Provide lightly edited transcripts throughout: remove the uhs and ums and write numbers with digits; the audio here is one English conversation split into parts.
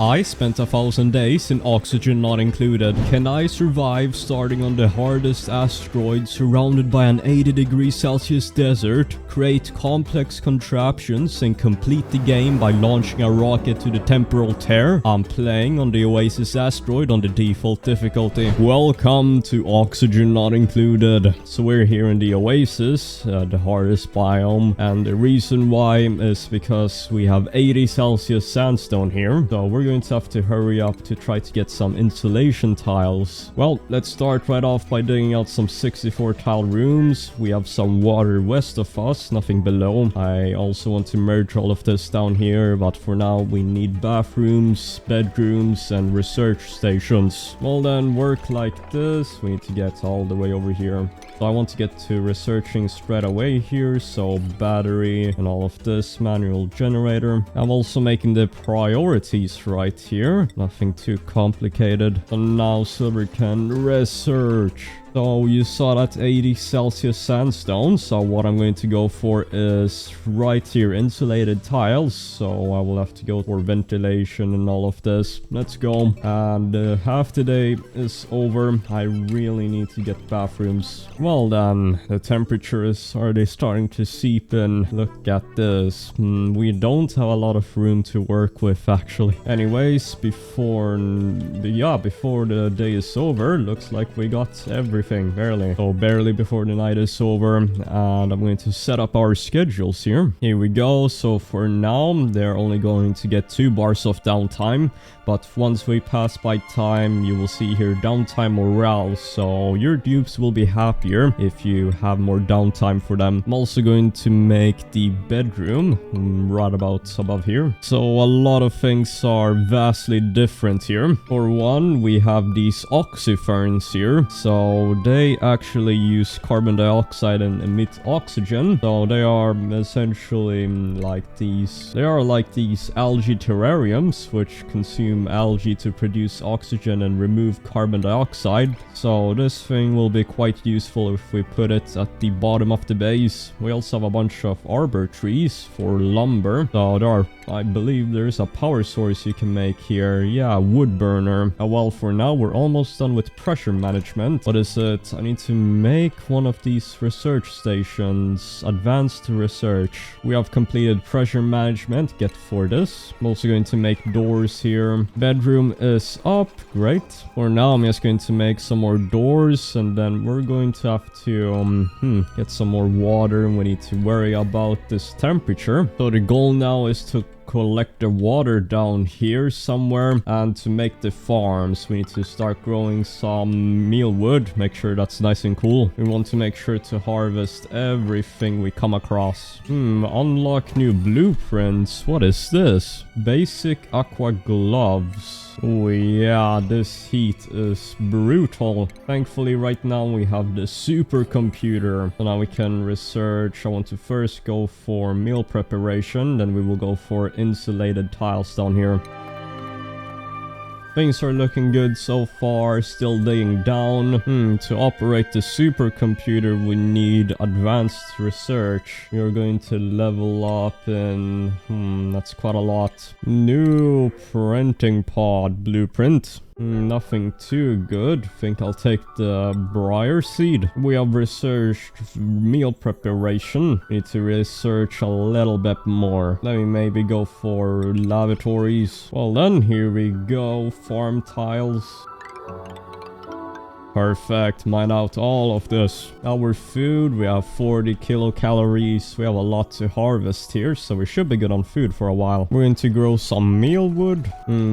I spent 1,000 days in oxygen not included. Can I survive starting on the hardest asteroid surrounded by an 80 degrees Celsius desert, create complex contraptions and complete the game by launching a rocket to the temporal tear? I'm playing on the Oassise asteroid on the default difficulty. Welcome to oxygen not included. So we're here in the Oasis, the hardest biome, and the reason why is because we have 80 Celsius sandstone here. So we're going to have to hurry up to try to get some insulation tiles. Well, let's start right off by digging out some 64 tile rooms. We have some water west of us, nothing below. I also want to merge all of this down here, but for now we need bathrooms, bedrooms, and research stations. Well then, work like this. We need to get all the way over here. So I want to get to researching straight away here, so battery and all of this, manual generator. I'm also making the priorities right here, nothing too complicated. So now Silver can research. So you saw that 80 Celsius sandstone, so what I'm going to go for is right here, insulated tiles. So I will have to go for ventilation and all of this. Let's go. And half the day is over. I really need to get bathrooms. Well then, the temperature is already starting to seep in. Look at this. We don't have a lot of room to work with actually. Anyways, before the day is over, looks like we got everything. Barely. So barely before the night is over, and I'm going to set up our schedules here. Here we go. So for now, they're only going to get 2 bars of downtime, but once we pass by time, you will see here downtime morale. So your dupes will be happier if you have more downtime for them. I'm also going to make the bedroom right about above here. So a lot of things are vastly different here. For one, we have these oxyferns here. So they actually use carbon dioxide and emit oxygen. So they are essentially like these. They are like these algae terrariums, which consume algae to produce oxygen and remove carbon dioxide. So this thing will be quite useful if we put it at the bottom of the base. We also have a bunch of arbor trees for lumber. So there are, I believe there's a power source you can make here. Yeah, wood burner. Well, for now we're almost done with pressure management. What is it? I need to make one of these research stations. Advanced research. We have completed pressure management. Get for this. I'm also going to make doors here. Bedroom is up. Great. For now, I'm just going to make some more doors, and then we're going to have to get some more water, and we need to worry about this temperature. So the goal now is to collect the water down here somewhere, and to make the farms we need to start growing some mealwood. Make sure that's nice and cool. We want to make sure to harvest everything we come across. Unlock new blueprints. What is this? Basic aqua gloves. Oh yeah, this heat is brutal. Thankfully right now we have the supercomputer, so now we can research. I want to first go for meal preparation, then we will go for insulated tiles down here. Things are looking good so far, still digging down. To operate the supercomputer we need advanced research. We are going to level up in, that's quite a lot. New printing pod blueprint. Nothing too good. Think I'll take the briar seed. We have researched meal preparation. Need to research a little bit more. Let me maybe go for lavatories. Well then, here we go. Farm tiles. Perfect. Mine out all of this. Our food, we have 40 kilocalories. We have a lot to harvest here, so we should be good on food for a while. We're going to grow some mealwood.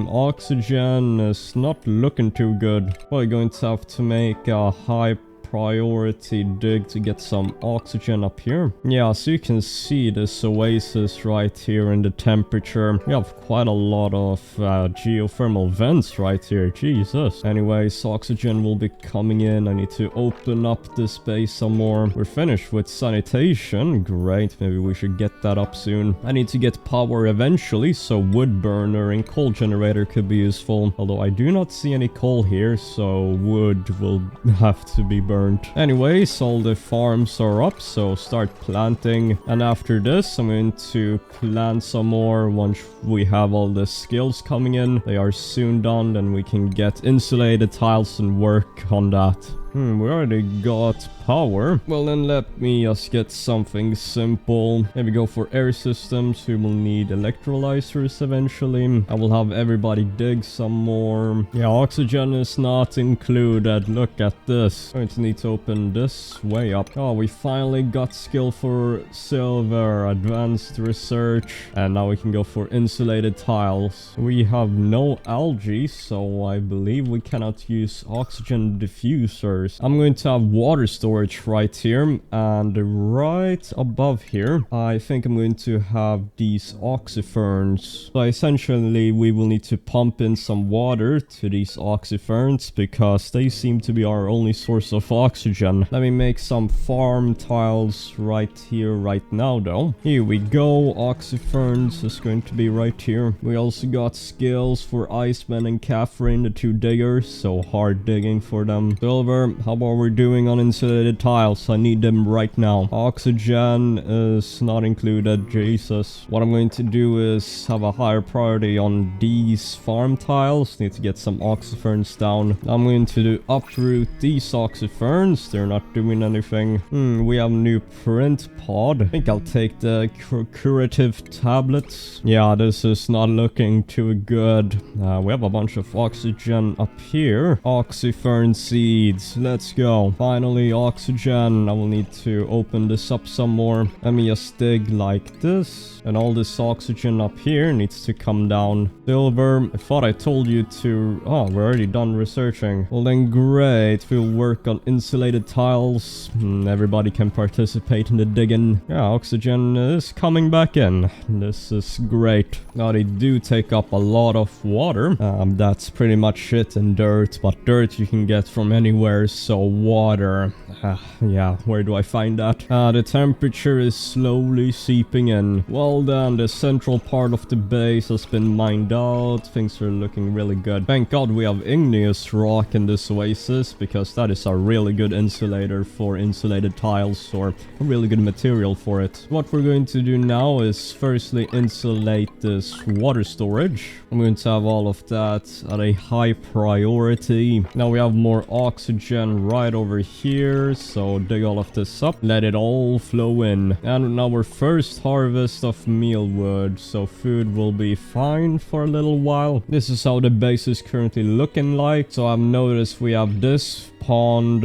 Oxygen is not looking too good. We're going to have to make a high priority dig to get some oxygen up here. Yeah, so you can see this oasis right here in the temperature. We have quite a lot of geothermal vents right here. Jesus. Anyways, oxygen will be coming in. I need to open up this space some more. We're finished with sanitation. Great. Maybe we should get that up soon. I need to get power eventually, so wood burner and coal generator could be useful. Although I do not see any coal here, so wood will have to be burned burnt. Anyways, all the farms are up, so start planting. And after this, I'm going to plant some more once we have all the skills coming in. They are soon done, then we can get insulated tiles and work on that. We already got power. Well, then let me just get something simple. Maybe go for air systems. We will need electrolyzers eventually. I will have everybody dig some more. Yeah, oxygen is not included. Look at this. I'm going to need to open this way up. Oh, we finally got skill for silver, advanced research, and now we can go for insulated tiles. We have no algae, so I believe we cannot use oxygen diffusers. I'm going to have water storage right here, and right above here I think I'm going to have these oxyferns. So essentially we will need to pump in some water to these oxyferns because they seem to be our only source of oxygen. Let me make some farm tiles right here right now though. Here we go. Oxyferns is going to be right here. We also got skills for Iceman and Catherine, the two diggers, so hard digging for them. Silver, how about we're doing on insulated tiles? I need them right now. Oxygen is not included. Jesus. What I'm going to do is have a higher priority on these farm tiles. Need to get some oxyferns down. I'm going to uproot these oxyferns. They're not doing anything. We have a new print pod. I think I'll take the curative tablets. Yeah, this is not looking too good. We have a bunch of oxygen up here. Oxyfern seeds. Let's go. Finally, oxygen. I will need to open this up some more. Let me just dig like this. And all this oxygen up here needs to come down. Silver. I thought I told you to... Oh, we're already done researching. Well then, great. We'll work on insulated tiles. Everybody can participate in the digging. Yeah, oxygen is coming back in. This is great. Now, they do take up a lot of water. That's pretty much it, and dirt. But dirt you can get from anywhere, so water. Yeah, where do I find that? The temperature is slowly seeping in. Well then, the central part of the base has been mined out. Things are looking really good. Thank God we have igneous rock in this oasis, because that is a really good insulator for insulated tiles, or a really good material for it. What we're going to do now is firstly insulate this water storage. I'm going to have all of that at a high priority. Now we have more oxygen right over here, so dig all of this up, let it all flow in. And now our first harvest of mealwood, so food will be fine for a little while. This is how the base is currently looking like. So I've noticed we have this pond.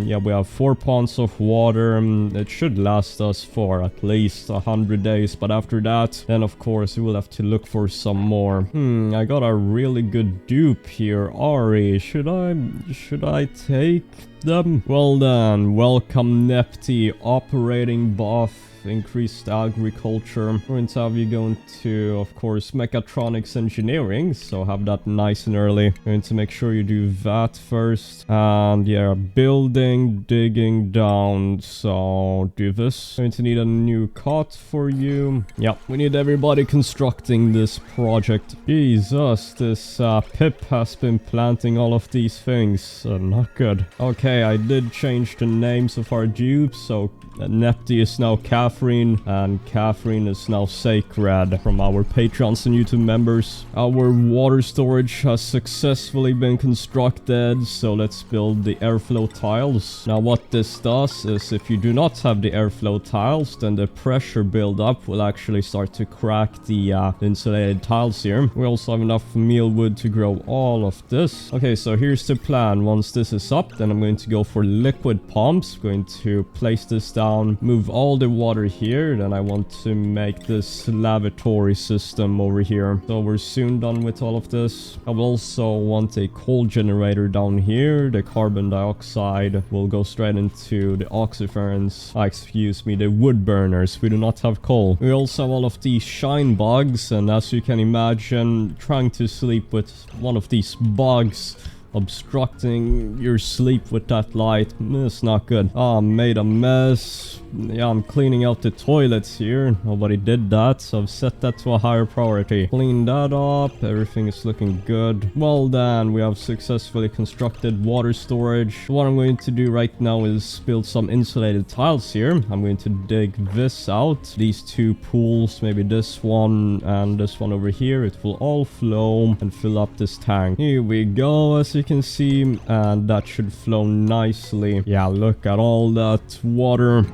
Yeah, we have 4 ponds of water. It should last us for at least 100 days, but after that, then of course we will have to look for some more. I got a really good dupe here. Ari, should I take them? Well then, welcome Nepti, operating buff, increased agriculture. We're going to have you go into, of course, mechatronics engineering, so have that nice and early. Going to make sure you do that first. And yeah, building, digging down, so do this. Going to need a new cot for you. Yeah, we need everybody constructing this project. Jesus, this Pip has been planting all of these things. Not good. Okay, I did change the names of our dupes, so Nepti is now Catherine, and Catherine is now Sacred from our Patreons and YouTube members. Our water storage has successfully been constructed, so let's build the airflow tiles. Now what this does is, if you do not have the airflow tiles, then the pressure buildup will actually start to crack the insulated tiles here. We also have enough mealwood to grow all of this. Okay, so here's the plan. Once this is up, then I'm going to go for liquid pumps. I'm going to place this down, move all the water here, then I want to make this lavatory system over here. So we're soon done with all of this. I will also want a coal generator down here. The carbon dioxide will go straight into the oxyferns. Excuse me, the wood burners. We do not have coal. We also have all of these shine bugs, and as you can imagine, trying to sleep with one of these bugs obstructing your sleep with that light. It's not good. Oh, I made a mess. Yeah, I'm cleaning out the toilets here. Nobody did that, so I've set that to a higher priority. Clean that up. Everything is looking good. Well done. We have successfully constructed water storage. What I'm going to do right now is build some insulated tiles here. I'm going to dig this out. These two pools, maybe this one and this one over here. It will all flow and fill up this tank. Here we go, as you can see, and that should flow nicely. Yeah, look at all that water.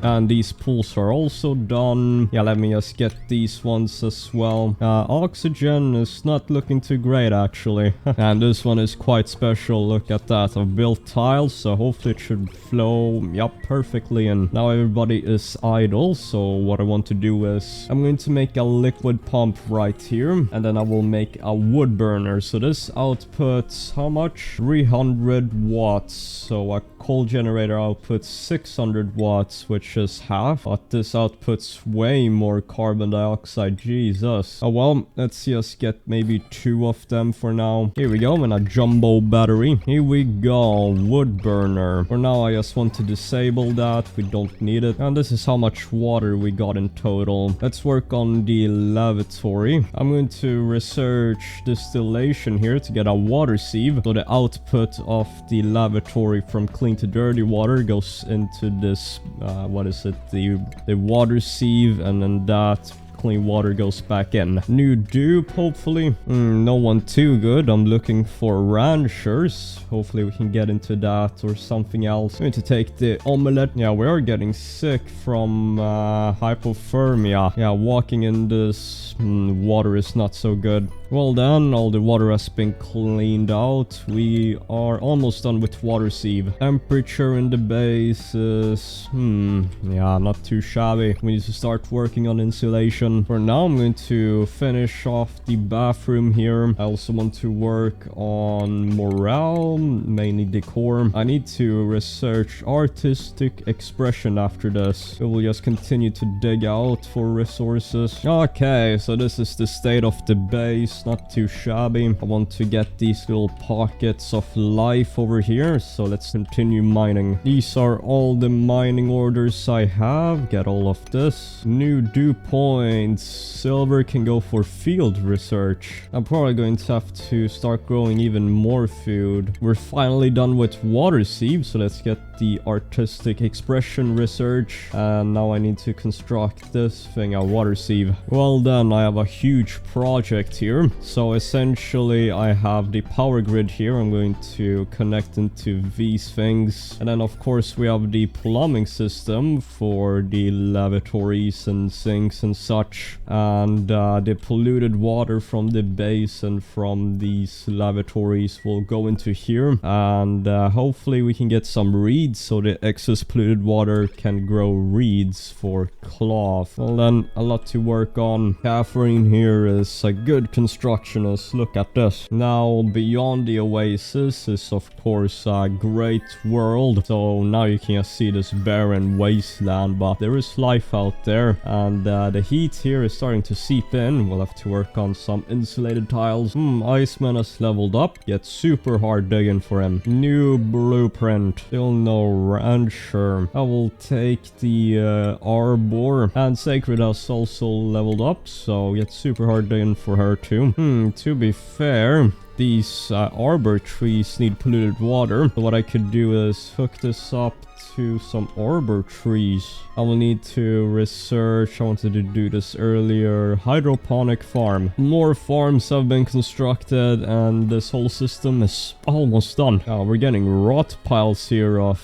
And these pools are also done. Yeah, let me just get these ones as well. Oxygen is not looking too great, actually. And this one is quite special. Look at that. I've built tiles, so hopefully it should flow, yep, perfectly. And now everybody is idle. So what I want to do is I'm going to make a liquid pump right here. And then I will make a wood burner. So this outputs how much? 300 watts. So a coal generator outputs 600 watts, which is half, but this outputs way more carbon dioxide. Jesus. Oh well, let's just get maybe 2 of them for now. Here we go, and a jumbo battery. Here we go, wood burner. For now, I just want to disable that. We don't need it. And this is how much water we got in total. Let's work on the lavatory. I'm going to research distillation here to get a water sieve. So the output of the lavatory from clean to dirty water goes into this, what is it, the water sieve, and then that clean water goes back in. New dupe, hopefully. No one too good. I'm looking for ranchers. Hopefully we can get into that or something else. I'm going to take the omelette. Yeah, we are getting sick from hypothermia. Yeah, walking in this water is not so good. Well done, all the water has been cleaned out. We are almost done with water sieve. Temperature in the base is, yeah, not too shabby. We need to start working on insulation. For now, I'm going to finish off the bathroom here. I also want to work on morale, mainly decor. I need to research artistic expression after this. We will just continue to dig out for resources. Okay, so this is the state of the base. Not too shabby. I want to get these little pockets of life over here, so let's continue mining. These are all the mining orders I have. Get all of this. New dew points. Silver can go for field research. I'm probably going to have to start growing even more food. We're finally done with water sieve, so let's get the artistic expression research. And now I need to construct this thing, a water sieve. Well done, I have a huge project here. So essentially I have the power grid here. I'm going to connect into these things. And then of course we have the plumbing system for the lavatories and sinks and such. And the polluted water from the base and from these lavatories will go into here. And hopefully we can get some reeds so the excess polluted water can grow reeds for cloth. Well then, a lot to work on. Catherine here is a good constructionist. Look at this. Now beyond the oasis is of course a great world. So now you can see this barren wasteland, but there is life out there. And the heat here is starting to seep in. We'll have to work on some insulated tiles. Iceman has leveled up. Get super hard digging for him. New blueprint. Still no rancher. I will take the arbor. And Sacred has also leveled up, so get super hard digging for her too. To be fair, these arbor trees need polluted water. So what I could do is hook this up to some arbor trees. I will need to research. I wanted to do this earlier. Hydroponic farm. More farms have been constructed and this whole system is almost done. We're getting rot piles here of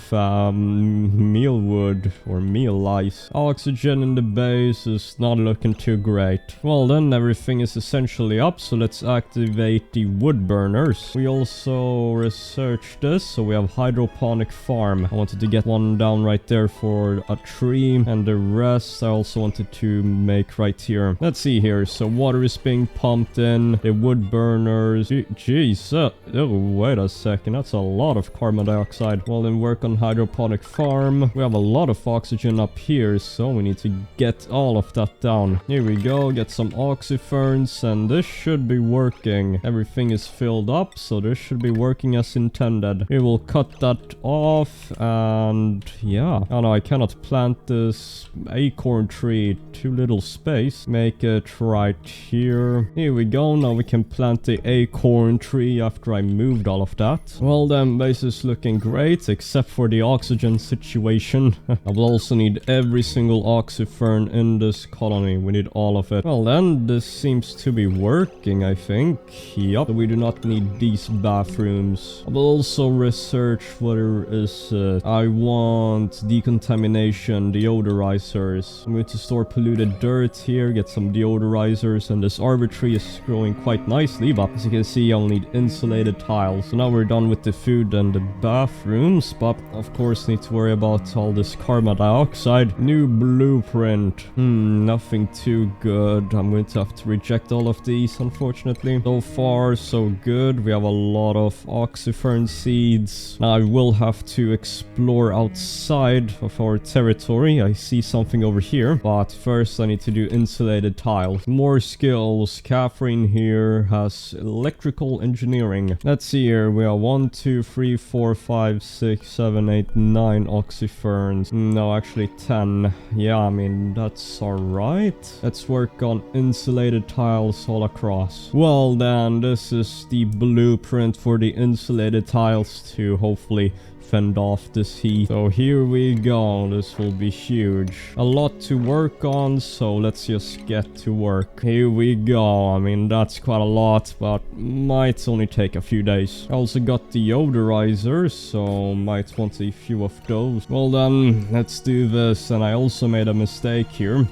mealwood or meal ice. Oxygen in the base is not looking too great. Well then, everything is essentially up, so let's activate the wood burners. We also researched this, so we have hydroponic farm. I wanted to get one down right there for a tree, and the rest I also wanted to make right here. Let's see here. So water is being pumped in, the wood burners. Jeez, oh, wait a second, that's a lot of carbon dioxide. Well, then work on hydroponic farm. We have a lot of oxygen up here, so we need to get all of that down. Here we go, get some oxyferns, and this should be working. Everything is filled up, so this should be working as intended. We will cut that off, and yeah. Oh no, I cannot plant this acorn tree. Too little space. Make it right here. Here we go. Now we can plant the acorn tree after I moved all of that. Well then, base is looking great, except for the oxygen situation. I will also need every single oxyfern in this colony. We need all of it. Well then, this seems to be working, I think. Yup, we do not need these bathrooms. I will also research whether is I want decontamination, deodorizers. I'm going to store polluted dirt here, get some deodorizers, and this arbor tree is growing quite nicely, but as you can see, I'll need insulated tiles. So now we're done with the food and the bathrooms, but of course need to worry about all this carbon dioxide. New blueprint. Nothing too good. I'm going to have to reject all of these, unfortunately. So far, so good. We have a lot of oxyfern seeds. Now I will have to explore outside of our territory. I see something over here, but first I need to do insulated tiles. More skills. Catherine here has electrical engineering. Let's see here. We have 1, 2, 3, 4, 5, 6, 7, 8, 9 oxyferns. No, actually 10. Yeah, I mean, that's alright. Let's work on insulated tiles all across. Well then, this is the blueprint for the insulated tiles to hopefully fend off this heat. So here we go. This will be huge. A lot to work on, so let's just get to work. Here we go. I mean, that's quite a lot, but might only take a few days. I also got deodorizers, so might want a few of those. Well then, let's do this. And I also made a mistake here.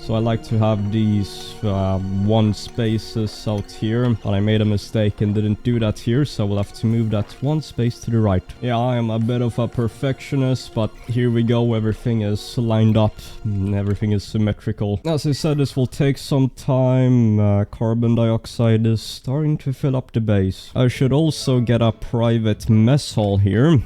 So I like to have these one spaces out here, but I made a mistake and didn't do that here, so we'll have to move that one space to the right. Yeah, I am a bit of a perfectionist, but here we go. Everything is lined up. Everything is symmetrical. As I said, this will take some time. Carbon dioxide is starting to fill up the base. I should also get a private mess hall here,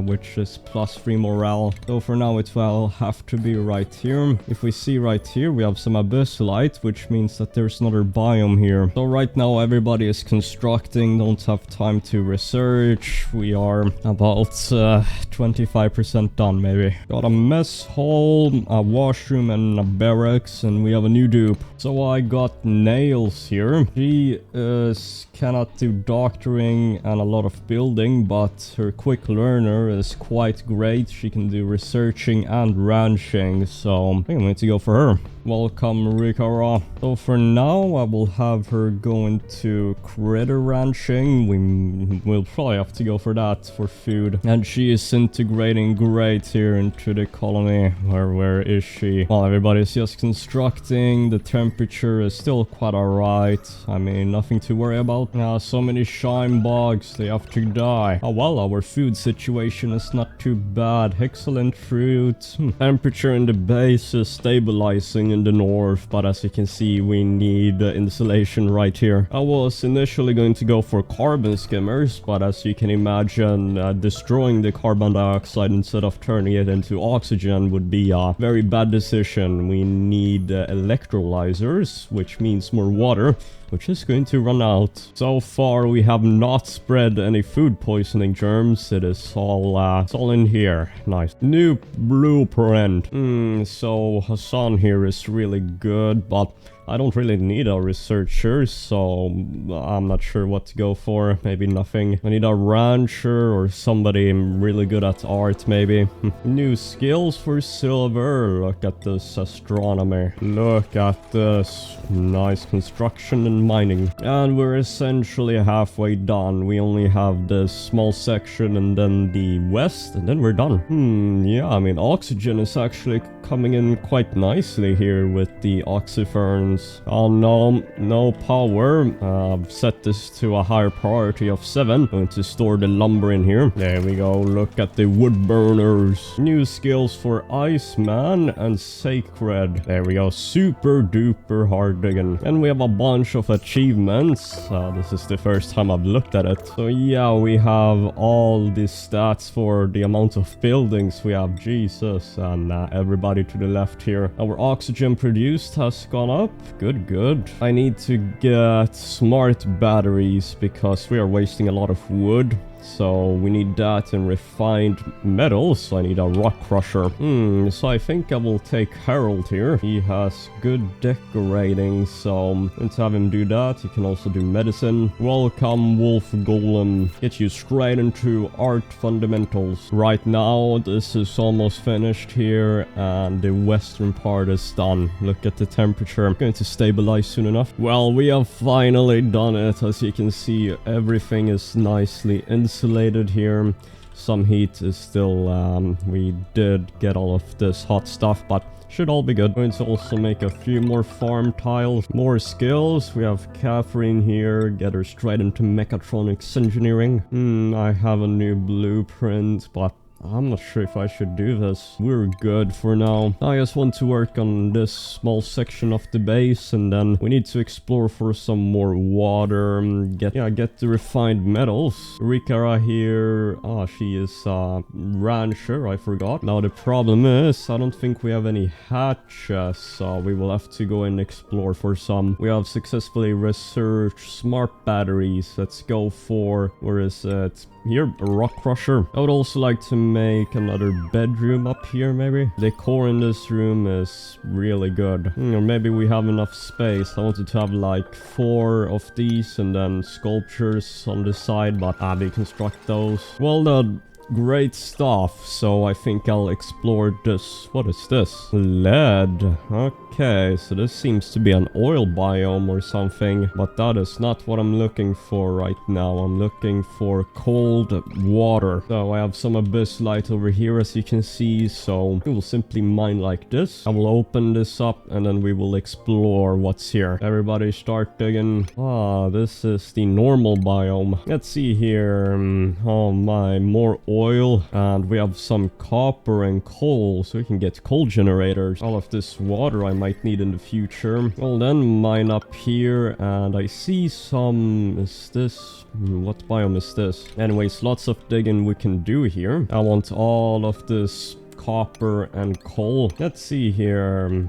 which is +3 morale. So for now it will have to be right here. If we see right here, we have some abyssalite, which means that there's another biome here. So right now everybody is constructing, don't have time to research. We are about 25% done maybe. Got a mess hall, a washroom, and a barracks, and we have a new dupe. So I got Nails here. She cannot do doctoring and a lot of building, but her quick learner is quite great. She can do researching and ranching, so I think I'm going to go for her. Welcome, Rikara. So for now, I will have her go into critter ranching. We'll probably have to go for that for food. And she is integrating great here into the colony. Where is she? Well, everybody's just constructing. The temperature is still quite alright. I mean, nothing to worry about. So many shine bugs, they have to die. Oh well, our food situation is not too bad. Excellent fruit. Temperature in the base is stabilizing in the north, but as you can see, we need insulation right here. I was initially going to go for carbon skimmers, but as you can imagine, destroying the carbon dioxide instead of turning it into oxygen would be a very bad decision. We need electrolyzers, which means more water, which is going to run out. So far, we have not spread any food poisoning germs. It is all in here. Nice. New blueprint. So Hassan here is really good, but I don't really need a researcher, so I'm not sure what to go for. Maybe nothing. I need a rancher or somebody really good at art, maybe. New skills for silver. Look at this astronomy. Look at this. Nice construction and mining. And we're essentially halfway done. We only have this small section and then the west, and then we're done. Yeah, I mean, oxygen is actually coming in quite nicely here with the oxyfern contraptions. Oh no, no power. I've set this to a higher priority of 7. Going to store the lumber in here. There we go. Look at the wood burners. New skills for Iceman and Sacred. There we go. Super duper hard digging. And we have a bunch of achievements. This is the first time I've looked at it. So yeah, we have all the stats for the amount of buildings we have. Jesus. And everybody to the left here. Our oxygen produced has gone up. Good, good. I need to get smart batteries because we are wasting a lot of wood. So we need that and refined metals. So I need a rock crusher. So I think I will take Harold here. He has good decorating, so I'm going to have him do that. He can also do medicine. Welcome, Wolf Golem. Get you straight into art fundamentals. Right now, this is almost finished here, and the western part is done. Look at the temperature. I'm going to stabilize soon enough. Well, we have finally done it. As you can see, everything is nicely insulated here. Some heat is still, we did get all of this hot stuff, but should all be good. Going to also make a few more farm tiles. More skills. We have Catherine here. Get her straight into mechatronics engineering. I have a new blueprint, but I'm not sure if I should do this. We're good for now. I just want to work on this small section of the base, and then we need to explore for some more water. Get the refined metals. Rikara here. She is a rancher. I forgot. Now the problem is, I don't think we have any hatches, so we will have to go and explore for some. We have successfully researched smart batteries. Let's go for, where is it? Here, a rock crusher. I would also like to make another bedroom up here, maybe. The decor in this room is really good. Or maybe we have enough space. I wanted to have like 4 of these and then sculptures on the side, but deconstruct those. Well done. Great stuff. So I think I'll explore this. What is this? Lead. Okay, so this seems to be an oil biome or something, but that is not what I'm looking for right now. I'm looking for cold water. So I have some abyss light over here, as you can see, so we will simply mine like this. I will open this up and then we will explore what's here. Everybody start digging. This is the normal biome. Let's see here. Oh my, more oil, and we have some copper and coal, so we can get coal generators. All of this water I might need in the future. Well then, mine up here, and I see some... is this... what biome is this? Anyways, lots of digging we can do here. I want all of this copper and coal. Let's see here.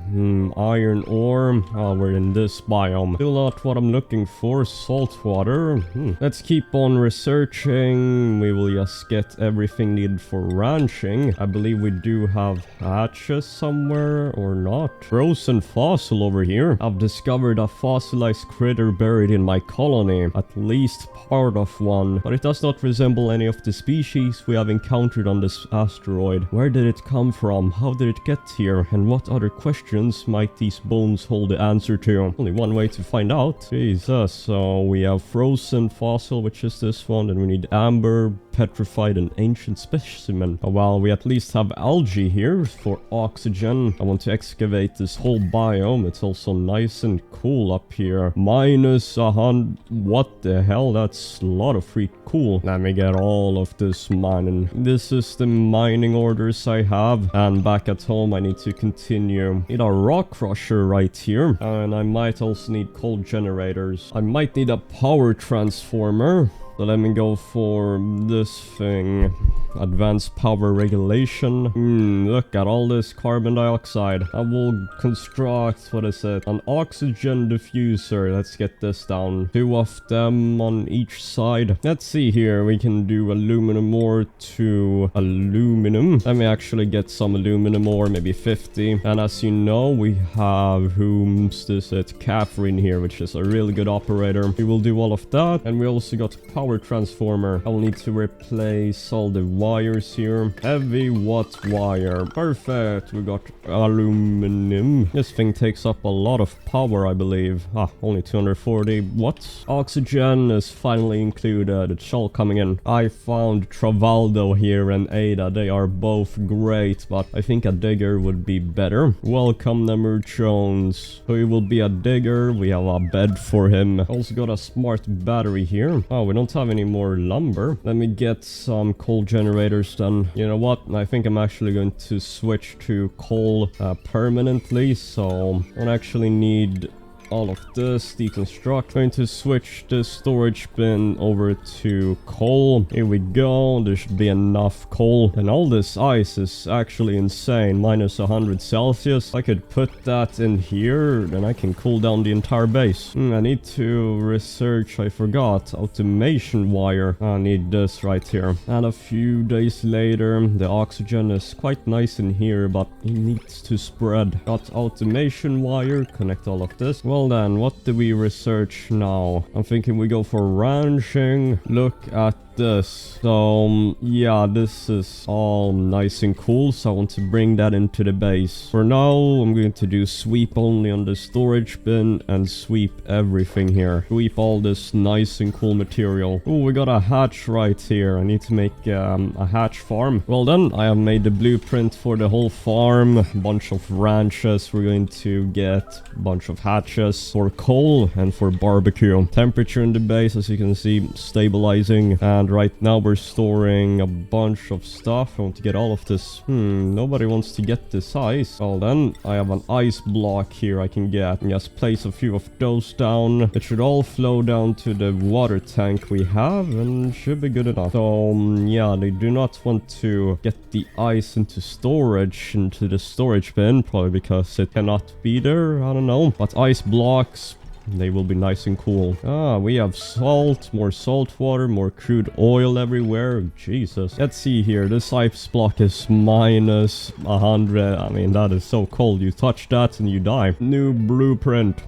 Iron ore. We're in this biome. Still not what I'm looking for. Salt water. Let's keep on researching. We will just get everything needed for ranching. I believe we do have hatches somewhere or not. Frozen fossil over here. I've discovered a fossilized critter buried in my colony. At least part of one. But it does not resemble any of the species we have encountered on this asteroid. Where did it come from? How did it get here? And what other questions might these bones hold the answer to? Only one way to find out. Jesus. So we have frozen fossil, which is this one, and we need amber, petrified, and ancient specimen. Well, we at least have algae here for oxygen. I want to excavate this whole biome. It's also nice and cool up here. Minus 100. What the hell? That's a lot of free cool. Let me get all of this mining. This is the mining orders I have, and back at home I need to continue. Need a rock crusher right here, and I might also need coal generators. I might need a power transformer. So let me go for this thing. Advanced power regulation. Look at all this carbon dioxide. I will construct, what is it? An oxygen diffuser. Let's get this down. 2 of them on each side. Let's see here. We can do aluminum ore to aluminum. Let me actually get some aluminum ore, maybe 50. And as you know, we have, whom's this? It's Catherine here, which is a really good operator. We will do all of that. And we also got power power transformer. I'll need to replace all the wires here. Heavy watt wire. Perfect. We got aluminum. This thing takes up a lot of power, I believe. Only 240 watts. Oxygen is finally included. It's all coming in. I found Travaldo here and Ada. They are both great, but I think a digger would be better. Welcome, Nemur Jones. So he will be a digger. We have a bed for him. Also got a smart battery here. Oh, we don't have any more lumber. Let me get some coal generators then. You know what? I think I'm actually going to switch to coal permanently. So I don't actually need all of this. Deconstruct. Going to switch the storage bin over to coal. Here we go. There should be enough coal. And all this ice is actually insane. Minus 100 Celsius. I could put that in here, then I can cool down the entire base. I need to research. I forgot. Automation wire. I need this right here. And a few days later, the oxygen is quite nice in here, but it needs to spread. Got automation wire. Connect all of this. Well then, what do we research now? I'm thinking we go for ranching. Look at this. So yeah, this is all nice and cool, so I want to bring that into the base. For now, I'm going to do sweep only on the storage bin and sweep everything here. Sweep all this nice and cool material. Oh, we got a hatch right here. I need to make a hatch farm. Well then, I have made the blueprint for the whole farm. A bunch of ranches. We're going to get a bunch of hatches for coal and for barbecue. Temperature in the base, as you can see, stabilizing. And right now we're storing a bunch of stuff. I want to get all of this. Nobody wants to get this ice. Well then, I have an ice block here I can get. Just place a few of those down. It should all flow down to the water tank we have and should be good enough. So yeah, they do not want to get the ice into the storage bin, probably because it cannot be there. I don't know. But ice blocks, they will be nice and cool. We have salt, more salt water, more crude oil everywhere. Jesus. Let's see here. This ice block is minus 100. I mean, that is so cold. You touch that and you die. New blueprint.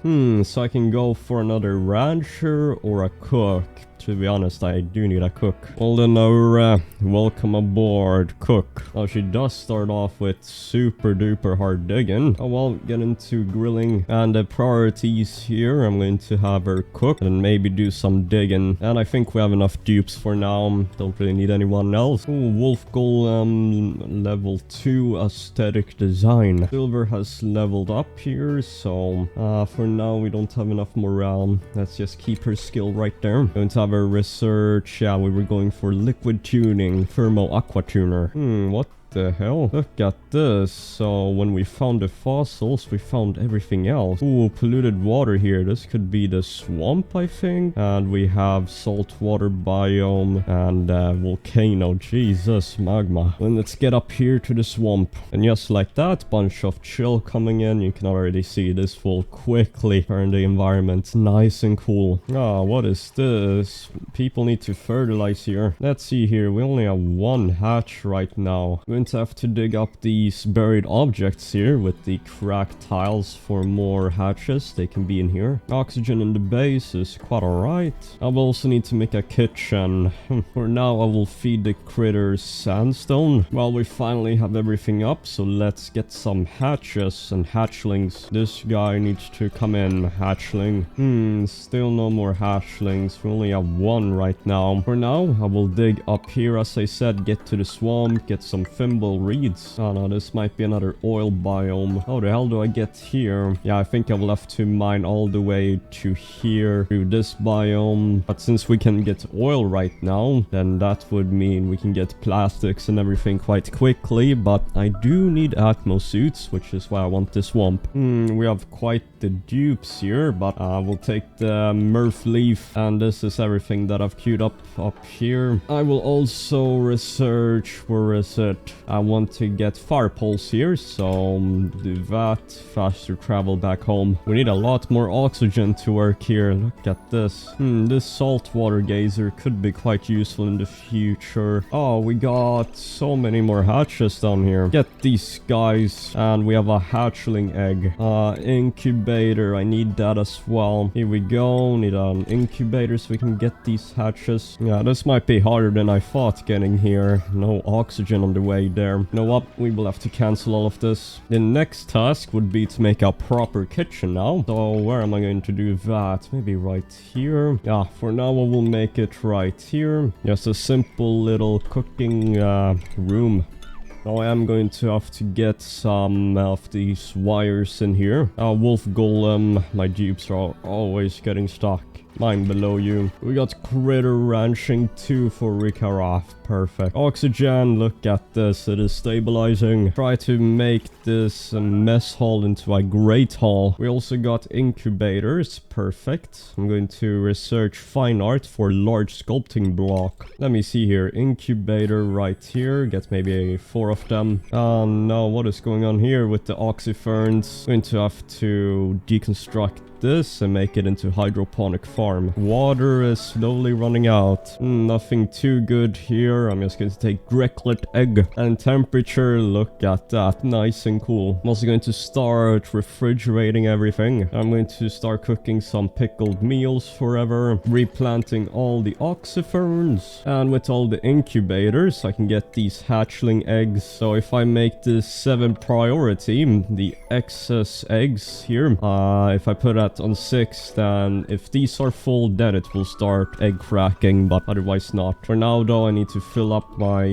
So I can go for another rancher or a cook. To be honest, I do need a cook. Well then, welcome aboard, cook. Oh, she does start off with super duper hard digging. Oh well, get into grilling. And the priorities here, I'm going to have her cook and maybe do some digging. And I think we have enough dupes for now. Don't really need anyone else. Ooh, wolf golem, level 2 aesthetic design. Silver has leveled up here, so for now we don't have enough morale. Let's just keep her skill right there. Going to have her research. Yeah, we were going for liquid tuning, thermo aqua tuner. What the hell? Look at this. So when we found the fossils, we found everything else. Ooh, polluted water here. This could be the swamp, I think. And we have saltwater biome and volcano. Jesus, magma. Then let's get up here to the swamp. And just like that, bunch of chill coming in. You can already see this will quickly turn the environment nice and cool. What is this? People need to fertilize here. Let's see here. We only have one hatch right now. We're going to have to dig up these buried objects here with the cracked tiles for more hatches. They can be in here. Oxygen in the base is quite alright. I will also need to make a kitchen. For now, I will feed the critters sandstone. Well, we finally have everything up, so let's get some hatches and hatchlings. This guy needs to come in. Hatchling. Still no more hatchlings. We only have one right now. For now, I will dig up here, as I said, get to the swamp, get some thimble reeds. Oh no, this might be another oil biome. How the hell do I get here? Yeah, I think I will have to mine all the way to here through this biome. But since we can get oil right now, then that would mean we can get plastics and everything quite quickly. But I do need Atmo suits, which is why I want the swamp. We have quite the dupes here, but we'll take the Murph leaf, and this is everything that I've queued up here. I will also research, where is it? I want to get fire poles here, so do that. Faster travel back home. We need a lot more oxygen to work here. Look at this. This saltwater geyser could be quite useful in the future. Oh, we got so many more hatches down here. Get these guys, and we have a hatchling egg. Incubator, I need that as well. Here we go. Need an incubator so we can get these hatches. Yeah, this might be harder than I thought getting here. No oxygen on the way there. You know what? We will have to cancel all of this. The next task would be to make a proper kitchen now. So where am I going to do that? Maybe right here. Yeah, for now I will make it right here. Just a simple little cooking room. Now I am going to have to get some of these wires in here. Wolf golem, my dupes are always getting stuck. Mine below you. We got critter ranching 2 for Rikaraf. Perfect. Oxygen, look at this. It is stabilizing. Try to make this mess hall into a great hall. We also got incubators. Perfect. I'm going to research fine art for large sculpting block. Let me see here. Incubator right here. Get maybe 4 of them. Oh no, what is going on here with the oxyferns? Going to have to deconstruct this and make it into hydroponic farm. Water is slowly running out. Nothing too good here. I'm just going to take Greklet egg. And temperature, look at that. Nice and cool. I'm also going to start refrigerating everything. I'm going to start cooking some pickled meals forever. Replanting all the oxyferns. And with all the incubators, I can get these hatchling eggs. So if I make this 7 priority, the excess eggs here, if I put that on 6, then if these are full, then it will start egg cracking, but otherwise not. For now though, I need to fill up my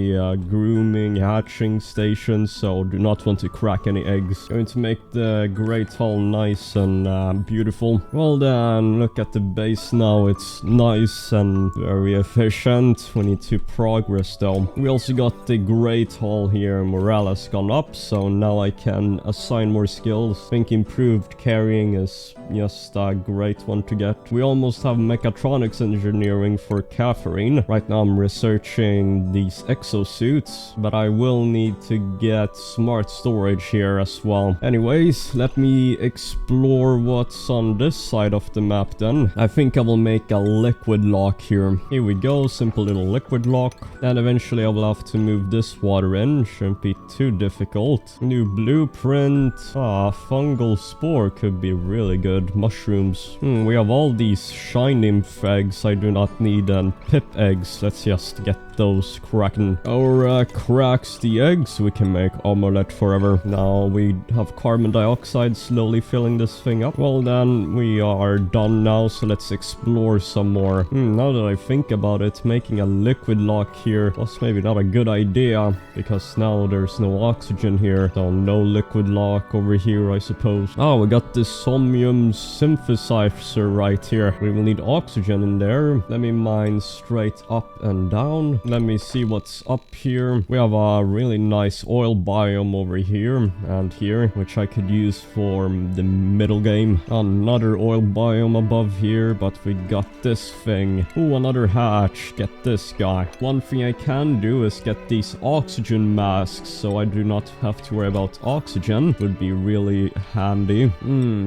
grooming hatching station, so do not want to crack any eggs. Going to make the great hall nice and beautiful. Well then, look at the base now. It's nice and very efficient. We need to progress though. We also got the great hall here. Morale has gone up, so now I can assign more skills. I think improved carrying is just a great one to get. We almost have mechatronics engineering for Catherine. Right now I'm researching these exosuits, but I will need to get smart storage here as well. Anyways, let me explore what's on this side of the map then. I think I will make a liquid lock here. Here we go, simple little liquid lock. And eventually I will have to move this water in. Shouldn't be too difficult. New blueprint. Fungal spore could be really good. Mushrooms. We have all these shiny eggs I do not need, and pip eggs. Let's just get those cracking. Our cracks the eggs, we can make omelette forever. Now we have carbon dioxide slowly filling this thing up. Well then, we are done now, so let's explore some more. Now that I think about it, making a liquid lock here was maybe not a good idea, because now there's no oxygen here. So no liquid lock over here, I suppose. Oh, we got this somnium synthesizer right here. We will need oxygen in there. Let me mine straight up and down. Let me see what's up here. We have a really nice oil biome over here and here, which I could use for the middle game. Another oil biome above here, but we got this thing. Ooh, another hatch. Get this guy. One thing I can do is get these oxygen masks, so I do not have to worry about oxygen. Would be really handy.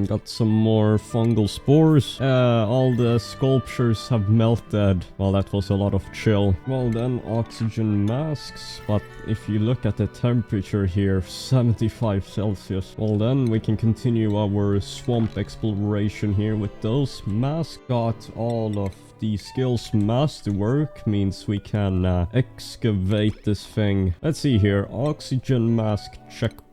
Got some more fungal spores. All the sculptures have melted. Well, that was a lot of chill. Well then, oxygen masks, but if you look at the temperature here, 75 Celsius. Well then, we can continue our swamp exploration here with those masks. Got all of the skills master work, means we can excavate this thing. Let's see here, oxygen mask checkpoint.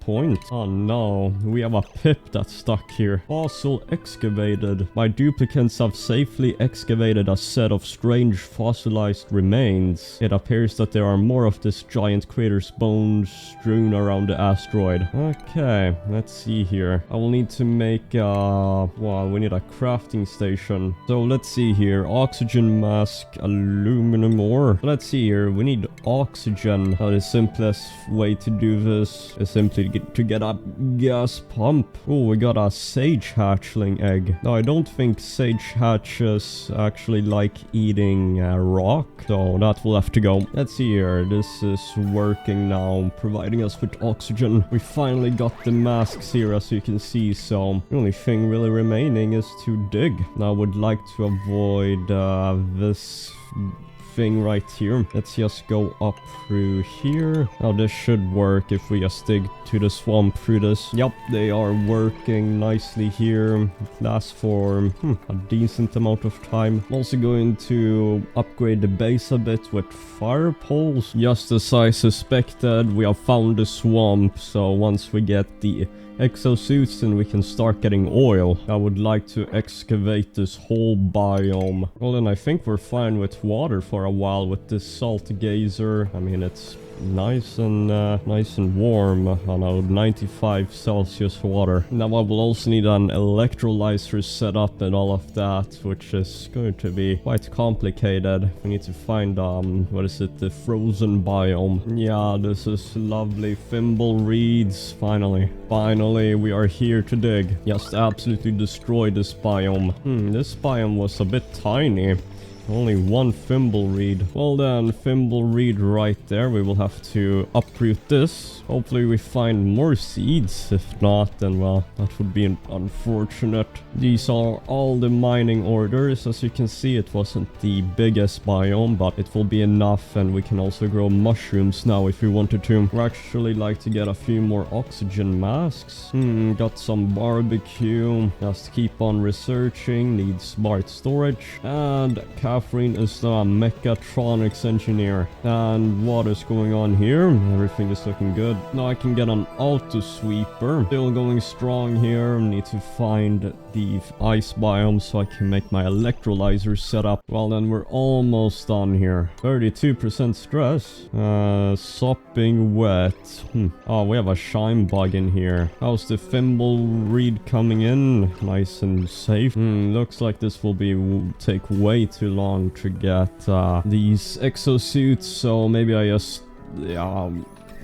Oh no, we have a pip that's stuck here. Fossil excavated. My duplicates have safely excavated a set of strange fossilized remains. It appears that there are more of this giant crater's bones strewn around the asteroid. Okay, let's see here. I will need to make we need a crafting station. So let's see here, oxygen mask, aluminum ore. Let's see here, we need oxygen. Now the simplest way to do this is simply to get a gas pump. Oh, we got a sage hatchling egg. No, I don't think sage hatches actually like eating rock, so that will have to go. Let's see here. This is working now, providing us with oxygen. We finally got the masks here, as you can see, so the only thing really remaining is to dig. Now, I would like to avoid this thing right here. Let's just go up through here. Now this should work if we just dig to the swamp through this. Yep, they are working nicely here. It lasts for a decent amount of time. I'm also going to upgrade the base a bit with fire poles. Just as I suspected, we have found the swamp, so once we get the exosuits and we can start getting oil. I would like to excavate this whole biome. Well, then I think we're fine with water for a while with this salt geyser. I mean, it's nice and warm. I know, 95 Celsius water. Now I will also need an electrolyzer set up and all of that, which is going to be quite complicated. We need to find what is it, the frozen biome. Yeah, this is lovely. Thimble reeds. Finally we are here to dig. Just absolutely destroy this biome. This biome was a bit tiny. Only one thimble reed. Well then, thimble reed right there. We will have to uproot this. Hopefully we find more seeds. If not, then well, that would be unfortunate. These are all the mining orders. As you can see, it wasn't the biggest biome, but it will be enough, and we can also grow mushrooms now if we wanted to. We'd actually like to get a few more oxygen masks. Got some barbecue. Just keep on researching. Need smart storage. And Catherine is the mechatronics engineer. And what is going on here? Everything is looking good. Now I can get an auto sweeper. Still going strong here. Need to find the ice biome so I can make my electrolyzer setup. Well then, we're almost done here. 32% stress. Sopping wet. Oh, we have a shine bug in here. How's the thimble reed coming in? Nice and safe. Looks like this will take way too long to get these exosuits, so maybe I just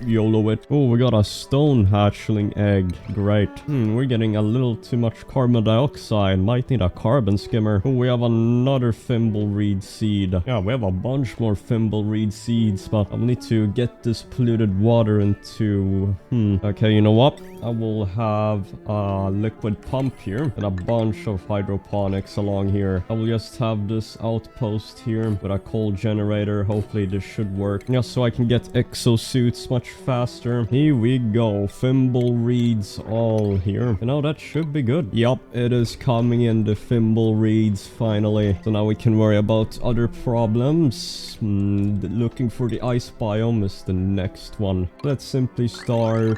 YOLO it. Oh, we got a stone hatchling egg. Great. We're getting a little too much carbon dioxide. Might need a carbon skimmer. Oh, we have another thimble reed seed. Yeah, we have a bunch more thimble reed seeds, but I'll need to get this polluted water into... Okay, you know what? I will have a liquid pump here and a bunch of hydroponics along here. I will just have this outpost here with a coal generator. Hopefully this should work. Just so I can get exosuits much faster. Here we go. Thimble reeds all here. You know, that should be good. Yup, it is coming in, the thimble reeds finally. So now we can worry about other problems. Looking for the ice biome is the next one. Let's simply start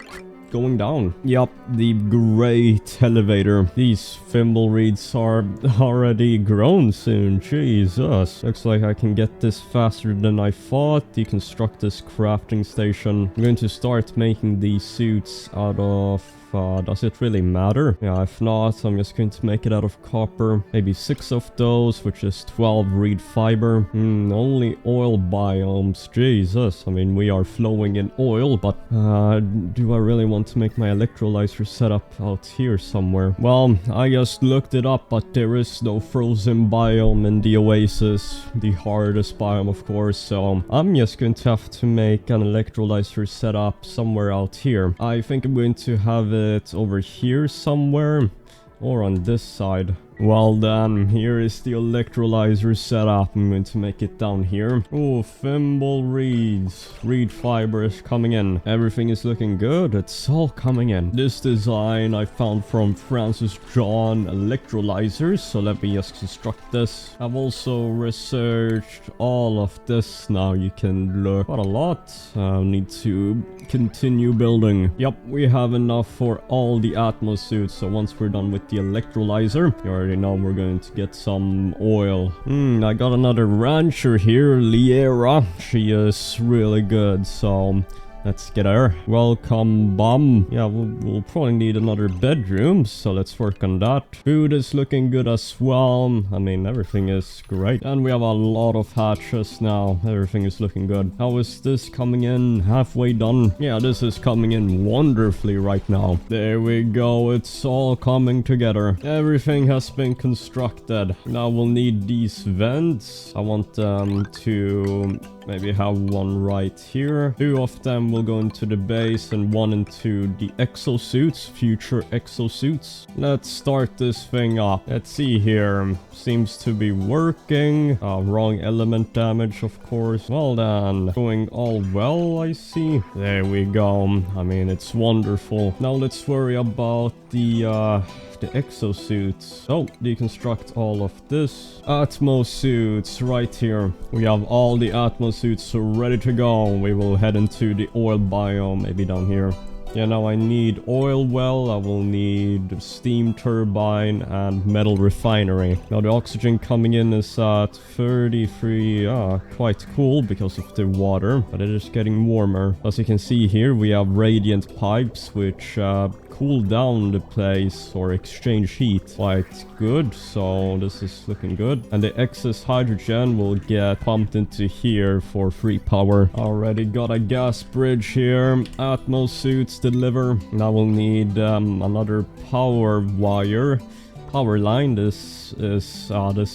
going down. Yup, the great elevator. These thimble reeds are already grown soon. Jesus. Looks like I can get this faster than I thought. Deconstruct this crafting station. I'm going to start making these suits out of... does it really matter? Yeah, if not, I'm just going to make it out of copper. Maybe 6 of those, which is 12 reed fiber. Only oil biomes. Jesus. I mean, we are flowing in oil, but do I really want to make my electrolyzer setup out here somewhere? Well, I just looked it up, but there is no frozen biome in the Oasis. The hardest biome, of course, so I'm just going to have to make an electrolyzer setup somewhere out here. I think I'm going to have it over here somewhere, or on this side. Well then, here is the electrolyzer setup. I'm going to make it down here. Oh, thimble reeds. Reed fiber is coming in. Everything is looking good. It's all coming in. This design I found from Francis John electrolyzers. So let me just construct this. I've also researched all of this now. You can look quite a lot. Need to continue building. Yep, we have enough for all the Atmos suits. So once we're done with the electrolyzer, you already know we're going to get some oil. I got another rancher here, Liera. She is really good, so Let's get her. Welcome, bum. Yeah, we'll probably need another bedroom, so let's work on that. Food is looking good as well. I mean, everything is great. And we have a lot of hatches now. Everything is looking good. How is this coming in? Halfway done? Yeah, this is coming in wonderfully right now. There we go. It's all coming together. Everything has been constructed. Now we'll need these vents. I want them to maybe have one right here. 2 of them will go into the base and 1 into the exosuits, future exosuits. Let's start this thing up. Let's see here. Seems to be working. Wrong element damage, of course. Well then, going all well, I see. There we go. I mean, it's wonderful. Now let's worry about the exosuits. So, deconstruct all of this. Atmo suits right here. We have all the Atmo suits ready to go. We will head into the oil biome, maybe down here. Yeah, now I need oil well, I will need steam turbine and metal refinery. Now the oxygen coming in is at 33, quite cool because of the water, but it is getting warmer. As you can see here, we have radiant pipes which cool down the place or exchange heat quite good, so this is looking good. And the excess hydrogen will get pumped into here for free power. Already got a gas bridge here. Atmo suits deliver. Now we'll need another power wire. Power line. This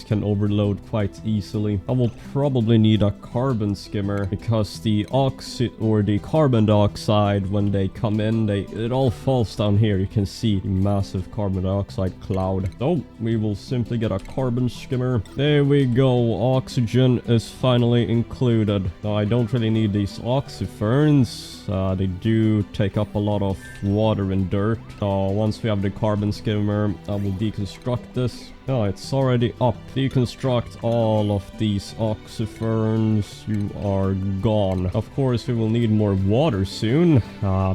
can overload quite easily. I will probably need a carbon skimmer because the carbon dioxide, when they come in, it all falls down here. You can see the massive carbon dioxide cloud. So we will simply get a carbon skimmer. There we go. Oxygen is finally included. Now I don't really need these oxyferns. They do take up a lot of water and dirt. So once we have the carbon skimmer, I will deconstruct this. Oh, it's already up. Deconstruct all of these oxyferns. You are gone. Of course, we will need more water soon,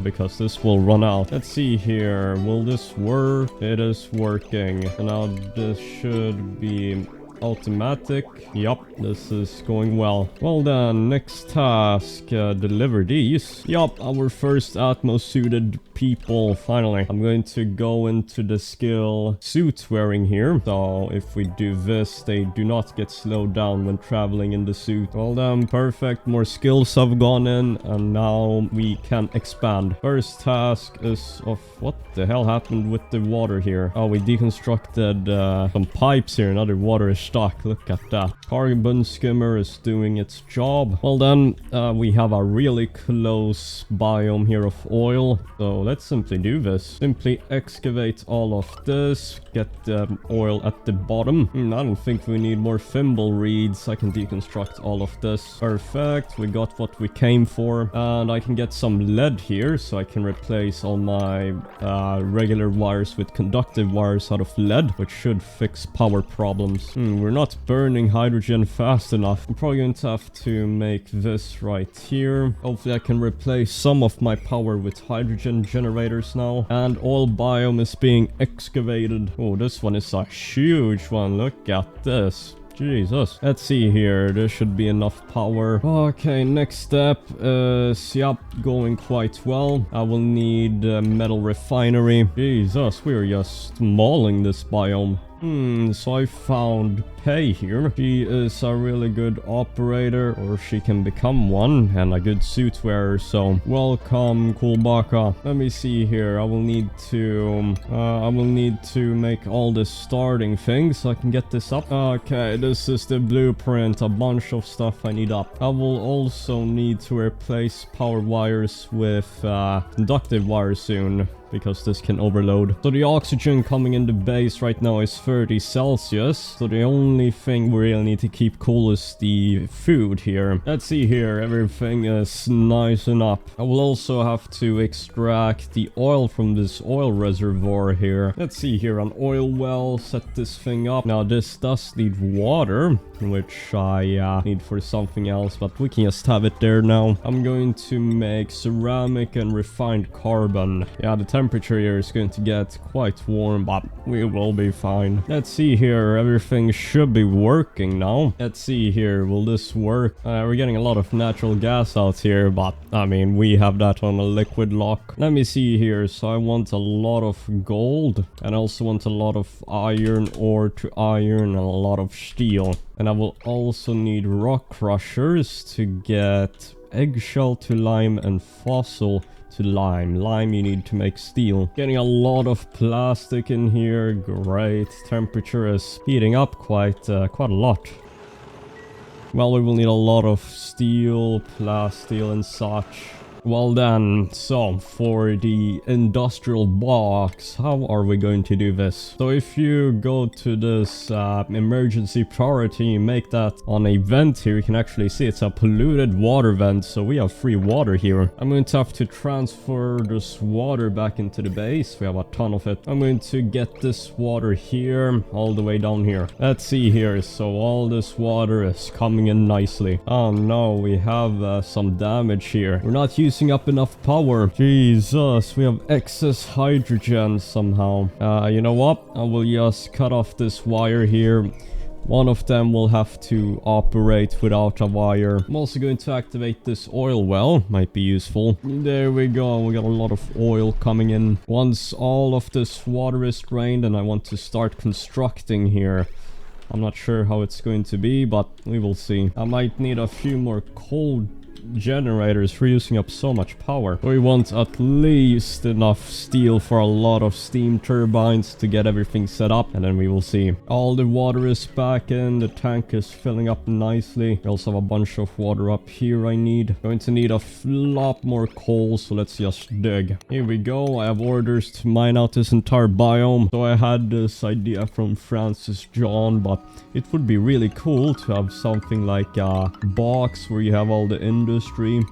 because this will run out. Let's see here. Will this work? It is working. And now this should be automatic. Yup, this is going well. Well then, next task, deliver these. Yup, our first Atmo-suited people, finally. I'm going to go into the skill suit wearing here. So if we do this, they do not get slowed down when traveling in the suit. Well then, perfect. More skills have gone in, and now we can expand. First task is of what the hell happened with the water here? Oh, we deconstructed some pipes here. Another water is stuck. Look at that. Carbon skimmer is doing its job. Well then, we have a really close biome here of oil. So let's simply do this. Simply excavate all of this. Get the oil at the bottom. I don't think we need more thimble reeds. I can deconstruct all of this. Perfect. We got what we came for. And I can get some lead here, so I can replace all my regular wires with conductive wires out of lead, which should fix power problems. We're not burning hydrogen fast enough. I'm probably going to have to make this right here. Hopefully I can replace some of my power with hydrogen generators now. And oil biome is being excavated. Oh, this one is a huge one. Look at this. Jesus. Let's see here. There should be enough power. Okay, next step is, yep, going quite well. I will need metal refinery. Jesus, we're just mauling this biome. So I found Pei here. She is a really good operator, or she can become one, and a good suit wearer, so welcome, Kulbaka. Let me see here. I will need to make all the starting things so I can get this up. Okay, this is the blueprint. A bunch of stuff I need up. I will also need to replace power wires with conductive wires soon, because this can overload. So the oxygen coming in the base right now is 30 Celsius. So the only thing we really need to keep cool is the food here. Let's see here. Everything is nice and up. I will also have to extract the oil from this oil reservoir here. Let's see here. An oil well. Set this thing up. Now this does need water, which I need for something else, but we can just have it there now. I'm going to make ceramic and refined carbon. Yeah, the temperature here is going to get quite warm, but we will be fine. Let's see here. Everything should be working now. Let's see here. Will this work? We're getting a lot of natural gas out here, but I mean, we have that on a liquid lock. Let me see here. So I want a lot of gold, and I also want a lot of iron ore to iron, and a lot of steel. And I will also need rock crushers to get eggshell to lime and fossil to lime. Lime you need to make steel. Getting a lot of plastic in here. Great. Temperature is heating up quite a lot. Well, we will need a lot of steel, steel and such. Well then, so for the industrial box, how are we going to do this? So if you go to this emergency priority, make that on a vent here, you can actually see it's a polluted water vent, so we have free water here. I'm going to have to transfer this water back into the base. We have a ton of it. I'm going to get this water here, all the way down here. Let's see here. So all this water is coming in nicely. Oh no, we have some damage here. We're not using up enough power. Jesus, we have excess hydrogen somehow. You know what? I will just cut off this wire here. One of them will have to operate without a wire. I'm also going to activate this oil well. Might be useful. There we go. We got a lot of oil coming in. Once all of this water is drained, and I want to start constructing here. I'm not sure how it's going to be, but we will see. I might need a few more coal generators for using up so much power. We want at least enough steel for a lot of steam turbines to get everything set up, and then we will see. All the water is back in, the tank is filling up nicely. We also have a bunch of water up here I need. Going to need a lot more coal, so let's just dig. Here we go. I have orders to mine out this entire biome. So I had this idea from Francis John, but it would be really cool to have something like a box where you have all the industry,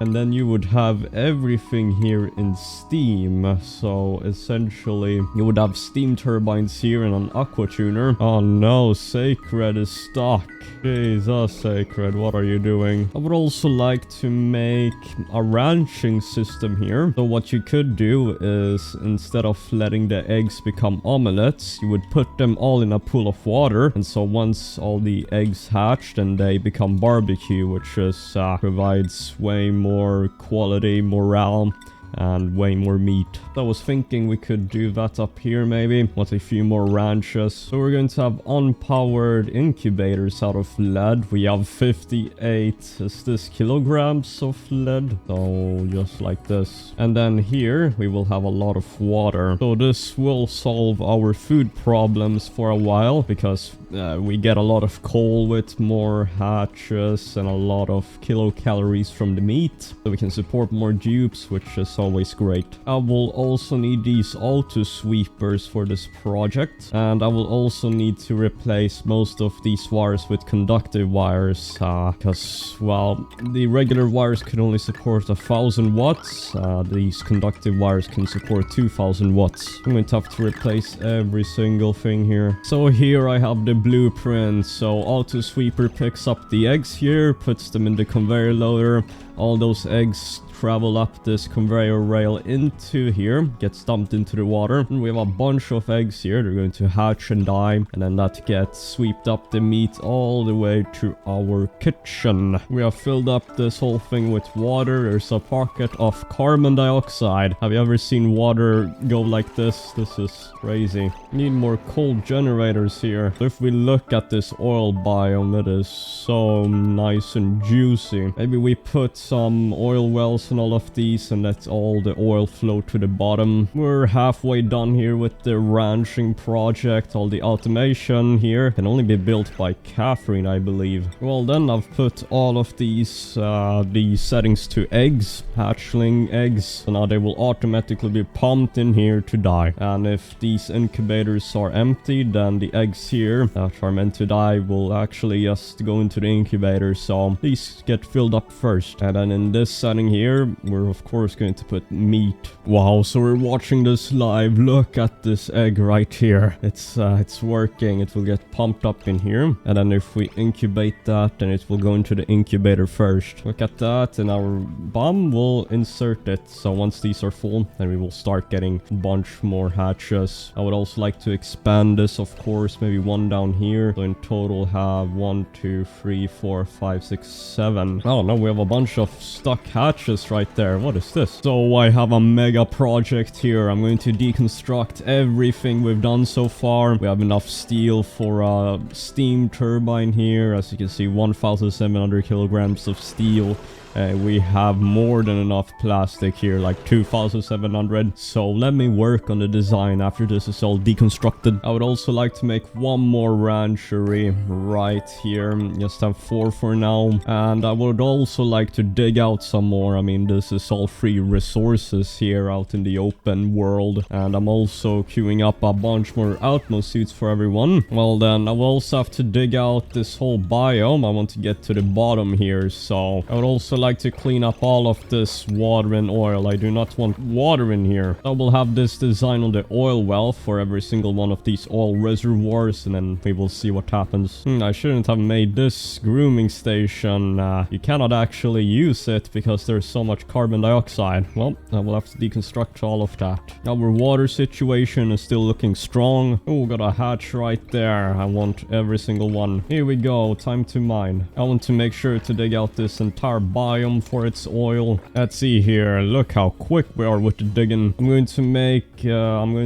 and then you would have everything here in steam. So essentially you would have steam turbines here and an aqua tuner. Oh no, Sacred is stuck. Jesus, Sacred, what are you doing? I would also like to make a ranching system here. So what you could do is, instead of letting the eggs become omelets, you would put them all in a pool of water, and so once all the eggs hatched, and they become barbecue, which is provides way more quality, morale, and way more meat. I was thinking we could do that up here maybe, with a few more ranches. So we're going to have unpowered incubators out of lead. We have 58, is this kilograms of lead? So just like this. And then here we will have a lot of water. So this will solve our food problems for a while, because we get a lot of coal with more hatches and a lot of kilocalories from the meat. So we can support more dupes, which is always great. I will also need these auto sweepers for this project, and I will also need to replace most of these wires with conductive wires, because well, the regular wires can only support 1000 watts. These conductive wires can support 2000 watts. I'm going to have to replace every single thing here. So here I have the blueprint. So auto sweeper picks up the eggs here, puts them in the conveyor loader. All those eggs travel up this conveyor rail into here, gets dumped into the water, and we have a bunch of eggs here. They're going to hatch and die, and then that gets swept up the meat all the way to our kitchen. We have filled up this whole thing with water. There's a pocket of carbon dioxide. Have you ever seen water go like this? This is crazy. Need more coal generators here. So if we look at this oil biome, it is so nice and juicy. Maybe we put some oil wells and all of these, and let all the oil flow to the bottom. We're halfway done here with the ranching project. All the automation here can only be built by Catherine, I believe. Well then, I've put all of these settings to eggs, hatchling eggs, so now they will automatically be pumped in here to die. And if these incubators are empty, then the eggs here that are meant to die will actually just go into the incubator, so these get filled up first. And then in this setting here, we're of course going to put meat. Wow, so we're watching this live. Look at this egg right here. It's working. It will get pumped up in here, and then if we incubate that, then it will go into the incubator first. Look at that, and our bomb will insert it. So once these are full, then we will start getting a bunch more hatches. I would also like to expand this, of course, maybe one down here. So in total have 1, 2, 3, 4, 5, 6, 7. Oh no, we have a bunch of stuck hatches right there. What is this? So I have a mega project here. I'm going to deconstruct everything we've done so far. We have enough steel for a steam turbine here. As you can see, 1,700 kilograms of steel. We have more than enough plastic here, like 2,700. So let me work on the design after this is all deconstructed. I would also like to make one more ranchery right here. Just have 4 for now. And I would also like to dig out some more. I mean, this is all free resources here out in the open world. And I'm also queuing up a bunch more outmost suits for everyone. Well then, I will also have to dig out this whole biome. I want to get to the bottom here. So I would also like to clean up all of this water and oil. I do not want water in here. I will have this design on the oil well for every single one of these oil reservoirs, and then we will see what happens. I shouldn't have made this grooming station. You cannot actually use it because there's so much carbon dioxide. Well, I will have to deconstruct all of that. Our water situation is still looking strong. Oh, got a hatch right there. I want every single one. Here we go. Time to mine. I want to make sure to dig out this entire biome for its oil. Let's see here. Look how quick we are with the digging. I'm going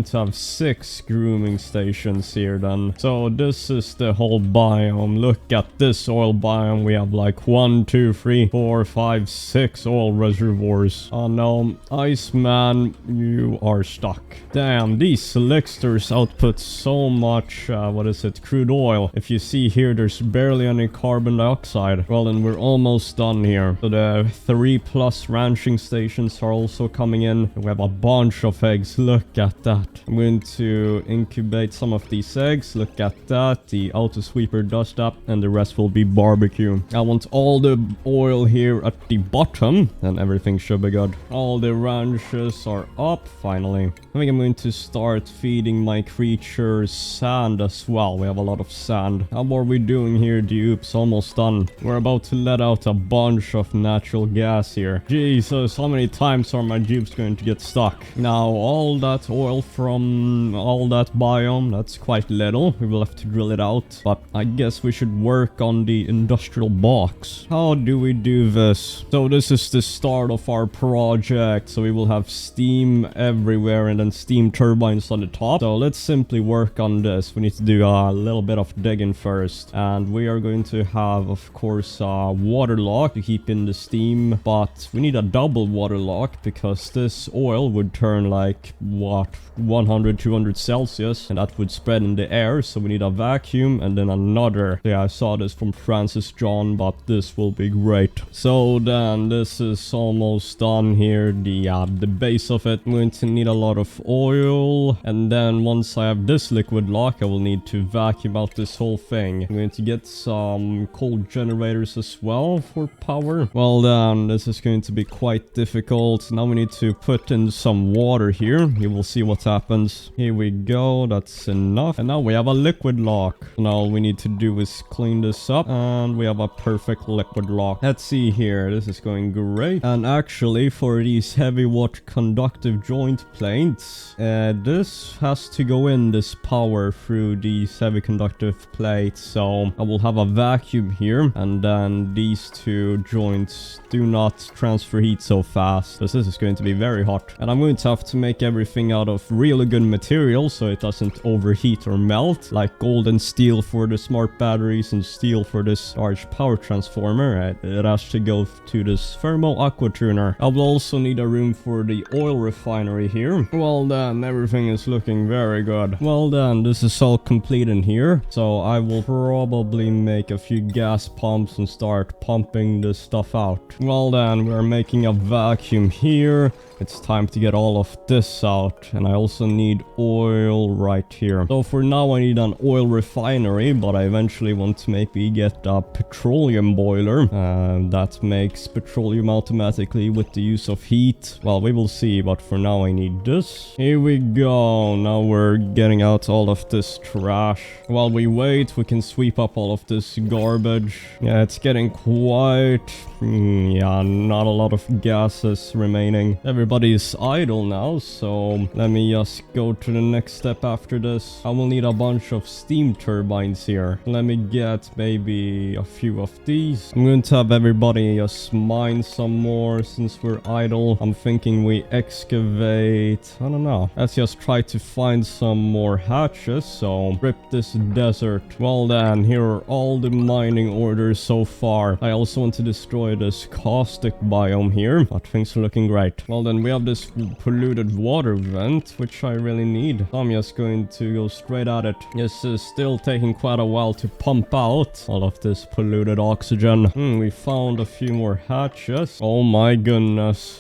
to have 6 grooming stations here then. So this is the whole biome. Look at this oil biome. We have like 1, 2, 3, 4, 5, 6 oil reservoirs. Oh no, Iceman, you are stuck. Damn, these selectors output so much, crude oil. If you see here, there's barely any carbon dioxide. Well, then we're almost done here. So the 3+ ranching stations are also coming in. We have a bunch of eggs. Look at that. I'm going to incubate some of these eggs. Look at that. The auto sweeper does that, and the rest will be barbecue. I want all the oil here at the bottom, and everything should be good. All the ranches are up finally. I think I'm going to start feeding my creatures sand as well. We have a lot of sand. How are we doing here, dupes? Almost done. We're about to let out a bunch of natural gas here. Jesus, how many times are my dupes going to get stuck? Now, all that oil from all that biome, that's quite little. We will have to drill it out. But I guess we should work on the industrial box. How do we do this? So this is the start of our project. So we will have steam everywhere and then steam turbines on the top. So let's simply work on this. We need to do a little bit of digging first. And we are going to have, of course, a water lock to keep in the steam. But we need a double water lock because this oil would turn like, what, 100, 200 Celsius. And that would spread in the air. So we need a vacuum and then another. Yeah, I saw this from Francis John, but this will be great. So then this is almost done here. The base of it. I'm going to need a lot of oil. And then once I have this liquid lock, I will need to vacuum out this whole thing. I'm going to get some coal generators as well for power. Well then, this is going to be quite difficult. Now we need to put in some water here. You will see what happens. Here we go. That's enough. And now we have a liquid lock. Now all we need to do is clean this up. And we have a perfect liquid lock. Let's see here. This is going great. And actually, for these heavy water conductive joint plates, this has to go in this power through these heavy conductive plates. So I will have a vacuum here. And then these two joints do not transfer heat so fast, because this is going to be very hot. And I'm going to have to make everything out of really good material so it doesn't overheat or melt, like gold and steel for the smart batteries and steel for this large power transformer. It has to go to this thermo aqua tuner. I will also need a room for the oil refinery here. Well then, everything is looking very good. Well then, this is all complete in here. So I will probably make a few gas pumps and start pumping this stuff stuff out. Well then, we're making a vacuum here. It's time to get all of this out, and I also need oil right here. So for now I need an oil refinery, but I eventually want to maybe get a petroleum boiler that makes petroleum automatically with the use of heat. Well, we will see, but for now I need this. Here we go. Now we're getting out all of this trash. While we wait, we can sweep up all of this garbage. Yeah, it's getting quite... yeah, not a lot of gases remaining. Everybody is idle now, so let me just go to the next step after this. I will need a bunch of steam turbines here. Let me get maybe a few of these. I'm going to have everybody just mine some more since we're idle. I'm thinking we excavate... I don't know. Let's just try to find some more hatches, so rip this desert. Well then, here are all the mining orders so far. I also want to destroy this caustic biome here, but things are looking great. Well then, we have this polluted water vent, which I really need. I'm just going to go straight at it. This is still taking quite a while to pump out all of this polluted oxygen. We found a few more hatches. Oh my goodness.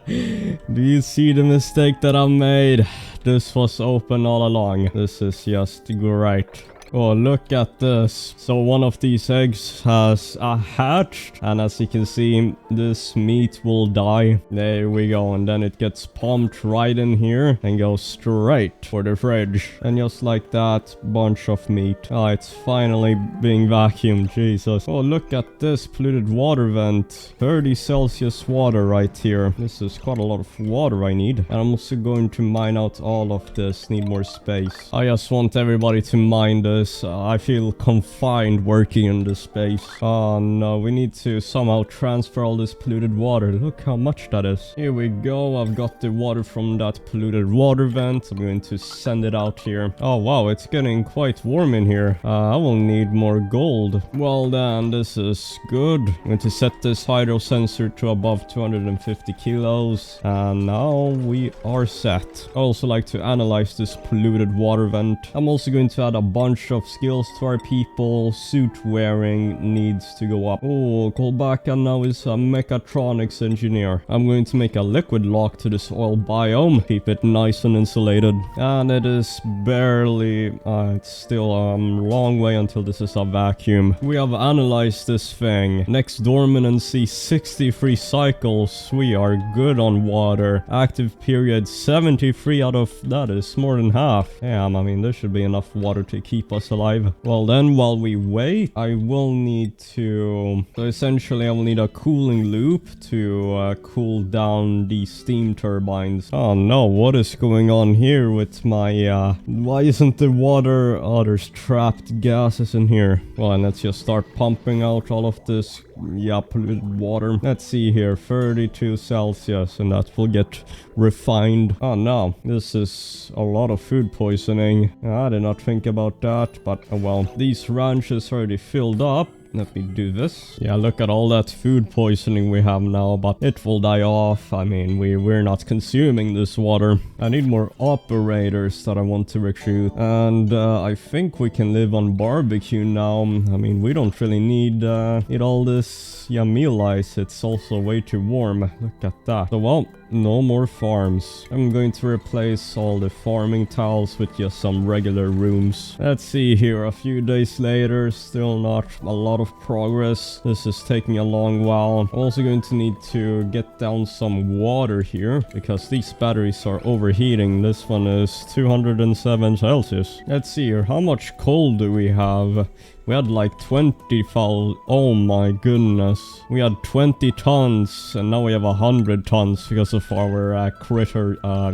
Do you see the mistake that I made? This was open all along. This is just great. Oh, look at this. So one of these eggs has hatched, and as you can see, this meat will die. There we go, and then it gets pumped right in here and goes straight for the fridge. And just like that, bunch of meat. Oh, it's finally being vacuumed. Jesus. Oh, look at this polluted water vent. 30 Celsius water right here. This is quite a lot of water I need. And I'm also going to mine out all of this. Need more space. I just want everybody to mine this. I feel confined working in this space. Oh no, we need to somehow transfer all this polluted water. Look how much that is. Here we go. I've got the water from that polluted water vent. I'm going to send it out here. Oh wow, it's getting quite warm in here. I will need more gold. Well then, this is good. I'm going to set this hydro sensor to above 250 kilos. And now we are set. I also like to analyze this polluted water vent. I'm also going to add a bunch of skills to our people. Suit wearing needs to go up. Oh, Kolbaka now is a mechatronics engineer. I'm going to make a liquid lock to this oil biome. Keep it nice and insulated. And it is barely... it's still a long way until this is a vacuum. We have analyzed this thing. Next dormancy 63 cycles. We are good on water. Active period 73 out of... that is more than half. Damn, I mean, there should be enough water to keep us alive. Well then, while we wait, I will need to... so essentially, I will need a cooling loop to cool down these steam turbines. Oh no, what is going on here with my... why isn't the water... oh, there's trapped gases in here. Well, and let's just start pumping out all of this, yeah, polluted water. Let's see here, 32 Celsius, and that will get refined. Oh no, this is a lot of food poisoning. I did not think about that, but oh well. These ranches already filled up. Let me do this. Yeah, look at all that food poisoning we have now, but it will die off. I mean, we're not consuming this water. I need more operators that I want to recruit. And I think we can live on barbecue now. I mean, we don't really need all this, yeah, meal ice. It's also way too warm. Look at that. So, well, no more farms. I'm going to replace all the farming tiles with just some regular rooms. Let's see here, a few days later, still not a lot of progress. This is taking a long while. I'm also going to need to get down some water here because these batteries are overheating. This one is 207 Celsius. Let's see here, how much coal do we have? We had like 20 foul. Oh my goodness. We had 20 tons and now we have 100 tons because of our critter, our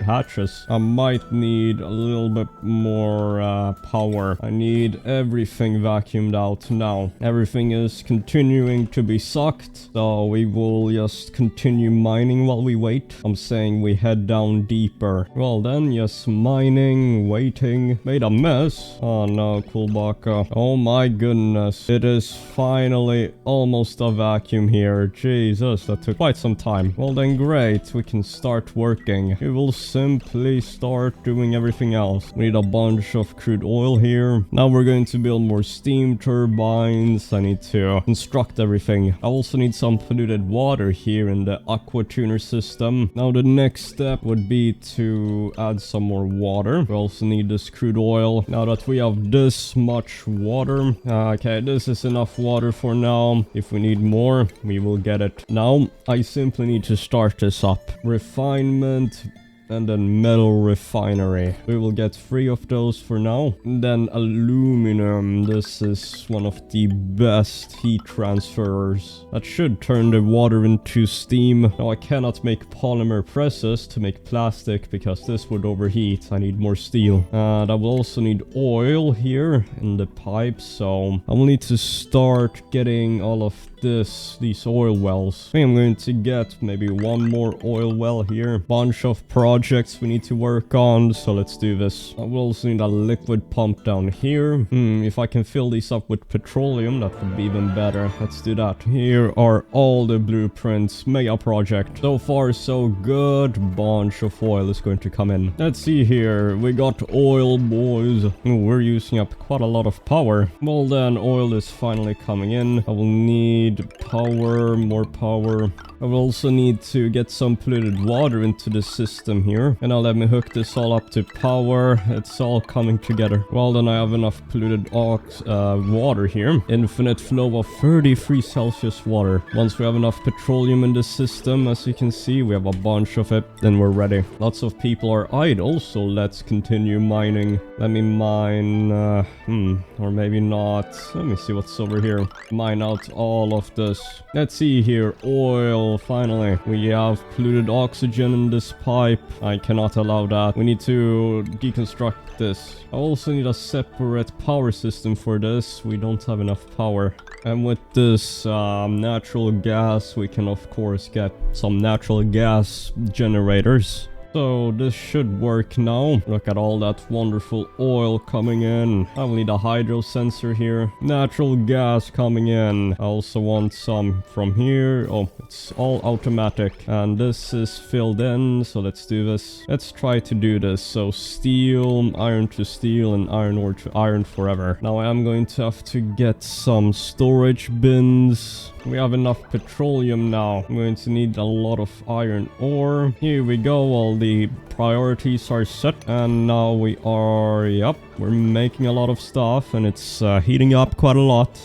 hatches. I might need a little bit more power. I need everything vacuumed out now. Everything is continuing to be sucked, so we will just continue mining while we wait. I'm saying we head down deeper. Well then, yes, mining, waiting. Made a mess. Oh no, Kulbaka. go. Oh my goodness. It is finally almost a vacuum here. Jesus, that took quite some time. Well then, great. We can start working. We will simply start doing everything else. We need a bunch of crude oil here. Now we're going to build more steam turbines. I need to construct everything. I also need some polluted water here in the aqua tuner system. Now the next step would be to add some more water. We also need this crude oil. Now that we have this much water, okay, this is enough water for now. If we need more, we will get it. Now I simply need to start this up. Refinement and then metal refinery. We will get 3 of those for now. And then aluminum. This is one of the best heat transfers. That should turn the water into steam. Now I cannot make polymer presses to make plastic because this would overheat. I need more steel. And I will also need oil here in the pipe. So I will need to start getting all of these oil wells. I think I'm going to get maybe 1 more oil well here. Bunch of projects we need to work on, so let's do this. I will also need a liquid pump down here. If I can fill these up with petroleum, that would be even better. Let's do that. Here are all the blueprints. Mega project. So far so good. Bunch of oil is going to come in. Let's see here. We got oil, boys. Ooh, we're using up quite a lot of power. Well then, oil is finally coming in. I will need power, more power. I will also need to get some polluted water into the system here. And now let me hook this all up to power. It's all coming together. Well, then I have enough polluted water here. Infinite flow of 33 Celsius water. Once we have enough petroleum in the system, as you can see, we have a bunch of it. Then we're ready. Lots of people are idle, so let's continue mining. Let me mine, or maybe not. Let me see what's over here. Mine out all of this. Let's see here. Oil. Finally, we have polluted oxygen in this pipe. I cannot allow that. We need to deconstruct this. I also need a separate power system for this. We don't have enough power. And with this natural gas, we can of course get some natural gas generators. So this should work now. Look at all that wonderful oil coming in. I will need a hydro sensor here. Natural gas coming in. I also want some from here. Oh, it's all automatic. And this is filled in. So let's do this. Let's try to do this. So steel, iron to steel, and iron ore to iron forever. Now I am going to have to get some storage bins. We have enough petroleum now. I'm going to need a lot of iron ore. Here we go. All the priorities are set. And now we are, yep, we're making a lot of stuff. And it's heating up quite a lot.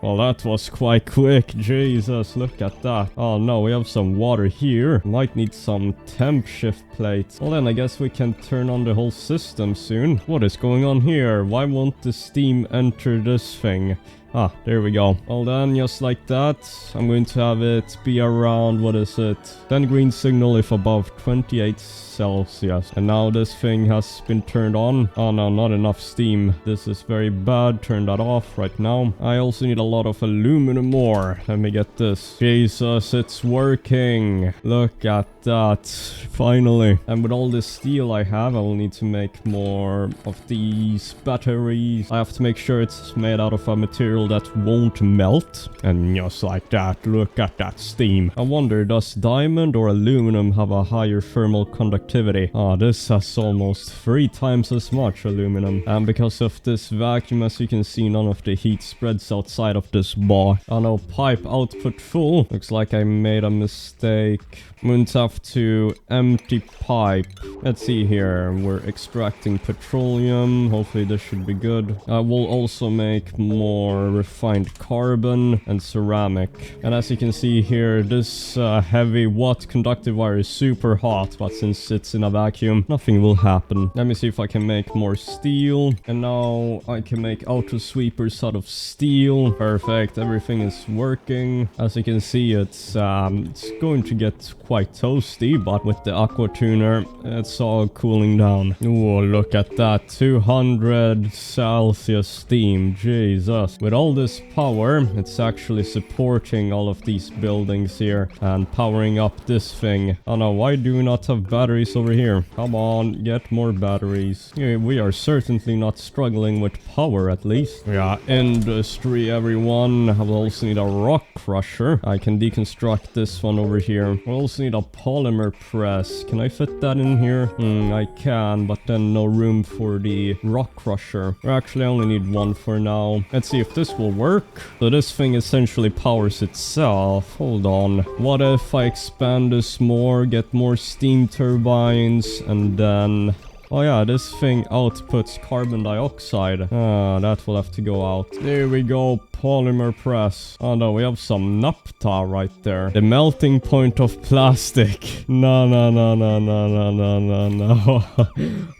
Well, that was quite quick. Jesus, look at that. Oh no, we have some water here. Might need some temp shift plates. Well then, I guess we can turn on the whole system soon. What is going on here? Why won't the steam enter this thing? Ah, there we go. Well then, just like that, I'm going to have it be around, what is it? 10 green signal if above 28 Celsius. And now this thing has been turned on. Oh no, not enough steam. This is very bad. Turn that off right now. I also need a lot of aluminum ore. Let me get this. Jesus, it's working. Look at that. Finally. And with all this steel I have, I will need to make more of these batteries. I have to make sure it's made out of a material that won't melt. And just like that, look at that steam. I wonder, does diamond or aluminum have a higher thermal conductivity? This has almost 3 times as much aluminum. And because of this vacuum, as you can see, none of the heat spreads outside of this bar. Oh no, pipe output full. Looks like I made a mistake. I'm going to have to empty pipe. Let's see here. We're extracting petroleum. Hopefully this should be good. I will also make more refined carbon and ceramic. And as you can see here, this heavy watt conductive wire is super hot, but since it's in a vacuum, nothing will happen. Let me see if I can make more steel. And now I can make auto sweepers out of steel. Perfect. Everything is working. As you can see, it's going to get quite toasty toasty, but with the aqua tuner, it's all cooling down. Oh, look at that. 200 Celsius steam. Jesus. With all this power, it's actually supporting all of these buildings here and powering up this thing. Oh no, why do we not have batteries over here? Come on, get more batteries. Yeah, we are certainly not struggling with power, at least. Yeah, industry, everyone. I will also need a rock crusher. I can deconstruct this one over here. We'll also need a polymer press. Can I fit that in here? I can, but then no room for the rock crusher. We actually only need one for now. Let's see if this will work. So this thing essentially powers itself. Hold on. What if I expand this more, get more steam turbines, and then... Oh yeah, this thing outputs carbon dioxide. That will have to go out. There we go, polymer press. Oh no, we have some naphtha right there. The melting point of plastic. No.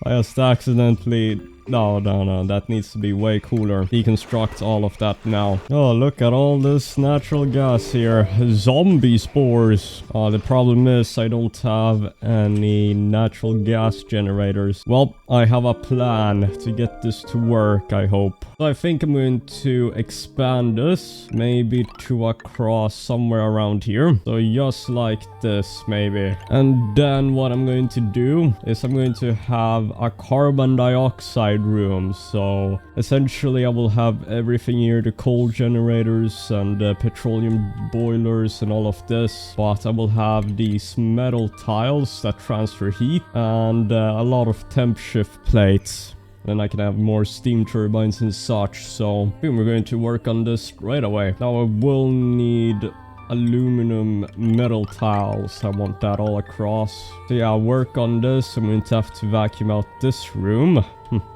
I just accidentally... No, that needs to be way cooler. Deconstruct all of that now. Oh, look at all this natural gas here. Zombie spores. The problem is I don't have any natural gas generators. Well, I have a plan to get this to work, I hope. So I think I'm going to expand this, maybe to across somewhere around here. So just like this, maybe. And then what I'm going to do is I'm going to have a carbon dioxide room. So essentially I will have everything here, the coal generators and petroleum boilers and all of this, but I will have these metal tiles that transfer heat and a lot of temp shift plates. Then I can have more steam turbines and such. So I think we're going to work on this right away. Now I will need aluminum metal tiles. I want that all across. So yeah, I'll work on this. I'm going to have to vacuum out this room.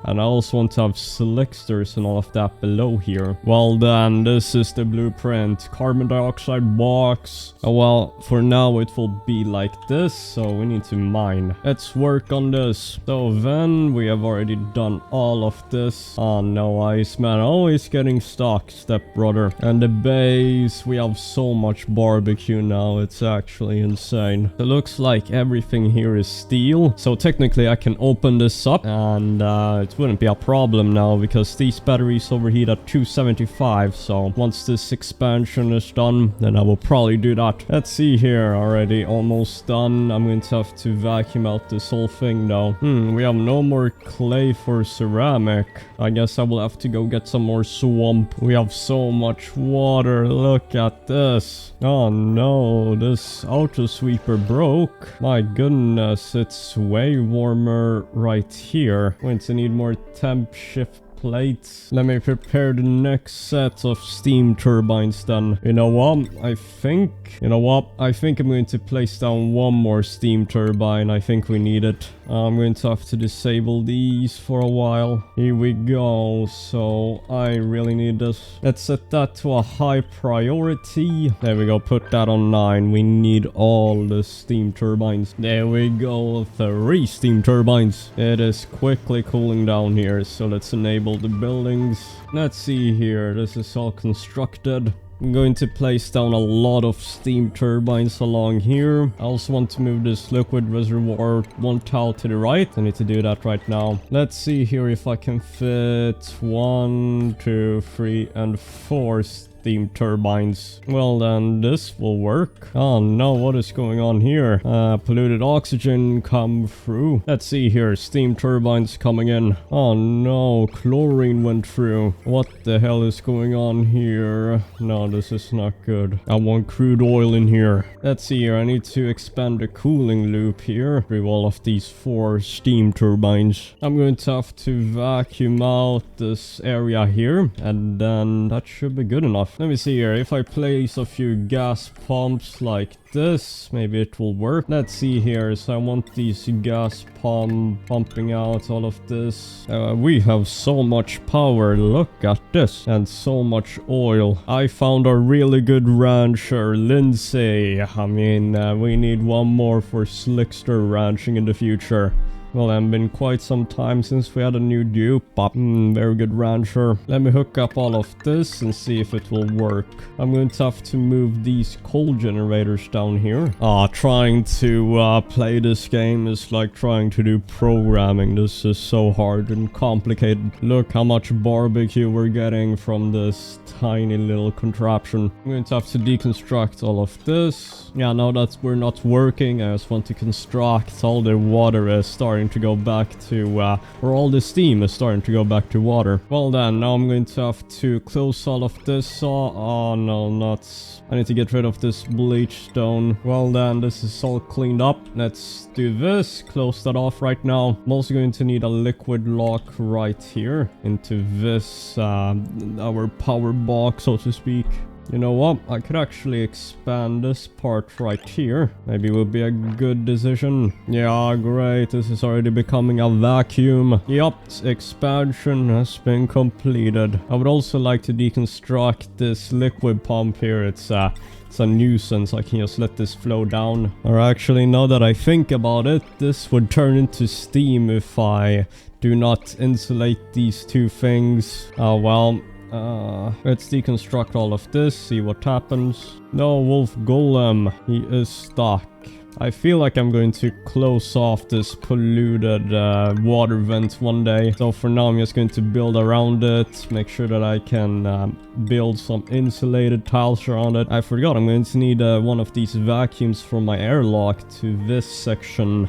And I also want to have slicksters and all of that below here. Well then, this is the blueprint. Carbon dioxide box. Oh well, for now it will be like this, so we need to mine. Let's work on this. So then, we have already done all of this. Oh no, Iceman, always getting stuck, stepbrother. And the base, we have so much barbecue now, it's actually insane. It looks like everything here is steel. So technically I can open this up and it wouldn't be a problem now because these batteries overheat at 275. So once this expansion is done, then I will probably do that. Let's see here, already almost done. I'm going to have to vacuum out this whole thing though. We have no more clay for ceramic. I guess I will have to go get some more swamp. We have so much water. Look at this. Oh no, this auto sweeper broke. My goodness, it's way warmer right here. Going to need more temp shift plates. Let me prepare the next set of steam turbines then. You know what? I think I'm going to place down one more steam turbine. I think we need it. I'm going to have to disable these for a while. Here we go. So I really need this. Let's set that to a high priority. There we go. Put that on 9. We need all the steam turbines. There we go. 3 steam turbines. It is quickly cooling down here. So let's enable the buildings. Let's see here. This is all constructed. I'm going to place down a lot of steam turbines along here. I also want to move this liquid reservoir 1 tile to the right. I need to do that right now. Let's see here if I can fit 1, 2, 3, and 4 steam turbines. Well then, this will work. Oh no, what is going on here? Polluted oxygen come through. Let's see here, steam turbines coming in. Oh no, chlorine went through. What the hell is going on here? No, this is not good. I want crude oil in here. Let's see here, I need to expand the cooling loop here through all of these 4 steam turbines. I'm going to have to vacuum out this area here, and then that should be good enough. Let me see here. If I place a few gas pumps like this, maybe it will work. Let's see here. So I want these gas pumping out all of this. We have so much power. Look at this. And so much oil. I found a really good rancher, Lindsay. I mean, we need one more for slickster ranching in the future. Well, it's been quite some time since we had a new dupe, but very good rancher. Let me hook up all of this and see if it will work. I'm going to have to move these coal generators down here. Trying to play this game is like trying to do programming. This is so hard and complicated. Look how much barbecue we're getting from this tiny little contraption. I'm going to have to deconstruct all of this. Yeah, now that we're not working, I just want to construct. All the water is starting to go back to, or all the steam is starting to go back to water. Well then, now I'm going to have to close all of this. Oh no, nuts. I need to get rid of this bleach stone. Well then, this is all cleaned up. Let's do this. Close that off right now. I'm also going to need a liquid lock right here into this, our power box, so to speak. You know what? I could actually expand this part right here. Maybe it would be a good decision. Yeah, great. This is already becoming a vacuum. Yup, expansion has been completed. I would also like to deconstruct this liquid pump here. It's a nuisance. I can just let this flow down. Or actually, now that I think about it, this would turn into steam if I do not insulate these two things. Oh, well. Let's deconstruct all of this, see what happens. No, Wolf Golem, he is stuck. I feel like I'm going to close off this polluted water vent one day. So for now, I'm just going to build around it. Make sure that I can build some insulated tiles around it. I forgot, I'm going to need one of these vacuums from my airlock to this section.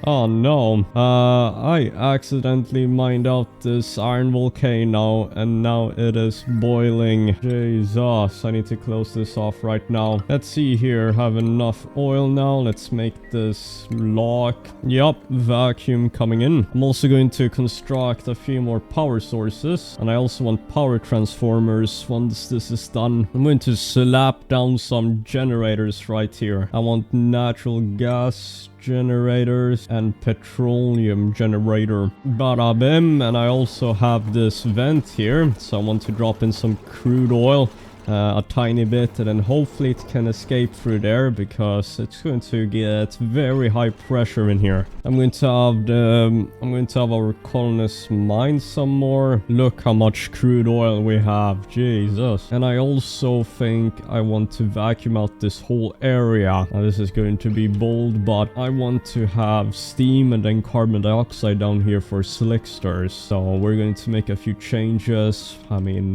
Oh no. I accidentally mined out this iron volcano and now it is boiling. Jesus, I need to close this off right now. Let's see here, have enough oil now. Let's make this lock. Yup, vacuum coming in. I'm also going to construct a few more power sources, and I also want power transformers once this is done. I'm going to slap down some generators right here. I want natural gas generators and petroleum generator. Bada bim. And I also have this vent here, so I want to drop in some crude oil. A tiny bit, and then hopefully it can escape through there because it's going to get very high pressure in here. I'm going to have our colonists mine some more. Look how much crude oil we have. Jesus. And I also think I want to vacuum out this whole area. Now this is going to be bold, but I want to have steam and then carbon dioxide down here for slicksters. So we're going to make a few changes. I mean,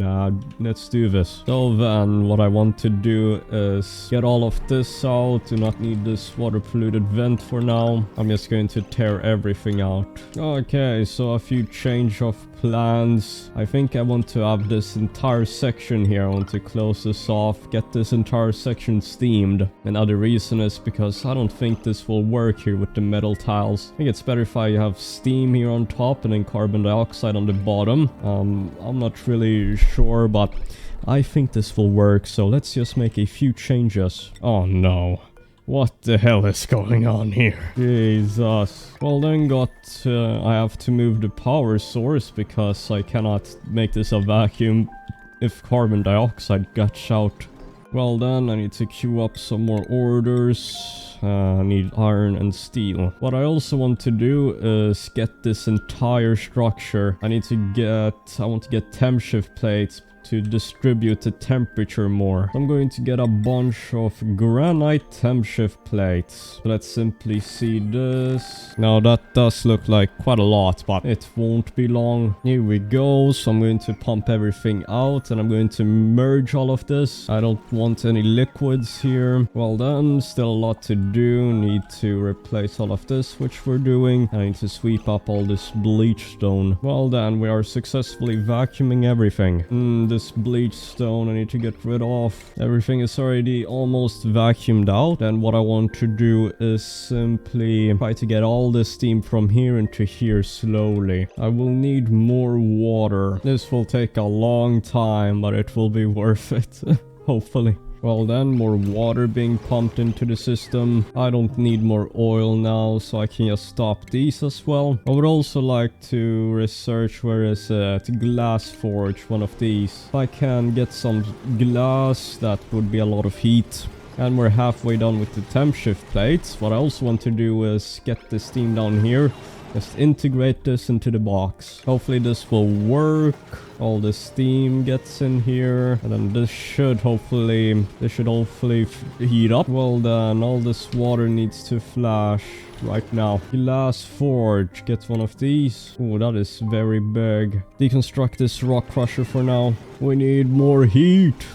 let's do this. So then what I want to do is get all of this out. Do not need this water polluted vent for now. I'm just going to tear everything out. Okay, so a few change of plans. I think I want to have this entire section here. I want to close this off, get this entire section steamed. Another reason is because I don't think this will work here with the metal tiles. I think it's better if I have steam here on top and then carbon dioxide on the bottom. I'm not really sure, but I think this will work, so let's just make a few changes. Oh no. What the hell is going on here? Jesus. Well then I have to move the power source because I cannot make this a vacuum if carbon dioxide guts out. Well then, I need to queue up some more orders. I need iron and steel. What I also want to do is get this entire structure. I want to get temp shift plates to distribute the temperature more. I'm going to get a bunch of granite temp shift plates. So let's simply see this. Now that does look like quite a lot, but it won't be long. Here we go. So I'm going to pump everything out and I'm going to merge all of this. I don't want any liquids here. Well done. Still a lot to do. Need to replace all of this, which we're doing. I need to sweep up all this bleach stone. Well done. We are successfully vacuuming everything. This bleach stone I need to get rid of. Everything is already almost vacuumed out, and what I want to do is simply try to get all the steam from here into here slowly. I will need more water. This will take a long time, but it will be worth it. Hopefully. Well then, more water being pumped into the system. I don't need more oil now, so I can just stop these as well. I would also like to research where is glass forge, one of these. If I can get some glass, that would be a lot of heat. And we're halfway done with the temp shift plates. What I also want to do is get the steam down here Just integrate this into the box. Hopefully this will work. All the steam gets in here, and then this should hopefully heat up. Well then, all this water needs to flash right now. Glass forge, get one of these. Oh, that is very big. Deconstruct this rock crusher for now. We need more heat.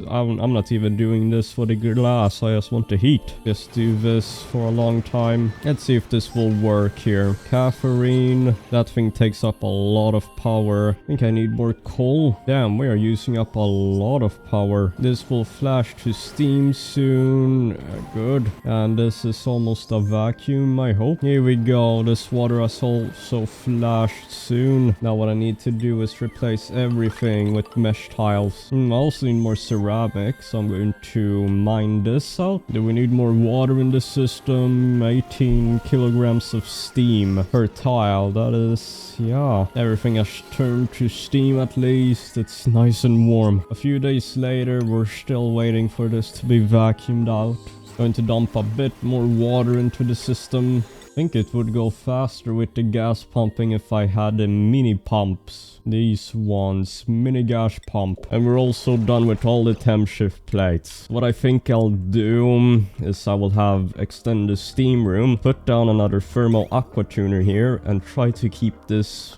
I'm not even doing this for the glass, I just want the heat. Just do this for a long time. Let's see if this will work here. Caffeine, that thing takes up a lot of power. I think I need more coal. Damn, we are using up a lot of power. This will flash to steam soon. Good. And this is almost a vacuum, I hope. Here we go. This water has also flashed soon. Now what I need to do is replace everything with mesh tiles. I also need more ceramic, so I'm going to mine this out. Do we need more water in the system? 18 kilograms of steam per tile. That is, yeah, everything has turned to steam at least. It's nice and warm. A few days later, we're still waiting for this to be vacuumed out. Going to dump a bit more water into the system. I think it would go faster with the gas pumping if I had the mini pumps. These ones, mini gas pump. And we're also done with all the temp shift plates. What I think I'll do is I will have extend the steam room, put down another thermal aqua tuner here, and try to keep this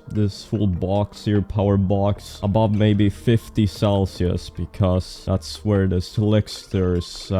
full box here, power box, above maybe 50 Celsius, because that's where the slickters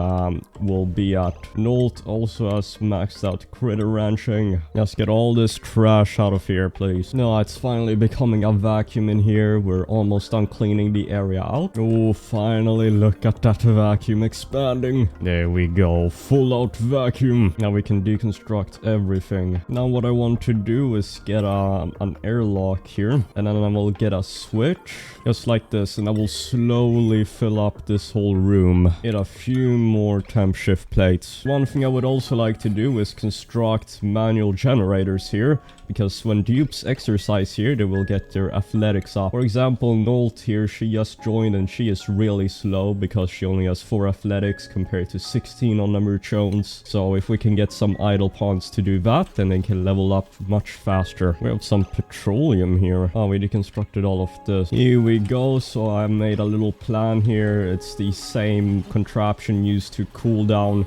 will be at. Nolt also has maxed out critter ranching. Let's get all this trash out of here, please. No, it's finally becoming a vacuum in here. We're almost done cleaning the area out. Oh, finally, look at that vacuum expanding. There we go, full out vacuum. Now we can deconstruct everything. Now what I want to do is get an airlock here, and then I will get a switch just like this, and I will slowly fill up this whole room. Get a few more temp shift plates. One thing I would also like to do is construct manual generators here, because when dupes exercise here, they will get their athletics up. For example, Nolt here, she just joined and she is really slow because she only has 4 athletics compared to 16 on the Merchones. So if we can get some idle pawns to do that, then they can level up much faster. We have some petroleum here. Oh, we deconstructed all of this. Here we go. So I made a little plan here. It's the same contraption used to cool down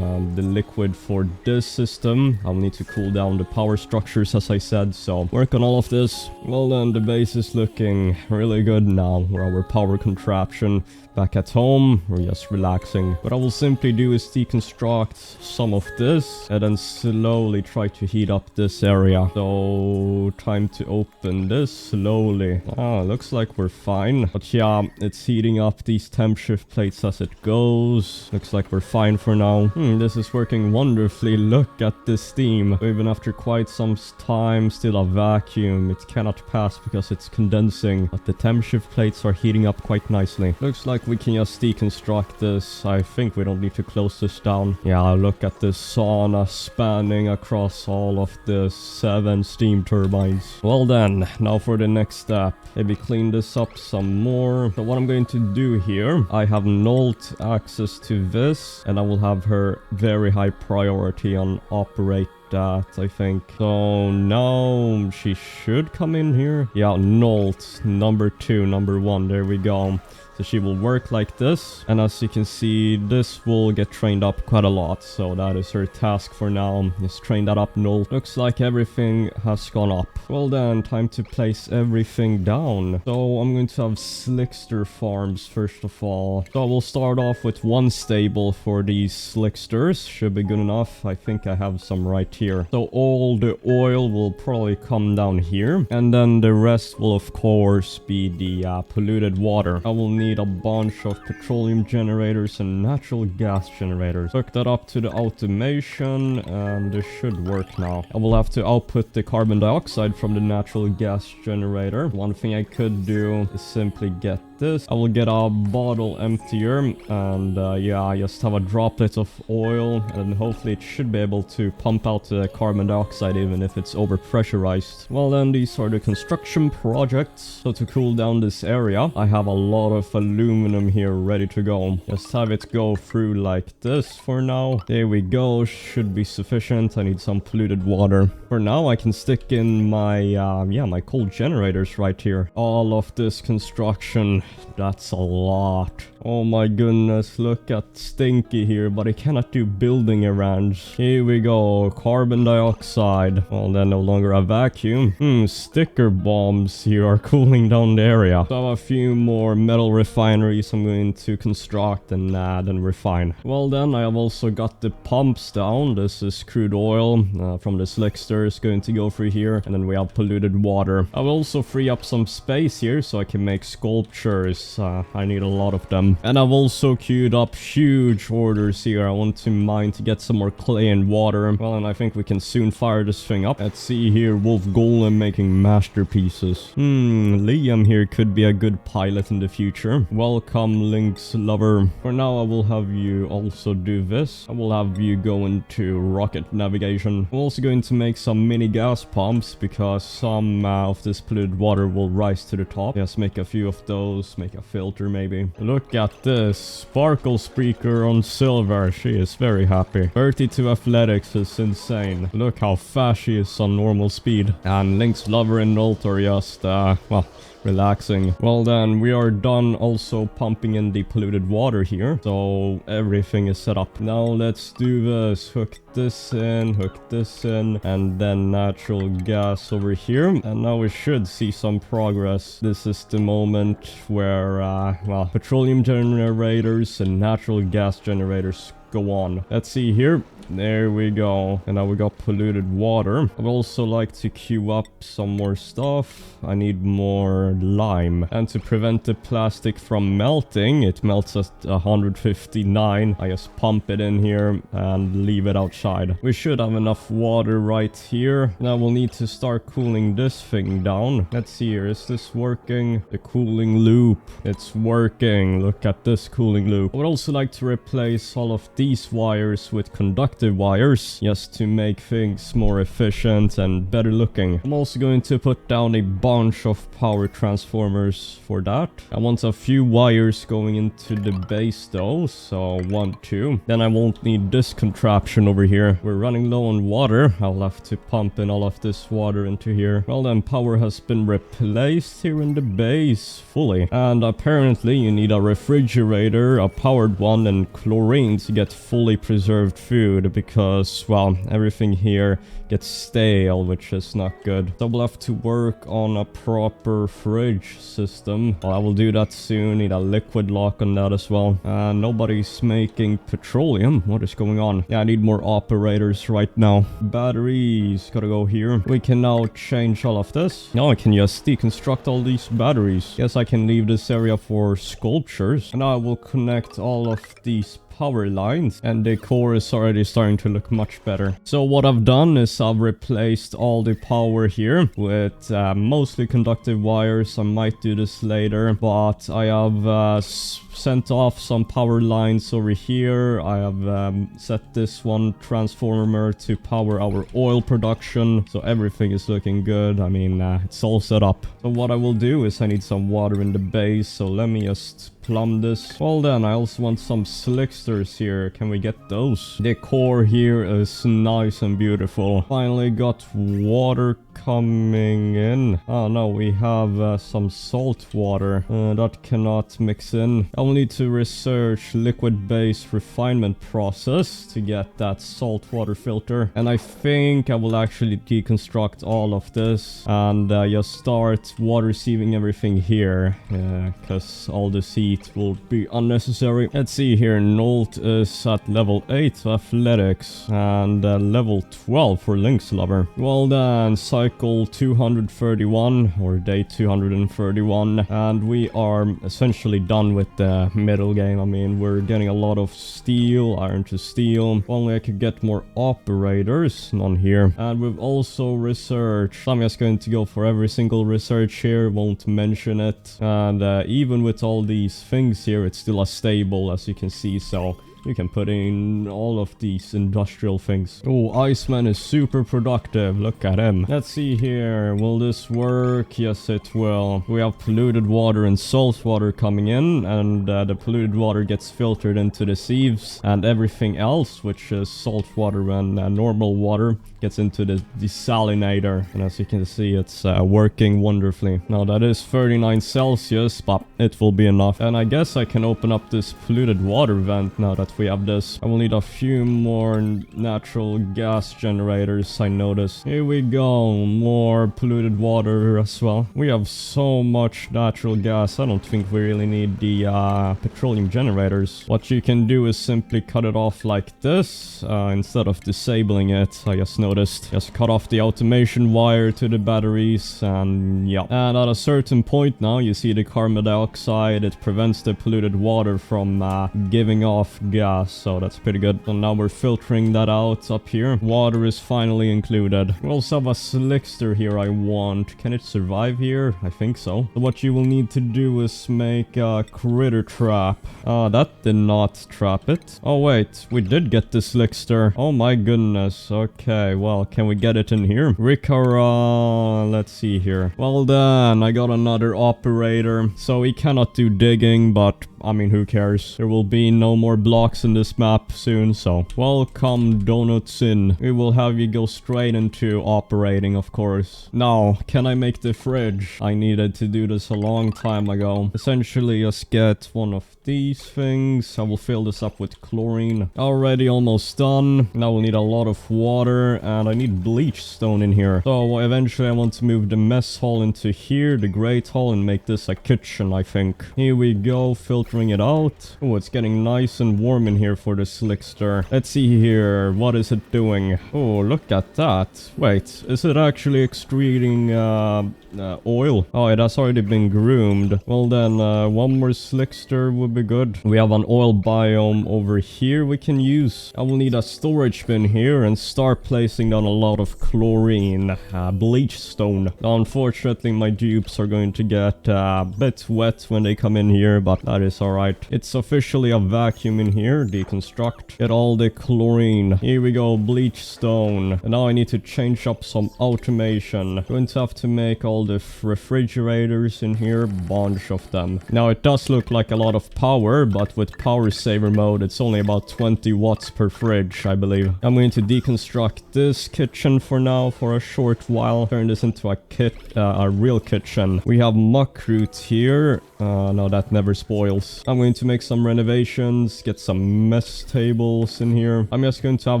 the liquid for this system. I'll need to cool down the power structures, as I said, so work on all of this. Well then, the base is looking really good now. Our power contraption back at home, we're just relaxing. What I will simply do is deconstruct some of this and then slowly try to heat up this area. So time to open this slowly. Looks like we're fine, but yeah, it's heating up these temp shift plates as it goes. Looks like we're fine for now. This is working wonderfully. Look at this steam. Even after quite some time, still a vacuum. It cannot pass because it's condensing, but the temp shift plates are heating up quite nicely. Looks like we can just deconstruct this. I think we don't need to close this down. Yeah, look at this sauna spanning across all of the 7 steam turbines. Well then, now for the next step. Maybe clean this up some more. So what I'm going to do here, I have Nolt access to this, and I will have her very high priority on operate that, I think. So now she should come in here. Yeah, Nolt, number 2, number 1, there we go. So she will work like this, and as you can see, this will get trained up quite a lot. So that is her task for now, is train that up. Nolt. Looks like everything has gone up. Well then, time to place everything down. So I'm going to have slickster farms first of all. So we'll start off with 1 stable for these slicksters. Should be good enough. I think I have some right here. So all the oil will probably come down here, and then the rest will of course be the polluted water. I will need a bunch of petroleum generators and natural gas generators. Hook that up to the automation, and this should work now. I will have to output the carbon dioxide from the natural gas generator. One thing I could do is simply get this. I will get a bottle emptier and yeah, just have a droplet of oil, and hopefully it should be able to pump out the carbon dioxide even if it's over pressurized. Well then, these are the construction projects. So to cool down this area, I have a lot of aluminum here ready to go. Just have it go through like this for now. There we go, should be sufficient. I need some polluted water. For now, I can stick in my, yeah, my coal generators right here. All of this construction, that's a lot. Oh my goodness, look at Stinky here, but I cannot do building errands. Here we go, carbon dioxide. Well, then no longer a vacuum. Sticker bombs here are cooling down the area. So I have a few more metal refineries I'm going to construct and then refine. Well then, I have also got the pumps down. This is crude oil from the slickster is going to go through here. And then we have polluted water. I will also free up some space here so I can make sculptures. I need a lot of them. And I've also queued up huge orders here. I want to mine to get some more clay and water. Well, and I think we can soon fire this thing up. Let's see here, Wolf Golem making masterpieces. Liam here could be a good pilot in the future. Welcome, Link's lover. For now, I will have you also do this. I will have you go into rocket navigation. I'm also going to make some mini gas pumps because some of this polluted water will rise to the top. Yes, make a few of those. Make a filter maybe. Look at this. Sparkle Speaker on silver. She is very happy. 32 athletics is insane. Look how fast she is on normal speed. And Link's lover and Nolt are just, well, relaxing. Well then, we are done also pumping in the polluted water here. So everything is set up. Now let's do this. Hook this in, and then natural gas over here. And now we should see some progress. This is the moment where, well, petroleum generators and natural gas generators go on. Let's see here. There we go. And now we got polluted water. I would also like to queue up some more stuff. I need more lime. And to prevent the plastic from melting, it melts at 159. I just pump it in here and leave it outside. We should have enough water right here. Now we'll need to start cooling this thing down. Let's see here. Is this working? The cooling loop. It's working. Look at this cooling loop. I would also like to replace all of these wires with conductive wires just to make things more efficient and better looking. I'm also going to put down a bunch of power transformers for that. I want a few wires going into the base though, so 1, 2. Then I won't need this contraption over here. We're running low on water. I'll have to pump in all of this water into here. Well then, power has been replaced here in the base fully. And apparently you need a refrigerator, a powered one, and chlorine to get fully preserved food because, well, everything here gets stale, which is not good. So we'll have to work on a proper fridge system. Well, I will do that soon. Need a liquid lock on that as well. And nobody's making petroleum. What is going on? Yeah, I need more operators right now. Batteries gotta go here. We can now change all of this. Now I can just deconstruct all these batteries. Guess I can leave this area for sculptures. And now I will connect all of these power lines, and the core is already starting to look much better. So what I've done is I've replaced all the power here with mostly conductive wires. I might do this later, but I have sent off some power lines over here. I have set this one transformer to power our oil production, so everything is looking good. I mean, it's all set up. So what I will do is I need some water in the base, so let me just plumb this. Well then, I also want some slicksters here. Can we get those? The core here is nice and beautiful. Finally got water coming in. Oh no, we have some salt water that cannot mix in. I'll need to research liquid-based refinement process to get that salt water filter. And I think I will actually deconstruct all of this and just start water sieving everything here, because all the seeds feet will be unnecessary. Let's see here. Nolt is at level 8 athletics and level 12 for Lynx Lover. Well then, cycle 231 or day 231, and we are essentially done with the middle game. I mean, we're getting a lot of steel, iron to steel. If only I could get more operators. None here. And we've also researched. I'm just going to go for every single research here, won't mention it. And even with all these things here, it's still unstable, as you can see, so you can put in all of these industrial things. Oh, Iceman is super productive. Look at him. Let's see here. Will this work? Yes, it will. We have polluted water and salt water coming in, and the polluted water gets filtered into the sieves, and everything else, which is salt water and normal water, gets into the desalinator. And as you can see, it's working wonderfully. Now, that is 39 Celsius, but it will be enough. And I guess I can open up this polluted water vent now that we have this. I will need a few more natural gas generators, I noticed. Here we go. More polluted water as well. We have so much natural gas. I don't think we really need the petroleum generators. What you can do is simply cut it off like this instead of disabling it. I just noticed. Just cut off the automation wire to the batteries, and yeah. And at a certain point now, you see the carbon dioxide. It prevents the polluted water from giving off gas, so that's pretty good. And now we're filtering that out up here. Water is finally included. We also have a slickster here I want. Can it survive here? I think so. So what you will need to do is make a critter trap. That did not trap it. Oh wait, we did get the slickster. Oh my goodness. Okay, well, can we get it in here? Rikara, let's see here. Well then, I got another operator. So he cannot do digging, but I mean, who cares? There will be no more blocks in this map soon, so welcome Donuts in. We will have you go straight into operating, of course. Now, can I make the fridge? I needed to do this a long time ago. Essentially, just get one of these things. I will fill this up with chlorine. Already almost done. Now we'll need a lot of water, and I need bleach stone in here. So eventually I want to move the mess hall into here, the great hall, and make this a kitchen, I think. Here we go, filtering it out. Oh, it's getting nice and warm in here for the slickster. Let's see here. What is it doing? Oh, look at that. Wait, is it actually extruding oil? Oh, it has already been groomed. Well then, one more slickster would be good. We have an oil biome over here we can use. I will need a storage bin here and start placing down a lot of chlorine, bleach stone. Unfortunately, my dupes are going to get a bit wet when they come in here, but that is alright. It's officially a vacuum in here. Deconstruct. Get all the chlorine. Here we go, bleach stone. And now I need to change up some automation. Going to have to make all the refrigerators in here, bunch of them. Now it does look like a lot of power, but with power saver mode, it's only about 20 watts per fridge, I believe. I'm going to deconstruct this kitchen for now for a short while. Turn this into a real kitchen. We have muck root here. No, that never spoils. I'm going to make some renovations, get some mess tables in here. I'm just going to have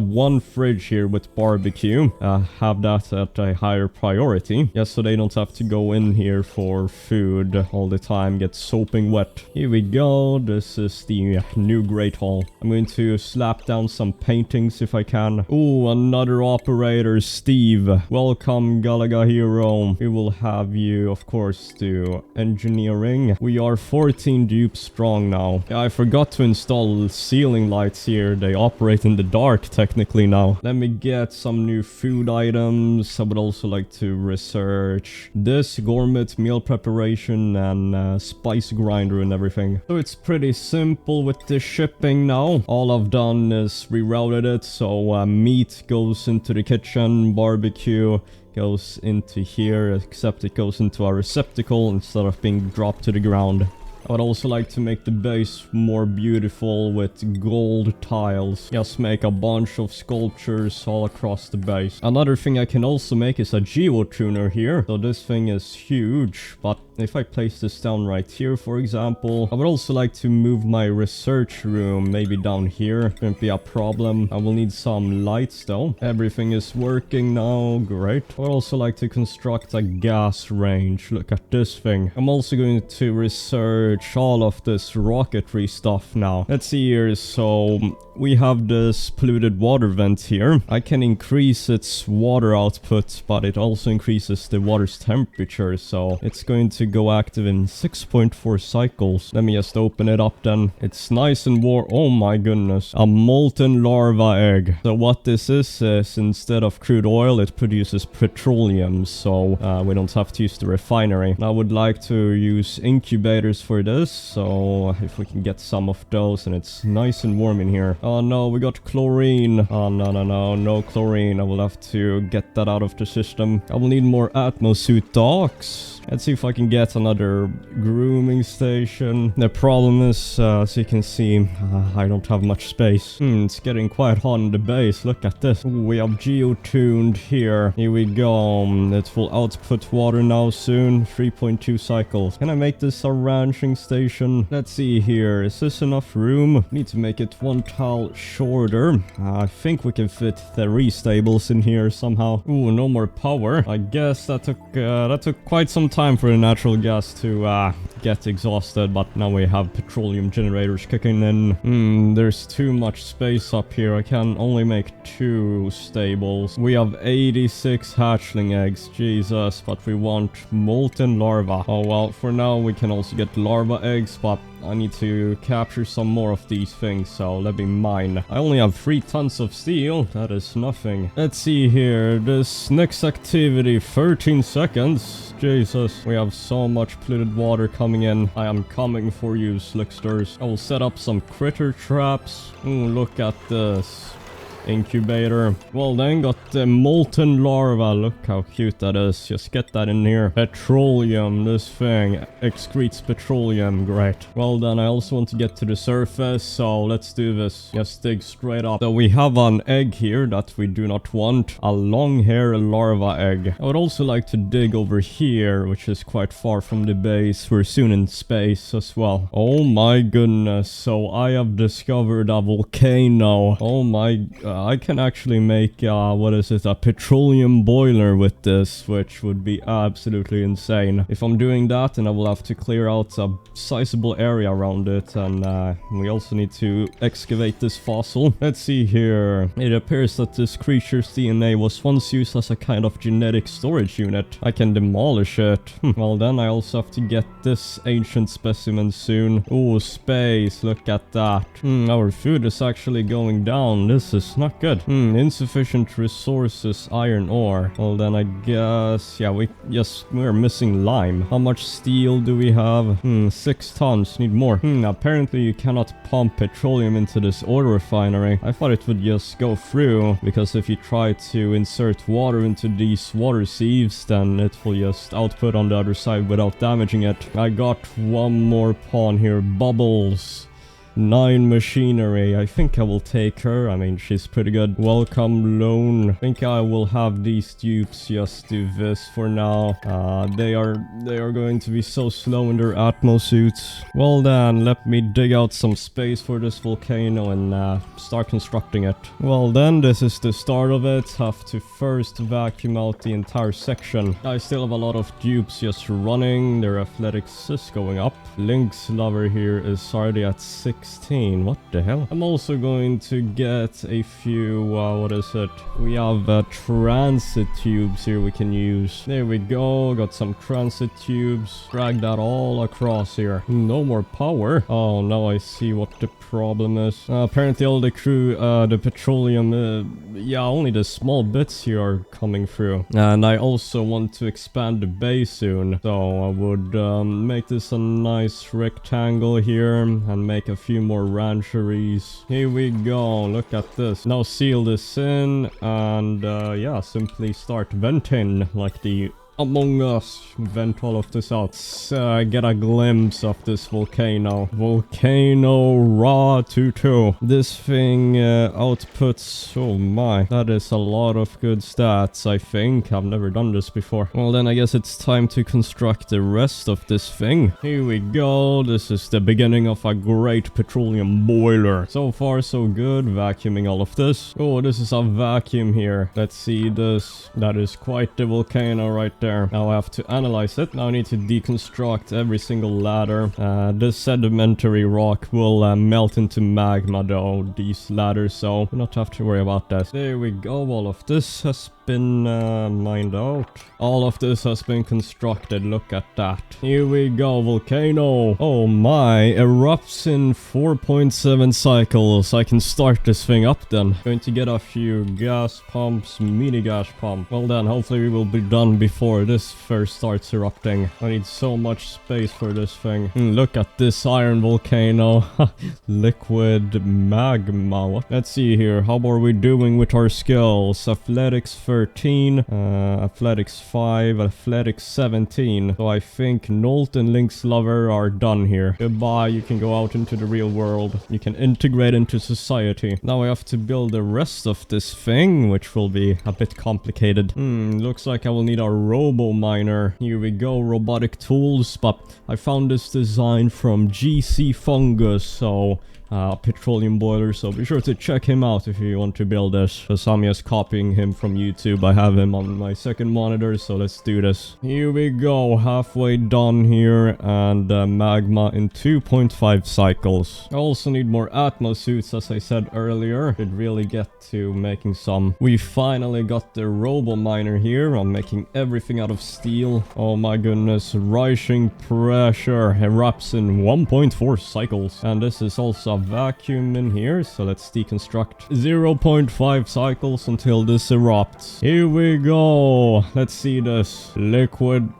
one fridge here with barbecue. Have that at a higher priority. Just so they don't have to go in here for food all the time, get soaping wet. Here we go. This is the new Great Hall. I'm going to slap down some paintings if I can. Oh, another operator, Steve. Welcome, Galaga Hero. We will have you, of course, do engineering. We are 14 dupes strong now. I forgot to install ceiling lights here. They operate in the dark technically now. Let me get some new food items. I would also like to research this gourmet meal preparation and spice grinder and everything. So it's pretty simple with the shipping now. All I've done is rerouted it, so meat goes into the kitchen, barbecue goes into here, except it goes into a receptacle instead of being dropped to the ground. I would also like to make the base more beautiful with gold tiles. Just make a bunch of sculptures all across the base. Another thing I can also make is a geotuner here. So this thing is huge, but if I place this down right here, for example, I would also like to move my research room maybe down here. Shouldn't be a problem. I will need some lights though. Everything is working now. Great. I would also like to construct a gas range. Look at this thing. I'm also going to research all of this rocketry stuff now. Let's see here. So we have this polluted water vent here. I can increase its water output, but it also increases the water's temperature, so it's going to go active in 6.4 cycles. Let me just open it up then. It's nice and warm. Oh my goodness. A molten larva egg. So what this is instead of crude oil, it produces petroleum, so we don't have to use the refinery. I would like to use incubators for this, so if we can get some of those, and it's nice and warm in here. Oh no, we got chlorine. Oh no chlorine. I will have to get that out of the system. I will need more atmosuit docks. Let's see if I can get another grooming station. The problem is, as you can see, I don't have much space. It's getting quite hot in the base. Look at this. Ooh, we have geotuned here. Here we go. It will output water now soon. 3.2 cycles. Can I make this a ranching station? Let's see here. Is this enough room? Need to make it one tile shorter. I think we can fit 3 stables in here somehow. Ooh, no more power. I guess that took quite some time for the natural gas to get exhausted, but now we have petroleum generators kicking in. There's too much space up here. I can only make 2 stables. We have 86 hatchling eggs. Jesus, but we want molten larva. Oh well, for now we can also get larva eggs, but I need to capture some more of these things, so let me mine. I only have 3 tons of steel. That is nothing. Let's see here. This next activity, 13 seconds. Jesus, we have so much polluted water coming in. I am coming for you, slicksters. I will set up some critter traps. Ooh, look at this. Incubator. Well then, got the molten larva. Look how cute that is. Just get that in here. Petroleum. This thing excretes petroleum. Great. Well then, I also want to get to the surface, so let's do this. Just dig straight up. So we have an egg here that we do not want. A long hair larva egg. I would also like to dig over here, which is quite far from the base. We're soon in space as well. Oh my goodness. So I have discovered a volcano. Oh my... I can actually make, a petroleum boiler with this, which would be absolutely insane. If I'm doing that, then I will have to clear out a sizable area around it, and we also need to excavate this fossil. Let's see here. It appears that this creature's DNA was once used as a kind of genetic storage unit. I can demolish it. Well then, I also have to get this ancient specimen soon. Oh, space. Look at that. Our food is actually going down. This is not good. Insufficient resources, iron ore. Well then I guess, yeah, we're missing lime. How much steel do we have? 6 tons. Need more. Apparently you cannot pump petroleum into this oil refinery. I thought it would just go through, because if you try to insert water into these water sieves, then it will just output on the other side without damaging it. I got one more pawn here. Bubbles. 9 machinery. I think I will take her. I mean, she's pretty good. Welcome loan. I think I will have these dupes just do this for now. They are going to be so slow in their atmosuits. Well then, let me dig out some space for this volcano and start constructing it. Well then, this is the start of it. Have to first vacuum out the entire section. I still have a lot of dupes just running. Their athletics is going up. Lynx lover here is already at 16. What the hell? I'm also going to get a few, we have transit tubes here we can use. There we go. Got some transit tubes. Drag that all across here. No more power. Oh, now I see what the problem is. Apparently all the the petroleum, only the small bits here are coming through. And I also want to expand the base soon. So I would make this a nice rectangle here and make a few more rancheries. Here we go. Look at this. Now seal this in and simply start venting like the Among Us. Vent all of this out. Get a glimpse of this volcano. Volcano Raw 22. This thing outputs... Oh my. That is a lot of good stats, I think. I've never done this before. Well, then I guess it's time to construct the rest of this thing. Here we go. This is the beginning of a great petroleum boiler. So far, so good. Vacuuming all of this. Oh, this is a vacuum here. Let's see this. That is quite the volcano right there. Now I have to analyze it. Now I need to deconstruct every single ladder. This sedimentary rock will melt into magma though, these ladders, so we not have to worry about that. There we go. All of this has been mined out. All of this has been constructed. Look at that. Here we go. Volcano. Oh my. Erupts in 4.7 cycles. I can start this thing up then. Going to get a few gas pumps, mini gas pump. Well then, hopefully we will be done before this first starts erupting. I need so much space for this thing. Look at this iron volcano. Liquid magma. What? Let's see here. How are we doing with our skills? Athletics 13, athletics 5, athletics 17. So I think Nolt and Link's lover are done here. Goodbye, you can go out into the real world. You can integrate into society. Now I have to build the rest of this thing, which will be a bit complicated. Looks like I will need a robo miner. Here we go, robotic tools, but I found this design from GC Fungus, so petroleum boiler, so be sure to check him out if you want to build this, because I'm just copying him from YouTube. I have him on my second monitor, so let's do this. Here we go, halfway done here, and magma in 2.5 cycles. I also need more atmo suits, as I said earlier. Should really get to making some. We finally got the robo miner here. I'm making everything out of steel. Oh my goodness, rising pressure erupts in 1.4 cycles, and this is also vacuum in here, so let's deconstruct. 0.5 cycles until this erupts. Here we go. Let's see this. Liquid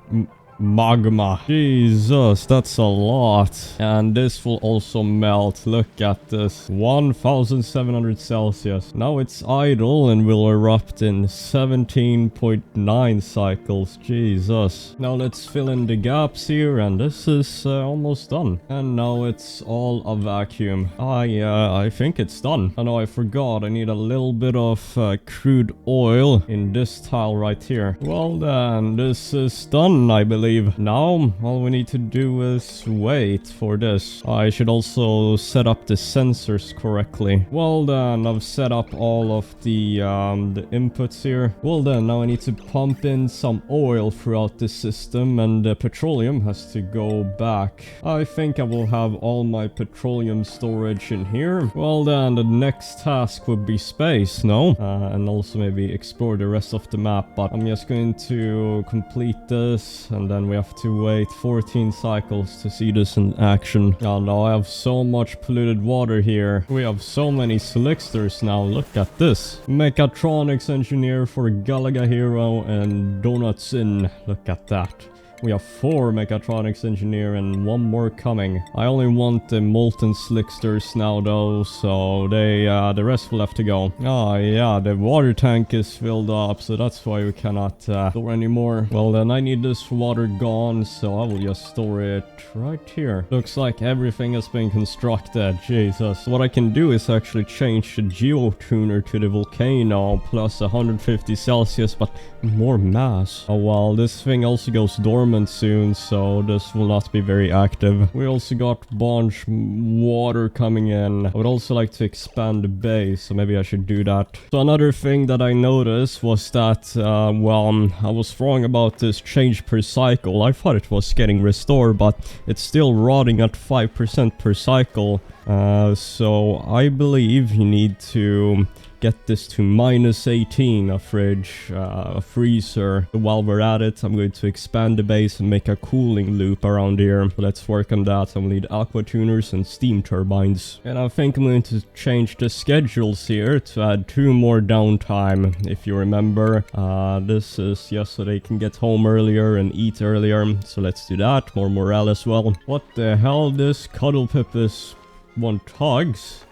magma. Jesus, that's a lot. And this will also melt. Look at this. 1700 Celsius. Now it's idle and will erupt in 17.9 cycles. Jesus. Now let's fill in the gaps here, and this is almost done. And now it's all a vacuum. I think it's done. Oh no, I forgot. I need a little bit of crude oil in this tile right here. Well then, this is done, I believe. Now, all we need to do is wait for this. I should also set up the sensors correctly. Well then, I've set up all of the inputs here. Well then, now I need to pump in some oil throughout the system, and the petroleum has to go back. I think I will have all my petroleum storage in here. Well then, the next task would be space, no? And also maybe explore the rest of the map, but I'm just going to complete this, and then we have to wait 14 cycles to see this in action. Oh no, I have so much polluted water here. We have so many slicksters now. Look at this. Mechatronics engineer for Galaga Hero and Donuts in. Look at that. We have 4 mechatronics engineer and 1 more coming. I only want the molten slicksters now though, so they the rest will have to go. Oh yeah, the water tank is filled up, so that's why we cannot store anymore. Well then, I need this water gone, so I will just store it right here. Looks like everything has been constructed. Jesus. What I can do is actually change the geotuner to the volcano plus 150 Celsius, but more mass. Oh well, this thing also goes dormant soon, so this will not be very active. We also got bunch water coming in. I would also like to expand the base, so maybe I should do that. So another thing that I noticed was that, well, I was wrong about this change per cycle. I thought it was getting restored, but it's still rotting at 5% per cycle. So I believe you need to get this to -18, a fridge, a freezer. While we're at it, I'm going to expand the base and make a cooling loop around here. Let's work on that. I'll need aqua tuners and steam turbines. And I think I'm going to change the schedules here to add 2 more downtime. If you remember, this is just so they can get home earlier and eat earlier. So let's do that. More morale as well. What the hell? This cuddle pip is want hugs?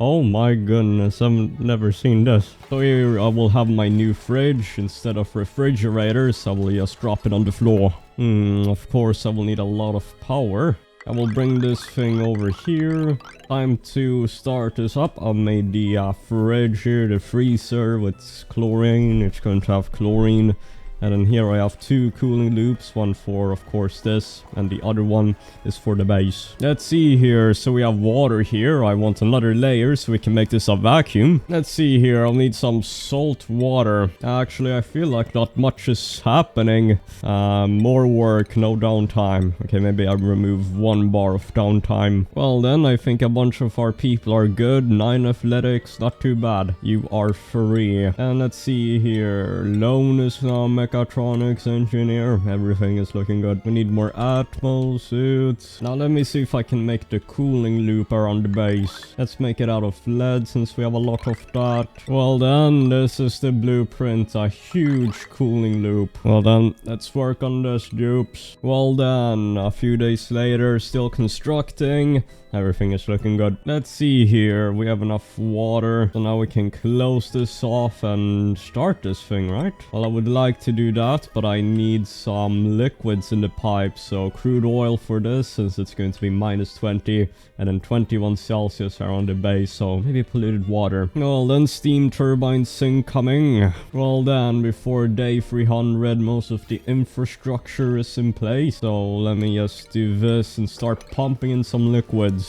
Oh my goodness, I've never seen this. So here I will have my new fridge. Instead of refrigerators, I will just drop it on the floor. Of course I will need a lot of power. I will bring this thing over here. Time to start this up. I made the fridge here, the freezer with chlorine. It's going to have chlorine. And then here I have two cooling loops, one for, of course, this, and the other one is for the base. Let's see here, so we have water here. I want another layer so we can make this a vacuum. Let's see here, I'll need some salt water. Actually, I feel like not much is happening. More work, no downtime. Okay, maybe I'll remove 1 bar of downtime. Well then, I think a bunch of our people are good. 9 athletics, not too bad. You are free. And let's see here, loan is now mechatronics engineer. Everything is looking good. We need more atmo suits. Now let me see if I can make the cooling loop around the base. Let's make it out of lead since we have a lot of that. Well then, this is the blueprint. A huge cooling loop. Well then, let's work on this, dupes. Well then, a few days later, still constructing. Everything is looking good. Let's see here. We have enough water. So now we can close this off and start this thing, right? Well, I would like to do that, but I need some liquids in the pipe. So crude oil for this, since it's going to be -20 and then 21 Celsius around the base. So maybe polluted water. Well, then steam turbines incoming. Well then, before day 300, most of the infrastructure is in place. So let me just do this and start pumping in some liquids.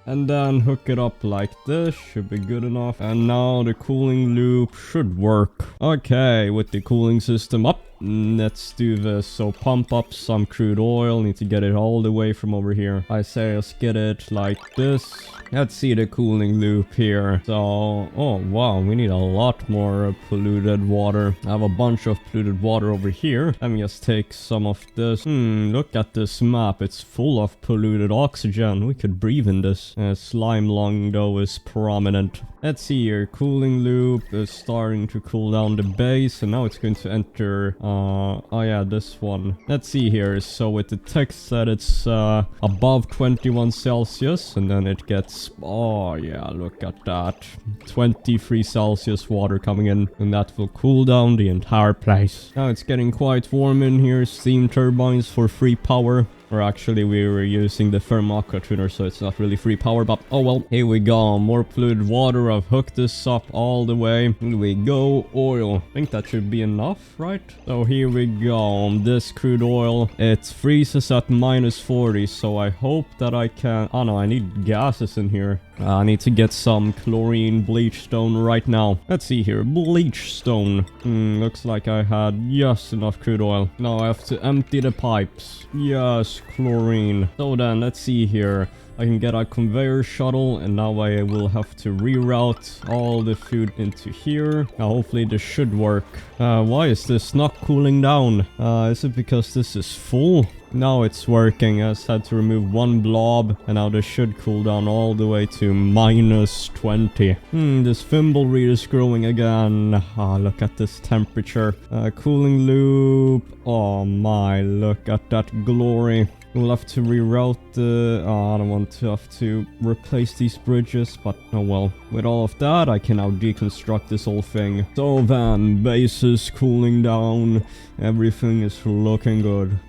And then hook it up like this, should be good enough. And now the cooling loop should work. Okay, with the cooling system up, let's do this. So pump up some crude oil, need to get it all the way from over here. I say let's get it like this. Let's see the cooling loop here. So, oh wow, we need a lot more polluted water. I have a bunch of polluted water over here. Let me just take some of this. Look at this map. It's full of polluted oxygen. We could breathe in this. Slime lung though is prominent. Let's see here. Cooling loop is starting to cool down the base, and now it's going to enter oh yeah, this one. Let's see here. So with the text that it's above 21 Celsius, and then it gets, oh yeah, look at that, 23 Celsius water coming in, and that will cool down the entire place. Now it's getting quite warm in here. Steam turbines for free power. Or actually, we were using the thermoacra tuner, so it's not really free power, but oh well. Here we go, more polluted water. I've hooked this up all the way. Here we go, oil. I think that should be enough, right? So here we go, this crude oil. It freezes at -40, so I hope that I can... Oh no, I need gases in here. I need to get some chlorine bleach stone right now. Let's see here, bleach stone. Looks like I had just enough crude oil. Now I have to empty the pipes. Yes, chlorine. So then, let's see here. I can get a conveyor shuttle, and now I will have to reroute all the food into here. Now hopefully this should work. Why is this not cooling down? Is it because this is full? Now it's working. I just had to remove 1 blob, and now this should cool down all the way to -20. This thimbleweed is growing again. Look at this temperature. Cooling loop. Oh my, look at that glory. We'll have to reroute the... I don't want to have to replace these bridges, but oh well. With all of that, I can now deconstruct this whole thing. So then, base is cooling down. Everything is looking good.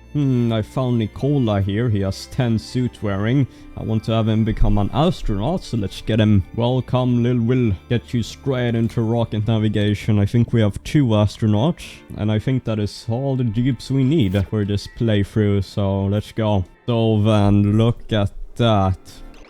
I found Nicola here. He has 10 suit wearing. I want to have him become an astronaut, so let's get him. Welcome, Lil Will. Get you straight into rocket navigation. I think we have 2 astronauts, and I think that is all the dupes we need for this playthrough, so let's go. So then, look at that.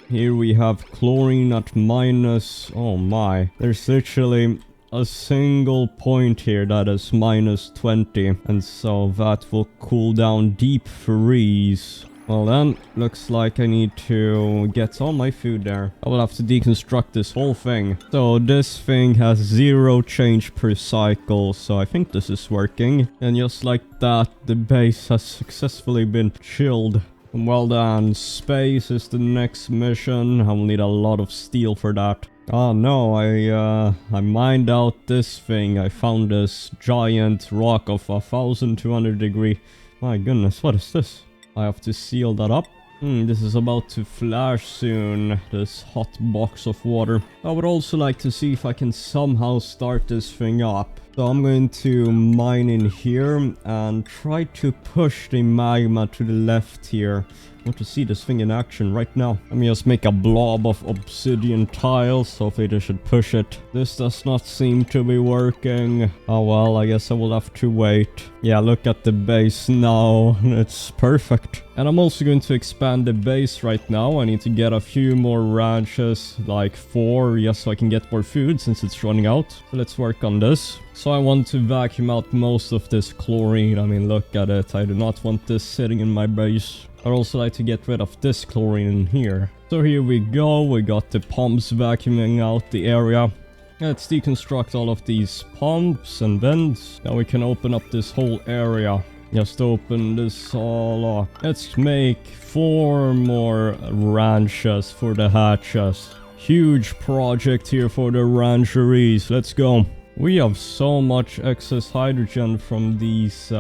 Here we have chlorine at minus... Oh my. There's literally a single point here that is -20, and so that will cool down deep freeze. Well then, looks like I need to get all my food there. I will have to deconstruct this whole thing. So this thing has 0 change per cycle, so I think this is working. And just like that, the base has successfully been chilled. Well done. Space is the next mission. I will need a lot of steel for that. Oh no, I mined out this thing. I found this giant rock of 1200 degree. My goodness, what is this? I have to seal that up. This is about to flash soon, this hot box of water. I would also like to see if I can somehow start this thing up. So I'm going to mine in here and try to push the magma to the left here. I want to see this thing in action right now. Let me just make a blob of obsidian tiles. Hopefully they should push it. This does not seem to be working. Oh well, I guess I will have to wait. Yeah, look at the base now. It's perfect. And I'm also going to expand the base right now. I need to get a few more ranches, like 4, just so I can get more food since it's running out. So let's work on this. So I want to vacuum out most of this chlorine. I mean, look at it. I do not want this sitting in my base. I'd also like to get rid of this chlorine in here. So here we go. We got the pumps vacuuming out the area. Let's deconstruct all of these pumps and vents. Now we can open up this whole area. Just open this all up. Let's make 4 more ranches for the hatches. Huge project here for the rancheries. Let's go. We have so much excess hydrogen from these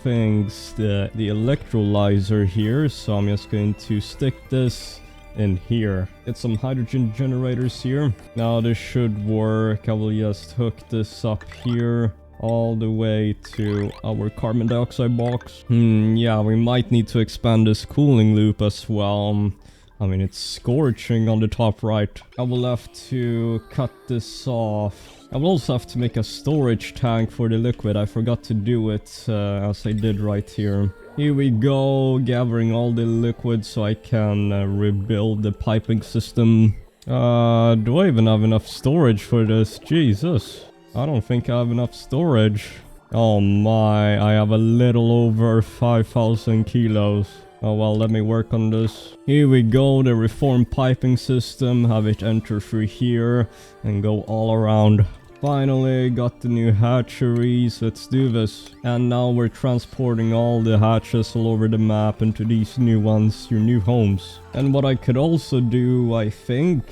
things, the electrolyzer here, so I'm just going to stick this in here. Get some hydrogen generators here. Now this should work. I will just hook this up here all the way to our carbon dioxide box. Yeah, we might need to expand this cooling loop as well. I mean, it's scorching on the top right. I will have to cut this off. I will also have to make a storage tank for the liquid. I forgot to do it as I did right here. Here we go, gathering all the liquid so I can rebuild the piping system. Do I even have enough storage for this? Jesus. I don't think I have enough storage. Oh my, I have a little over 5,000 kilos. Oh well, let me work on this. Here we go, the reformed piping system. Have it enter through here and go all around. Finally got the new hatcheries. Let's do this. And now we're transporting all the hatches all over the map into these new ones, your new homes. And what I could also do, I think,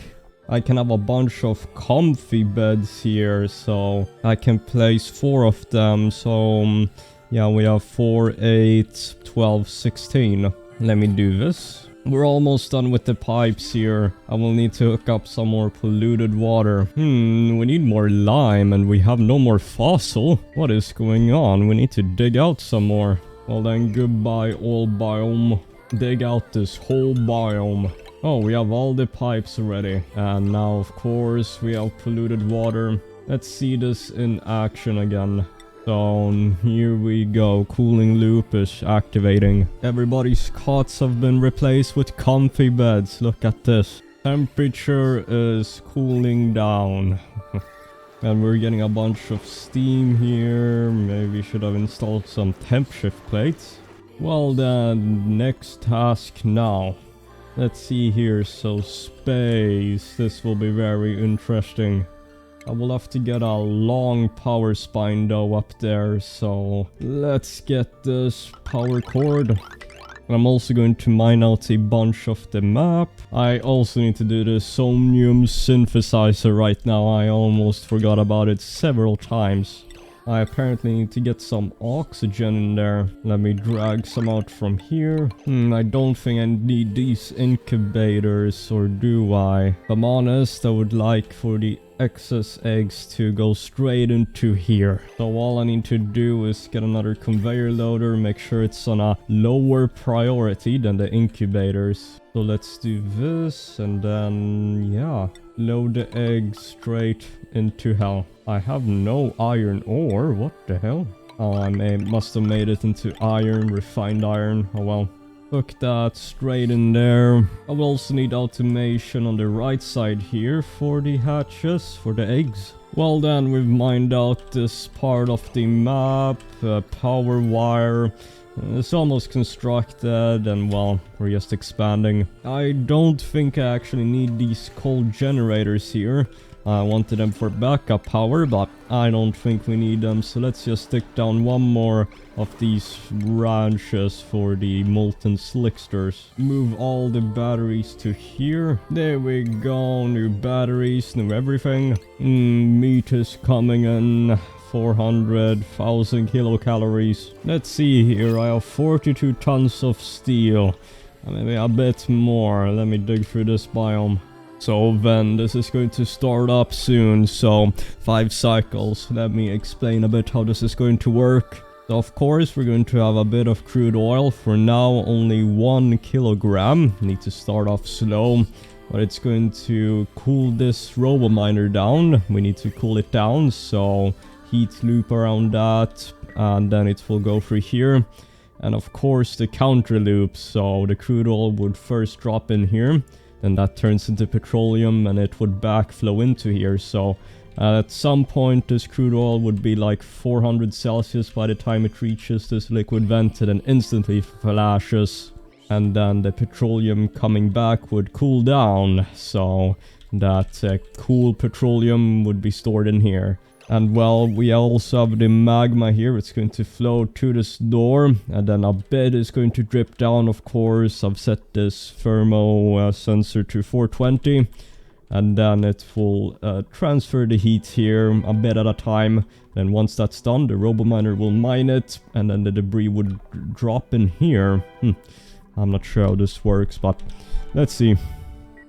I can have a bunch of comfy beds here, so I can place 4 of them. So yeah, we have 4, 8, 12, 16. Let me do this. We're almost done with the pipes here. I will need to hook up some more polluted water. We need more lime and we have no more fossil. What is going on? We need to dig out some more. Well then, goodbye all biome. Dig out this whole biome. Oh, we have all the pipes already. And now, of course, we have polluted water. Let's see this in action again. So here we go, cooling loop is activating. Everybody's cots have been replaced with comfy beds. Look at this. Temperature is cooling down. And we're getting a bunch of steam here. Maybe should have installed some temp shift plates. Well then, next task now. Let's see here, so space. This will be very interesting. I will have to get a long power spine though up there, so let's get this power cord. I'm also going to mine out a bunch of the map. I also need to do the somnium synthesizer right now. I almost forgot about it several times. I apparently need to get some oxygen in there. Let me drag some out from here. I don't think I need these incubators, or do I? If I'm honest, I would like for the excess eggs to go straight into here. So all I need to do is get another conveyor loader, make sure it's on a lower priority than the incubators. So let's do this, and then yeah, load the eggs straight into hell. I have no iron ore. What the hell? Oh, I must have made it into iron, refined iron. Oh well. Hook that straight in there. I will also need automation on the right side here for the hatches, for the eggs. Well then, we've mined out this part of the map, power wire. It's almost constructed, and well, we're just expanding. I don't think I actually need these coal generators here. I wanted them for backup power, but I don't think we need them, so let's just stick down 1 more of these ranches for the molten slicksters. Move all the batteries to here. There we go, new batteries, new everything. Meat is coming in. 400,000 kilocalories. Let's see here, I have 42 tons of steel. Maybe a bit more. Let me dig through this biome. So then this is going to start up soon, so 5 cycles. Let me explain a bit how this is going to work. So of course we're going to have a bit of crude oil. For now only 1 kilogram. Need to start off slow. But it's going to cool this RoboMiner down. We need to cool it down, so heat loop around that, and then it will go through here. And of course the counter loop, so the crude oil would first drop in here, then that turns into petroleum and it would backflow into here. So at some point this crude oil would be like 400 Celsius by the time it reaches this liquid vent and instantly flashes. And then the petroleum coming back would cool down, so that cool petroleum would be stored in here. And well, we also have the magma here. It's going to flow to this door, and then a bit is going to drip down, of course. I've set this thermo sensor to 420, and then it will transfer the heat here a bit at a time. Then once that's done, the RoboMiner will mine it, and then the debris would drop in here. I'm not sure how this works, but let's see.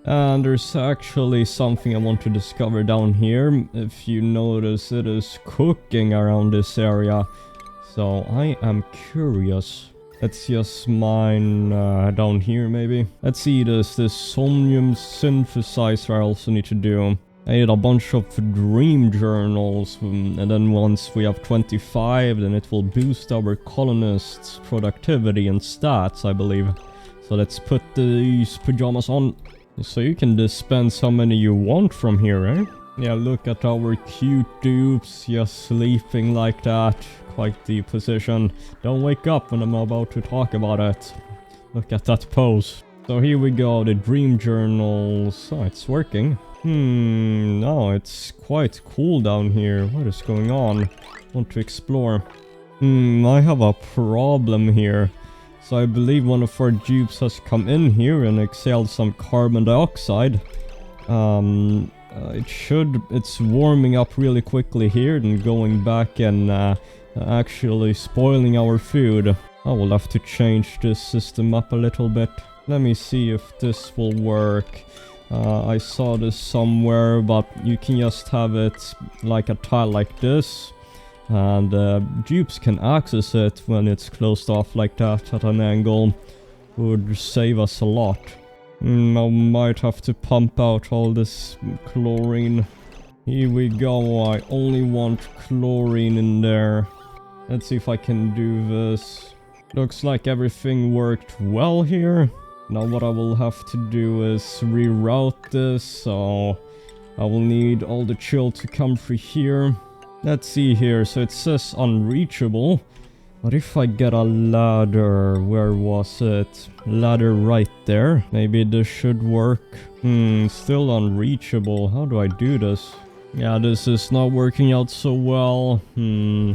And there's actually something I want to discover down here. If you notice, it is cooking around this area. So I am curious. Let's just mine down here maybe. Let's see this somnium synthesizer I also need to do. I need a bunch of dream journals, and then once we have 25, then it will boost our colonists' productivity and stats, I believe. So let's put these pajamas on. So you can dispense how many you want from here, eh? Yeah, look at our cute dupes just sleeping like that. Quite the position. Don't wake up when I'm about to talk about it. Look at that pose. So here we go, the dream journals. Oh, it's working. No, it's quite cool down here. What is going on? Want to explore. I have a problem here. So I believe one of our dupes has come in here and exhaled some carbon dioxide. It's warming up really quickly here and going back and actually spoiling our food. I will have to change this system up a little bit. Let me see if this will work. I saw this somewhere, but you can just have it like a tile like this. And dupes can access it when it's closed off like that at an angle. Would save us a lot. I might have to pump out all this chlorine. Here we go, I only want chlorine in there. Let's see if I can do this. Looks like everything worked well here. Now what I will have to do is reroute this, so I will need all the chill to come through here. Let's see here, so it says unreachable. What if I get a ladder? Where was it? Ladder right there. Maybe this should work. Still unreachable. How do I do this? Yeah, this is not working out so well.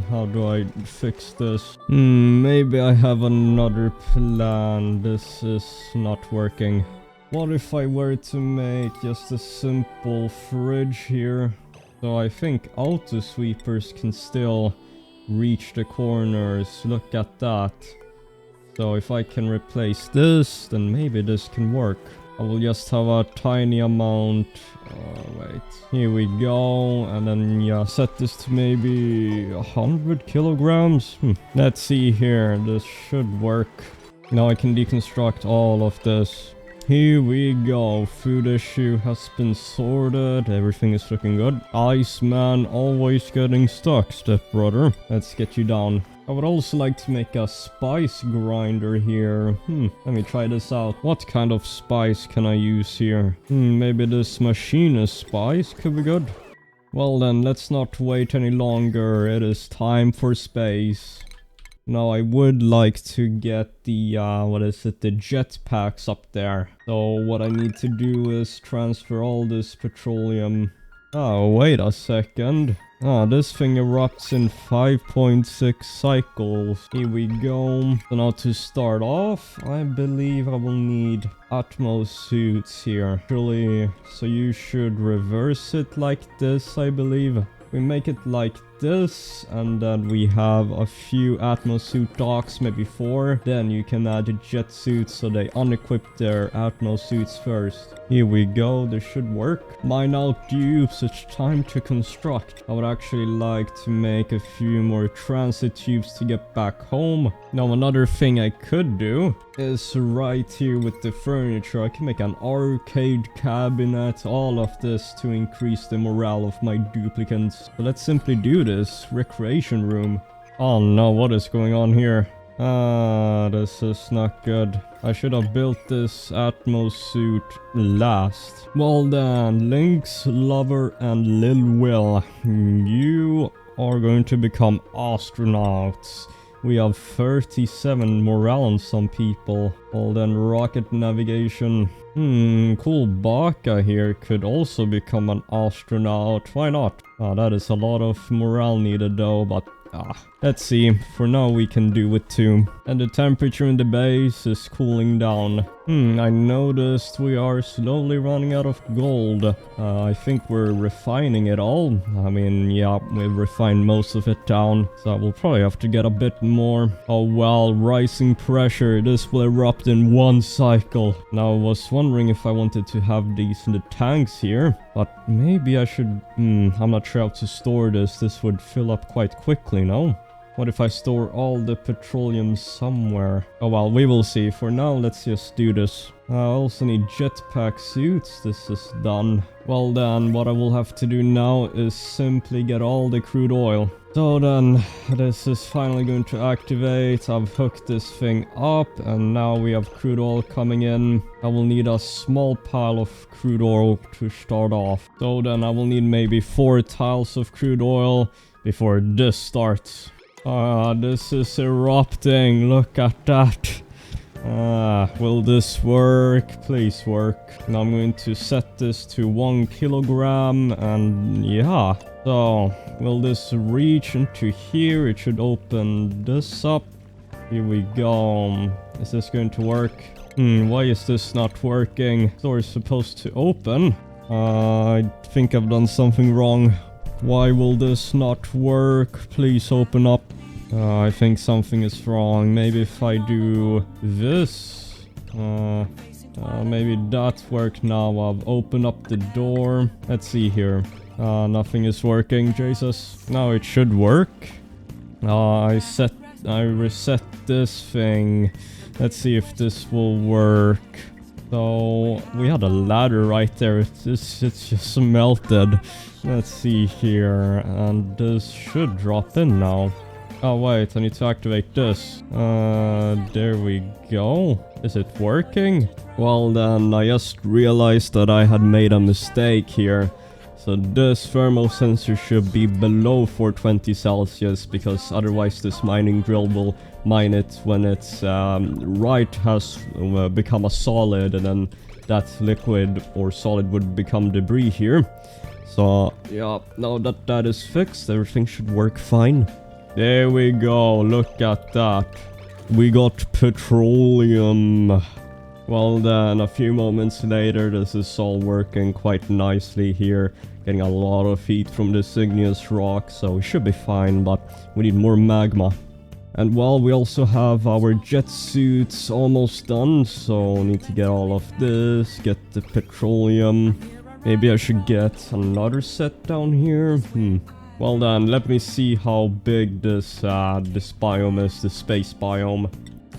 How do I fix this? Maybe I have another plan. This is not working. What if I were to make just a simple fridge here? So I think auto sweepers can still reach the corners. Look at that. So if I can replace this, then maybe this can work. I will just have a tiny amount. Wait, here we go. And then yeah, set this to maybe 100 kilograms. Let's see here, this should work. Now I can deconstruct all of this. Here we go, food issue has been sorted, everything is looking good. Iceman always getting stuck, stepbrother. Let's get you down. I would also like to make a spice grinder here. Let me try this out. What kind of spice can I use here? Maybe this machinist spice could be good. Well then, let's not wait any longer, it is time for space. Now I would like to get the, the jetpacks up there. So what I need to do is transfer all this petroleum. Oh, wait a second. This thing erupts in 5.6 cycles. Here we go. So now to start off, I believe I will need Atmos suits here. Actually, so you should reverse it like this, I believe. we make it like this, and then we have a few atmosuit docks, maybe 4. Then you can add the jet suits so they unequip their atmosuits first. Here we go, this should work. Mine out tubes, it's time to construct. I would actually like to make a few more transit tubes to get back home. Now another thing I could do is right here with the furniture, I can make an arcade cabinet, all of this to increase the morale of my duplicants. So let's simply do this. Recreation room. Oh no, what is going on here? This is not good. I should have built this atmosuit last. Well then, Lynx, Lover, and Lil Will, you are going to become astronauts. We have 37 morale on some people. Well then, rocket navigation. Cool. Baka here could also become an astronaut. Why not? That is a lot of morale needed though, but let's see. For now we can do with 2. And the temperature in the base is cooling down. I noticed we are slowly running out of gold. I think we're refining it all. I mean, yeah, we've refined most of it down. So we'll probably have to get a bit more. Oh well, rising pressure. This will erupt in 1 cycle. Now I was wondering if I wanted to have these in the tanks here. But maybe I should... I'm not sure how to store this. This would fill up quite quickly, no? What if I store all the petroleum somewhere? Oh well, we will see. For now, let's just do this. I also need jetpack suits. This is done. Well then, what I will have to do now is simply get all the crude oil. So then, this is finally going to activate. I've hooked this thing up, and now we have crude oil coming in. I will need a small pile of crude oil to start off. So then I will need maybe 4 tiles of crude oil before this starts. This is erupting. Look at that. Will this work? Please work. Now I'm going to set this to 1 kilogram, and yeah. So, will this reach into here? It should open this up. Here we go. Is this going to work? Why is this not working? Door is supposed to open. I think I've done something wrong. Why will this not work? Please open up. I think something is wrong. Maybe if I do this. Maybe that worked now. I've opened up the door. Let's see here. Nothing is working. Jesus. Now it should work. I reset this thing. Let's see if this will work. So we had a ladder right there. It's just melted. Let's see here. And this should drop in now. Oh wait, I need to activate this. There we go. Is it working? Well then, I just realized that I had made a mistake here. So this thermal sensor should be below 420 Celsius, because otherwise this mining drill will mine it when it's has become a solid, and then that liquid or solid would become debris here. So yeah, now that that is fixed, everything should work fine. There we go, look at that. We got petroleum. Well then, a few moments later, this is all working quite nicely here. Getting a lot of heat from this igneous rock, so we should be fine, but we need more magma. And well, we also have our jet suits almost done, so we need to get all of this, get the petroleum. Maybe I should get another set down here. Well then, let me see how big this biome is, the space biome.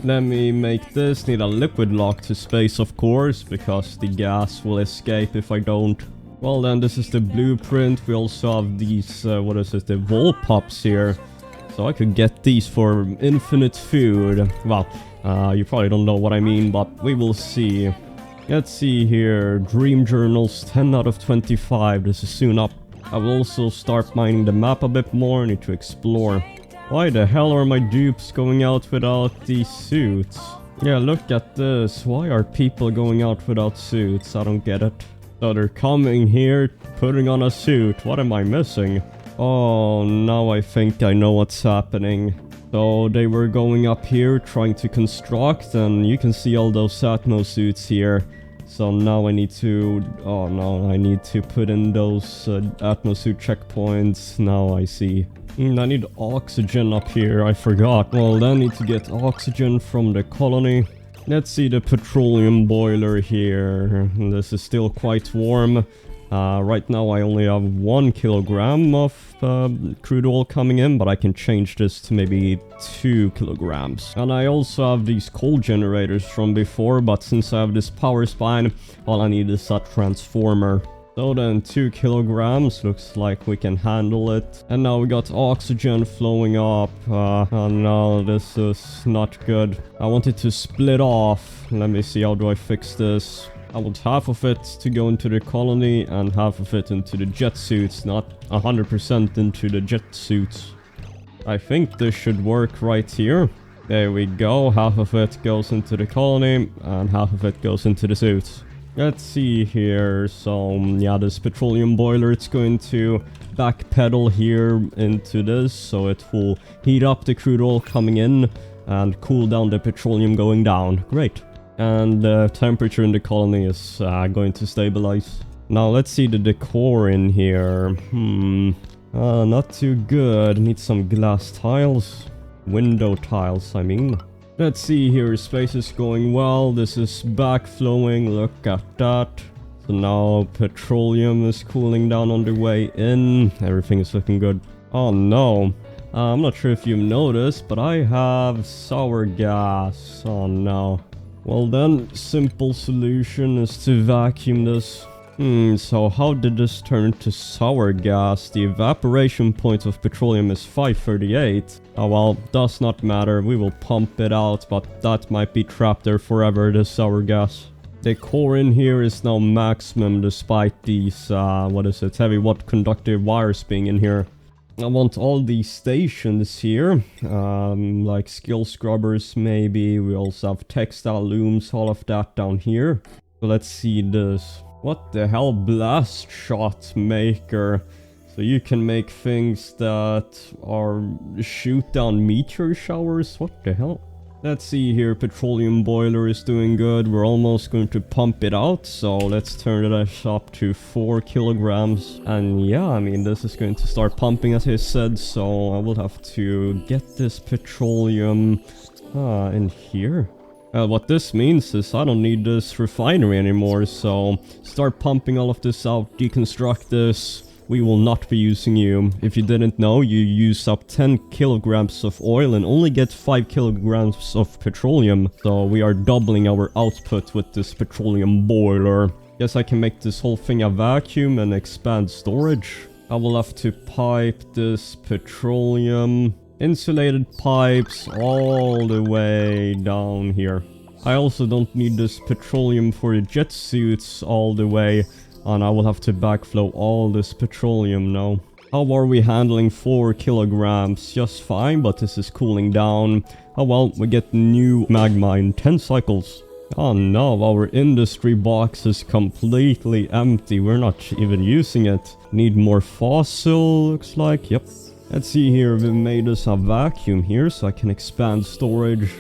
Let me make this. Need a liquid lock to space, of course, because the gas will escape if I don't. Well then, this is the blueprint. We also have these, the wall pops here. So I could get these for infinite food. Well, you probably don't know what I mean, but we will see. Let's see here. Dream journals, 10 out of 25. This is soon up. I will also start mining the map a bit more. I need to explore. Why the hell are my dupes going out without these suits? Yeah, look at this. Why are people going out without suits? I don't get it. So they're coming here, putting on a suit. What am I missing? Oh, now I think I know what's happening. So they were going up here trying to construct, and you can see all those Atmo suits here. So now I need to... Oh no, I need to put in those atmosphere checkpoints. Now I see. I need oxygen up here, I forgot. Well, then I need to get oxygen from the colony. Let's see the petroleum boiler here. This is still quite warm. Right now I only have 1 kilogram of crude oil coming in, but I can change this to maybe 2 kilograms. And I also have these coal generators from before, but since I have this power spine, all I need is a transformer. So then 2 kilograms, looks like we can handle it. And now we got oxygen flowing up. Oh no, this is not good. I want it to split off. Let me see, how do I fix this? I want half of it to go into the colony and half of it into the jet suits, not 100% into the jet suits. I think this should work right here. There we go, half of it goes into the colony and half of it goes into the suits. Let's see here. So yeah, this petroleum boiler, it's going to backpedal here into this, so it will heat up the crude oil coming in and cool down the petroleum going down. Great. And the temperature in the colony is going to stabilize. Now let's see the decor in here. Not too good. Need some glass tiles. Window tiles, I mean. Let's see here, space is going well. This is backflowing, look at that. So now petroleum is cooling down on the way in. Everything is looking good. Oh no. I'm not sure if you've noticed, but I have sour gas. Oh no. Well then, simple solution is to vacuum this. So how did this turn to sour gas? The evaporation point of petroleum is 538. Oh well, does not matter. We will pump it out, but that might be trapped there forever, the sour gas. The core in here is now maximum despite these, heavy watt conductive wires being in here. I want all these stations here, like skill scrubbers maybe. We also have textile looms, all of that down here. So let's see this. What the hell? Blast shot maker. So you can make things that are shoot down meteor showers? What the hell? Let's see here, petroleum boiler is doing good. We're almost going to pump it out, so let's turn it up to 4 kilograms. And yeah, I mean, this is going to start pumping as I said, so I will have to get this petroleum in here. What this means is I don't need this refinery anymore, so start pumping all of this out, deconstruct this. We will not be using you. If you didn't know, you use up 10 kilograms of oil and only get 5 kilograms of petroleum. So we are doubling our output with this petroleum boiler. Guess I can make this whole thing a vacuum and expand storage. I will have to pipe this petroleum. Insulated pipes all the way down here. I also don't need this petroleum for the jet suits all the way. And I will have to backflow all this petroleum now. How are we handling 4 kilograms? Just fine, but this is cooling down. Oh well, we get new magma in 10 cycles. Oh no, our industry box is completely empty. We're not even using it. Need more fossil, looks like. Yep. Let's see here, we made us a vacuum here so I can expand storage.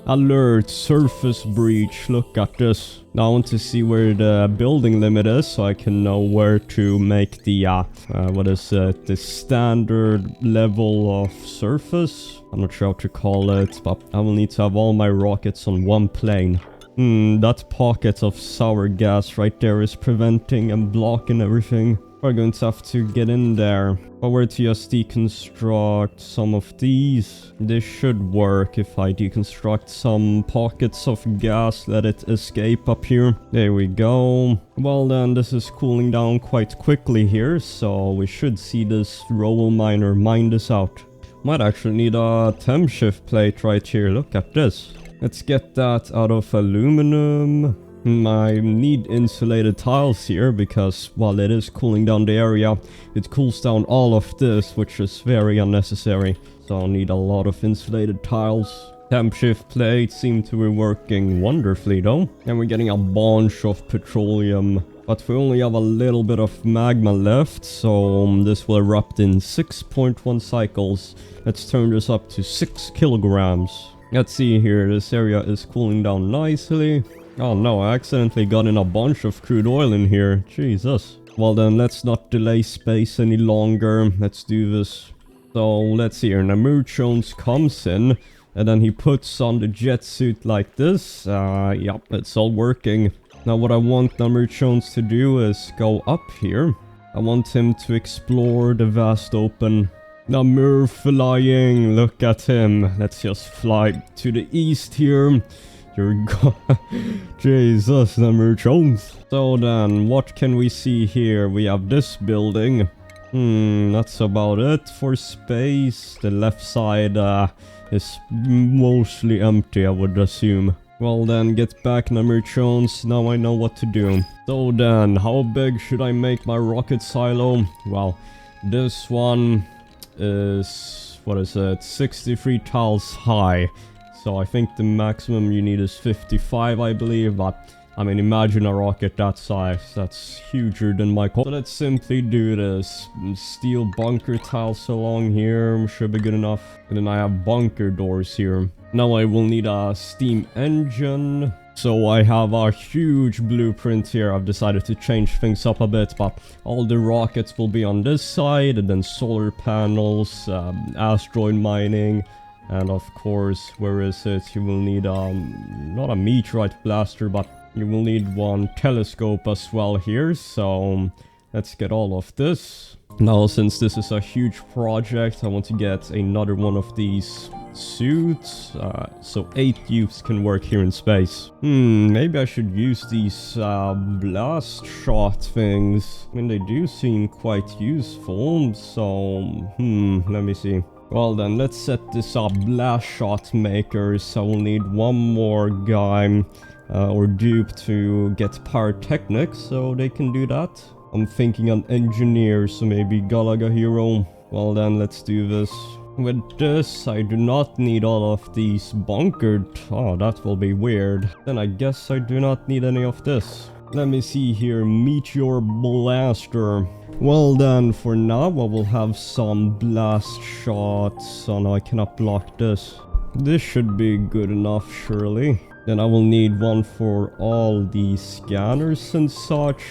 Alert, surface breach, look at this. Now I want to see where the building limit is so I can know where to make the, the standard level of surface. I'm not sure how to call it, but I will need to have all my rockets on one plane. That pocket of sour gas right there is preventing and blocking everything. We're going to have to get in there. If I were to just deconstruct some of these, this should work. If I deconstruct some pockets of gas, let it escape up here. There we go. Well then, this is cooling down quite quickly here, so we should see this Rowell miner mine this out. Might actually need a temp shift plate right here. Look at this. Let's get that out of aluminum. I need insulated tiles here because while it is cooling down the area, it cools down all of this, which is very unnecessary. So I'll need a lot of insulated tiles. Temp shift plates seem to be working wonderfully though. And we're getting a bunch of petroleum. But we only have a little bit of magma left, so this will erupt in 6.1 cycles. Let's turn this up to 6 kilograms. Let's see here, this area is cooling down nicely. Oh no, I accidentally got in a bunch of crude oil in here. Jesus. Well then, let's not delay space any longer. Let's do this. So, let's see here. Namur Jones comes in, and then he puts on the jet suit like this. Yep, it's all working. Now what I want Namur Jones to do is go up here. I want him to explore the vast open. Namur flying, look at him. Let's just fly to the east here. You're Jesus, Namur Jones. So then, what can we see here? We have this building. That's about it for space. The left side is mostly empty, I would assume. Well then, get back, Namur Jones. Now I know what to do. So then, how big should I make my rocket silo? Well, this one is, what is it, 63 tiles high. So I think the maximum you need is 55, I believe, but I mean, imagine a rocket that size. That's huger than my car. So let's simply do this. Steel bunker tiles along here should be good enough. And then I have bunker doors here. Now I will need a steam engine. So I have a huge blueprint here. I've decided to change things up a bit, but all the rockets will be on this side, and then solar panels, asteroid mining, and of course, where is it? You will need not a meteorite blaster, but you will need one telescope as well here. So let's get all of this. Now, since this is a huge project, I want to get another one of these suits, so 8 youths can work here in space. Maybe I should use these blast shot things. I mean, they do seem quite useful, so let me see. Well then, let's set this up. Blast shot makers. I will need one more guy or dupe to get pyrotechnics, so they can do that. I'm thinking an engineer, so maybe Galaga Hero. Well then, let's do this. With this, I do not need all of these bunkered. Oh, that will be weird. Then I guess I do not need any of this. Let me see here. Meteor blaster. Well then, for now, I will have some blast shots. Oh no, I cannot block this. This should be good enough, surely. Then I will need one for all the scanners and such.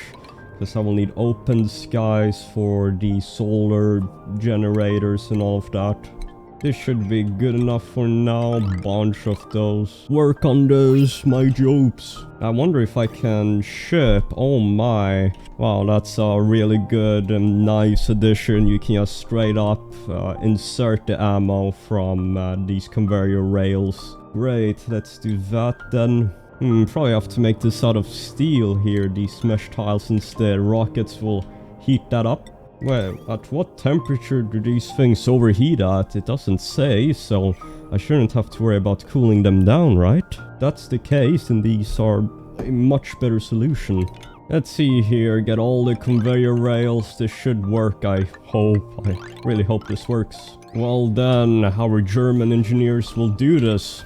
Because I will need open skies for the solar generators and all of that. This should be good enough for now. Bunch of those. Work on those, my jokes. I wonder if I can ship. Oh my. Wow, that's a really good and nice addition. You can just straight up insert the ammo from these conveyor rails. Great, let's do that then. Probably have to make this out of steel here, these mesh tiles instead. Rockets will heat that up. Well, at what temperature do these things overheat at? It doesn't say, so I shouldn't have to worry about cooling them down, right? That's the case, and these are a much better solution. Let's see here, get all the conveyor rails. This should work, I hope. I really hope this works. Well then, our German engineers will do this.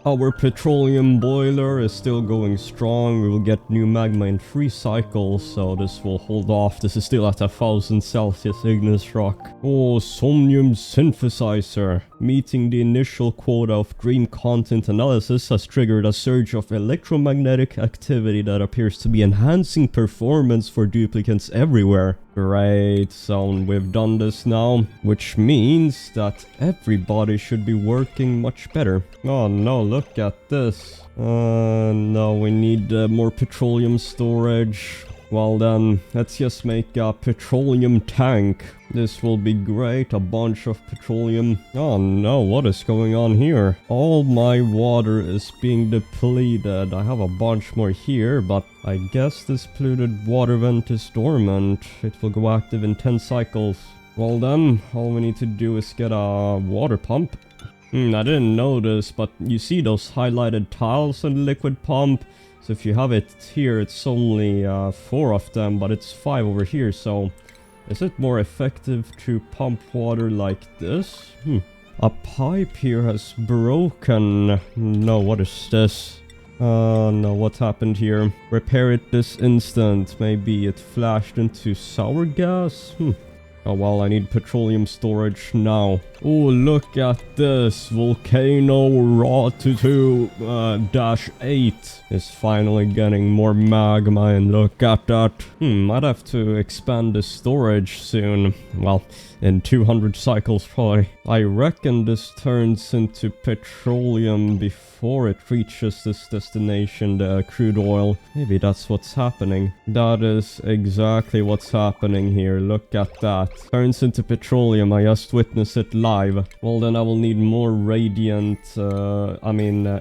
Our petroleum boiler is still going strong. We will get new magma in 3 cycles, so this will hold off. This is still at 1000 Celsius igneous rock. Oh, somnium synthesizer. Meeting the initial quota of dream content analysis has triggered a surge of electromagnetic activity that appears to be enhancing performance for duplicates everywhere. Great, so we've done this now, which means that everybody should be working much better. Oh no, look at this. No, we need more petroleum storage. Well then, let's just make a petroleum tank. This will be great, a bunch of petroleum. Oh no, what is going on here? All my water is being depleted. I have a bunch more here, but I guess this polluted water vent is dormant. It will go active in 10 cycles. Well then, all we need to do is get a water pump. I didn't notice, but you see those highlighted tiles on the liquid pump? So if you have it here, it's only 4 of them, but it's 5 over here, so is it more effective to pump water like this? A pipe here has broken. No, what is this? No, what happened here? Repair it this instant. Maybe it flashed into sour gas? Oh well, I need petroleum storage now. Oh, look at this. Volcano Raw-2-8 is finally getting more magma, and look at that. Might have to expand the storage soon. Well, in 200 cycles probably. I reckon this turns into petroleum before it reaches this destination, the crude oil. Maybe that's what's happening. That is exactly what's happening here. Look at that. Turns into petroleum. I just witnessed it live. Well, then I will need more radiant,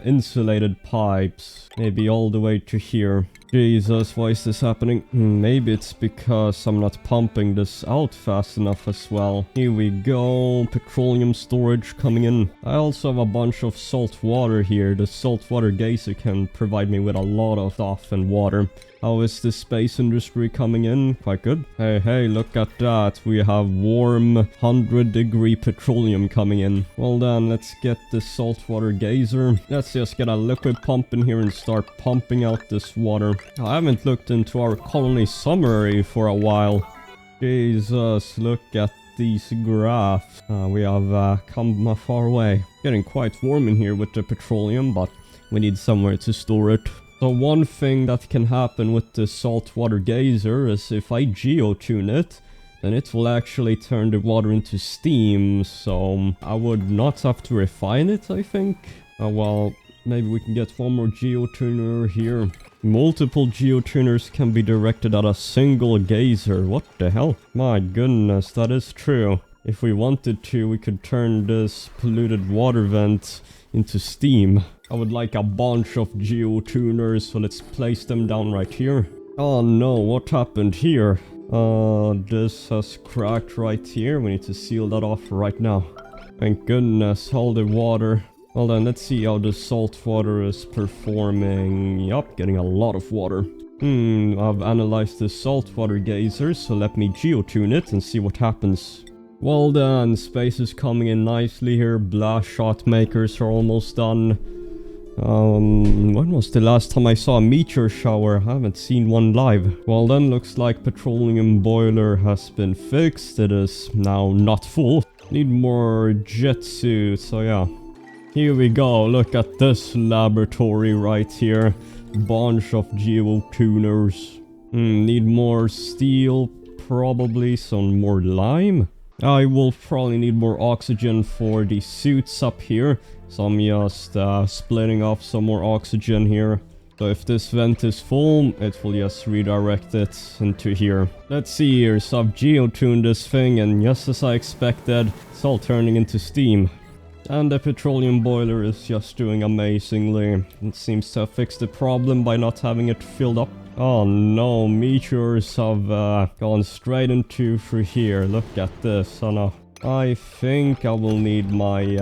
insulated pipes. Maybe all the way to here. Jesus, why is this happening? Maybe it's because I'm not pumping this out fast enough as well. Here we go. Petroleum storage coming in. I also have a bunch of salt water here. The saltwater geyser can provide me with a lot of stuff and water. How is the space industry coming in? Quite good. Hey, look at that. We have warm 100-degree petroleum coming in. Well then, let's get the saltwater geyser. Let's just get a liquid pump in here and start pumping out this water. I haven't looked into our colony summary for a while. Jesus, look at these graphs. We have come a far way. Getting quite warm in here with the petroleum, but we need somewhere to store it. So one thing that can happen with the saltwater geyser is if I geotune it, then it will actually turn the water into steam, so I would not have to refine it, I think. Well, maybe we can get one more geotuner here. Multiple geotuners can be directed at a single geyser. What the hell? My goodness, that is true. If we wanted to, we could turn this polluted water vent into steam. I would like a bunch of geotuners, so let's place them down right here. Oh no, what happened here? This has cracked right here. We need to seal that off right now. Thank goodness, all the water. Well then, let's see how the salt water is performing. Yup, getting a lot of water. I've analyzed the saltwater geyser, so let me geotune it and see what happens. Well then, space is coming in nicely here. Blast shot makers are almost done. When was the last time I saw a meteor shower? I haven't seen one live. Well then, looks like petroleum boiler has been fixed. It is now not full. Need more jet suits, so yeah. Here we go, look at this laboratory right here. Bunch of geotuners. Need more steel, probably some more lime. I will probably need more oxygen for the suits up here. So I'm just splitting off some more oxygen here. So if this vent is full, it will just redirect it into here. Let's see here, so I've geotuned this thing, and just as I expected, it's all turning into steam. And the petroleum boiler is just doing amazingly. It seems to have fixed the problem by not having it filled up. Oh no, meteors have gone straight into through here. Look at this. Oh no. I think I will need my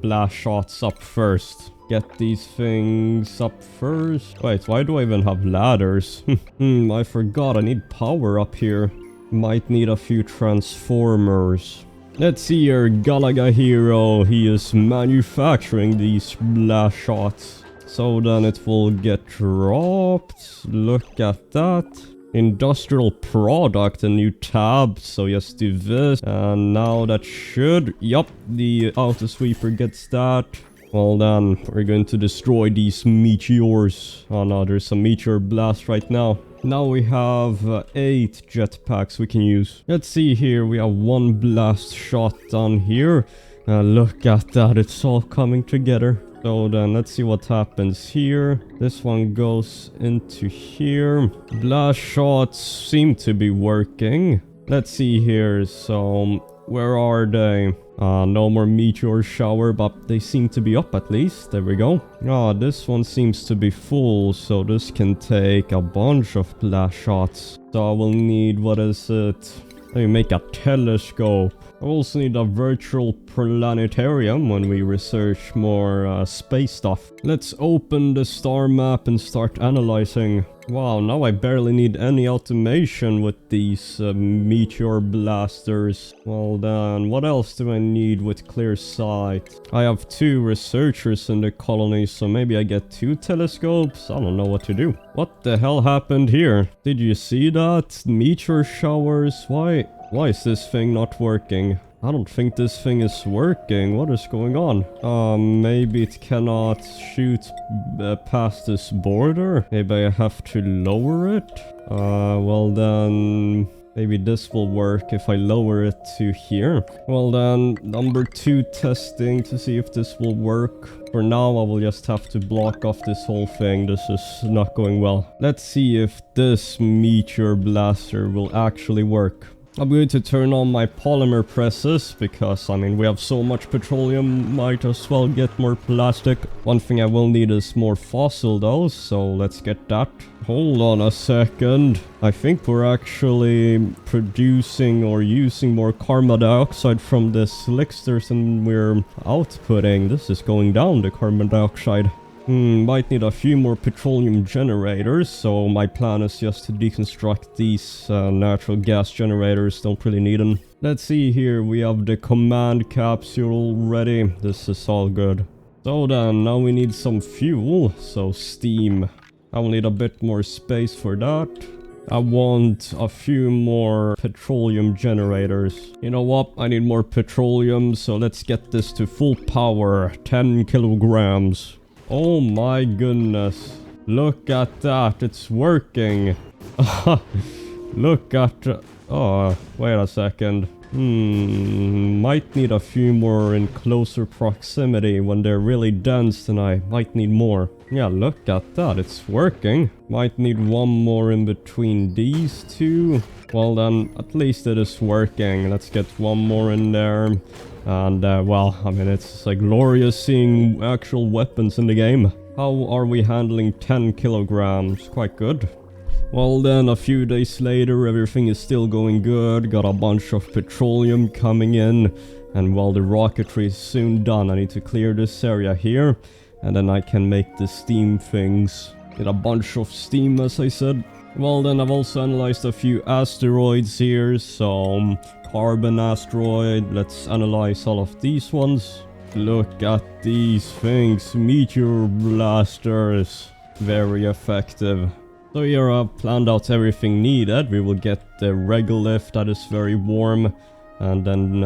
blast shots up first. Get these things up first. Wait, why do I even have ladders? I forgot I need power up here. Might need a few transformers. Let's see here, Galaga Hero. He is manufacturing these blast shots. So then it will get dropped. Look at that. Industrial product, a new tab. So just do this. And now that should... Yup, the auto sweeper gets that. Well then, we're going to destroy these meteors. Oh no, there's a meteor blast right now. Now we have 8 jetpacks we can use. Let's see here, we have 1 blast shot done here. Look at that, it's all coming together. So then, let's see what happens here. This one goes into here. Blast shots seem to be working. Let's see here, so... Where are they? No more meteor shower, but they seem to be up at least. There we go. This one seems to be full, so this can take a bunch of blast shots. So I will need, what is it? Let me make a telescope. I also need a virtual planetarium when we research more space stuff. Let's open the star map and start analyzing. Wow, now I barely need any automation with these meteor blasters. Well then, what else do I need with clear sight? I have 2 researchers in the colony, so maybe I get 2 telescopes? I don't know what to do. What the hell happened here? Did you see that? Meteor showers? Why Why is this thing not working? I don't think this thing is working. What is going on? Maybe it cannot shoot past this border. Maybe I have to lower it. Well then, maybe this will work if I lower it to here. Well then, number 2 testing to see if this will work. For now, I will just have to block off this whole thing. This is not going well. Let's see if this meteor blaster will actually work. I'm going to turn on my polymer presses because, I mean, we have so much petroleum, might as well get more plastic. One thing I will need is more fossil though, so let's get that. Hold on a second. I think we're actually producing or using more carbon dioxide from the slicksters than we're outputting. This is going down, the carbon dioxide. Might need a few more petroleum generators, so my plan is just to deconstruct these natural gas generators, don't really need them. Let's see here, we have the command capsule ready, this is all good. So then, now we need some fuel, so steam. I will need a bit more space for that. I want a few more petroleum generators. You know what, I need more petroleum, so let's get this to full power, 10 kilograms. Oh my goodness. Look at that. It's working. Look at... Oh, wait a second. Might need a few more in closer proximity. When they're really dense, then I might need more. Yeah, look at that. It's working. Might need one more in between these two. Well then, at least it is working. Let's get one more in there. And, well, I mean, it's like glorious seeing actual weapons in the game. How are we handling 10 kilograms? Quite good. Well then, a few days later, everything is still going good. Got a bunch of petroleum coming in. And while the rocketry is soon done, I need to clear this area here. And then I can make the steam things. Get a bunch of steam, as I said. Well then, I've also analyzed a few asteroids here, so... Carbon asteroid, let's analyze all of these ones. Look at these things, meteor blasters. Very effective. So here I've planned out everything needed. We will get the regolith that is very warm. And then,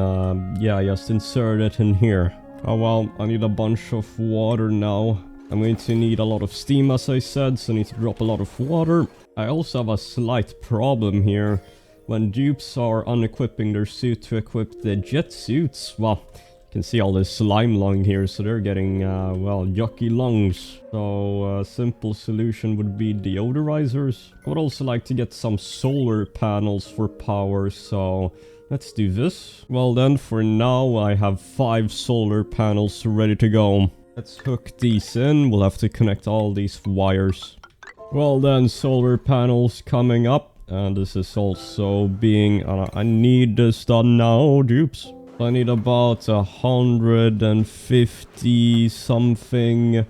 yeah, just insert it in here. Oh well, I need a bunch of water now. I'm going to need a lot of steam, as I said, so I need to drop a lot of water. I also have a slight problem here. When dupes are unequipping their suit to equip the jet suits, well, you can see all this slime lung here, so they're getting, well, yucky lungs. So a simple solution would be deodorizers. I would also like to get some solar panels for power, so let's do this. Well then, for now, I have 5 solar panels ready to go. Let's hook these in. We'll have to connect all these wires. Well then, solar panels coming up. And this is also being... I need this done now, dupes. I need about 150 something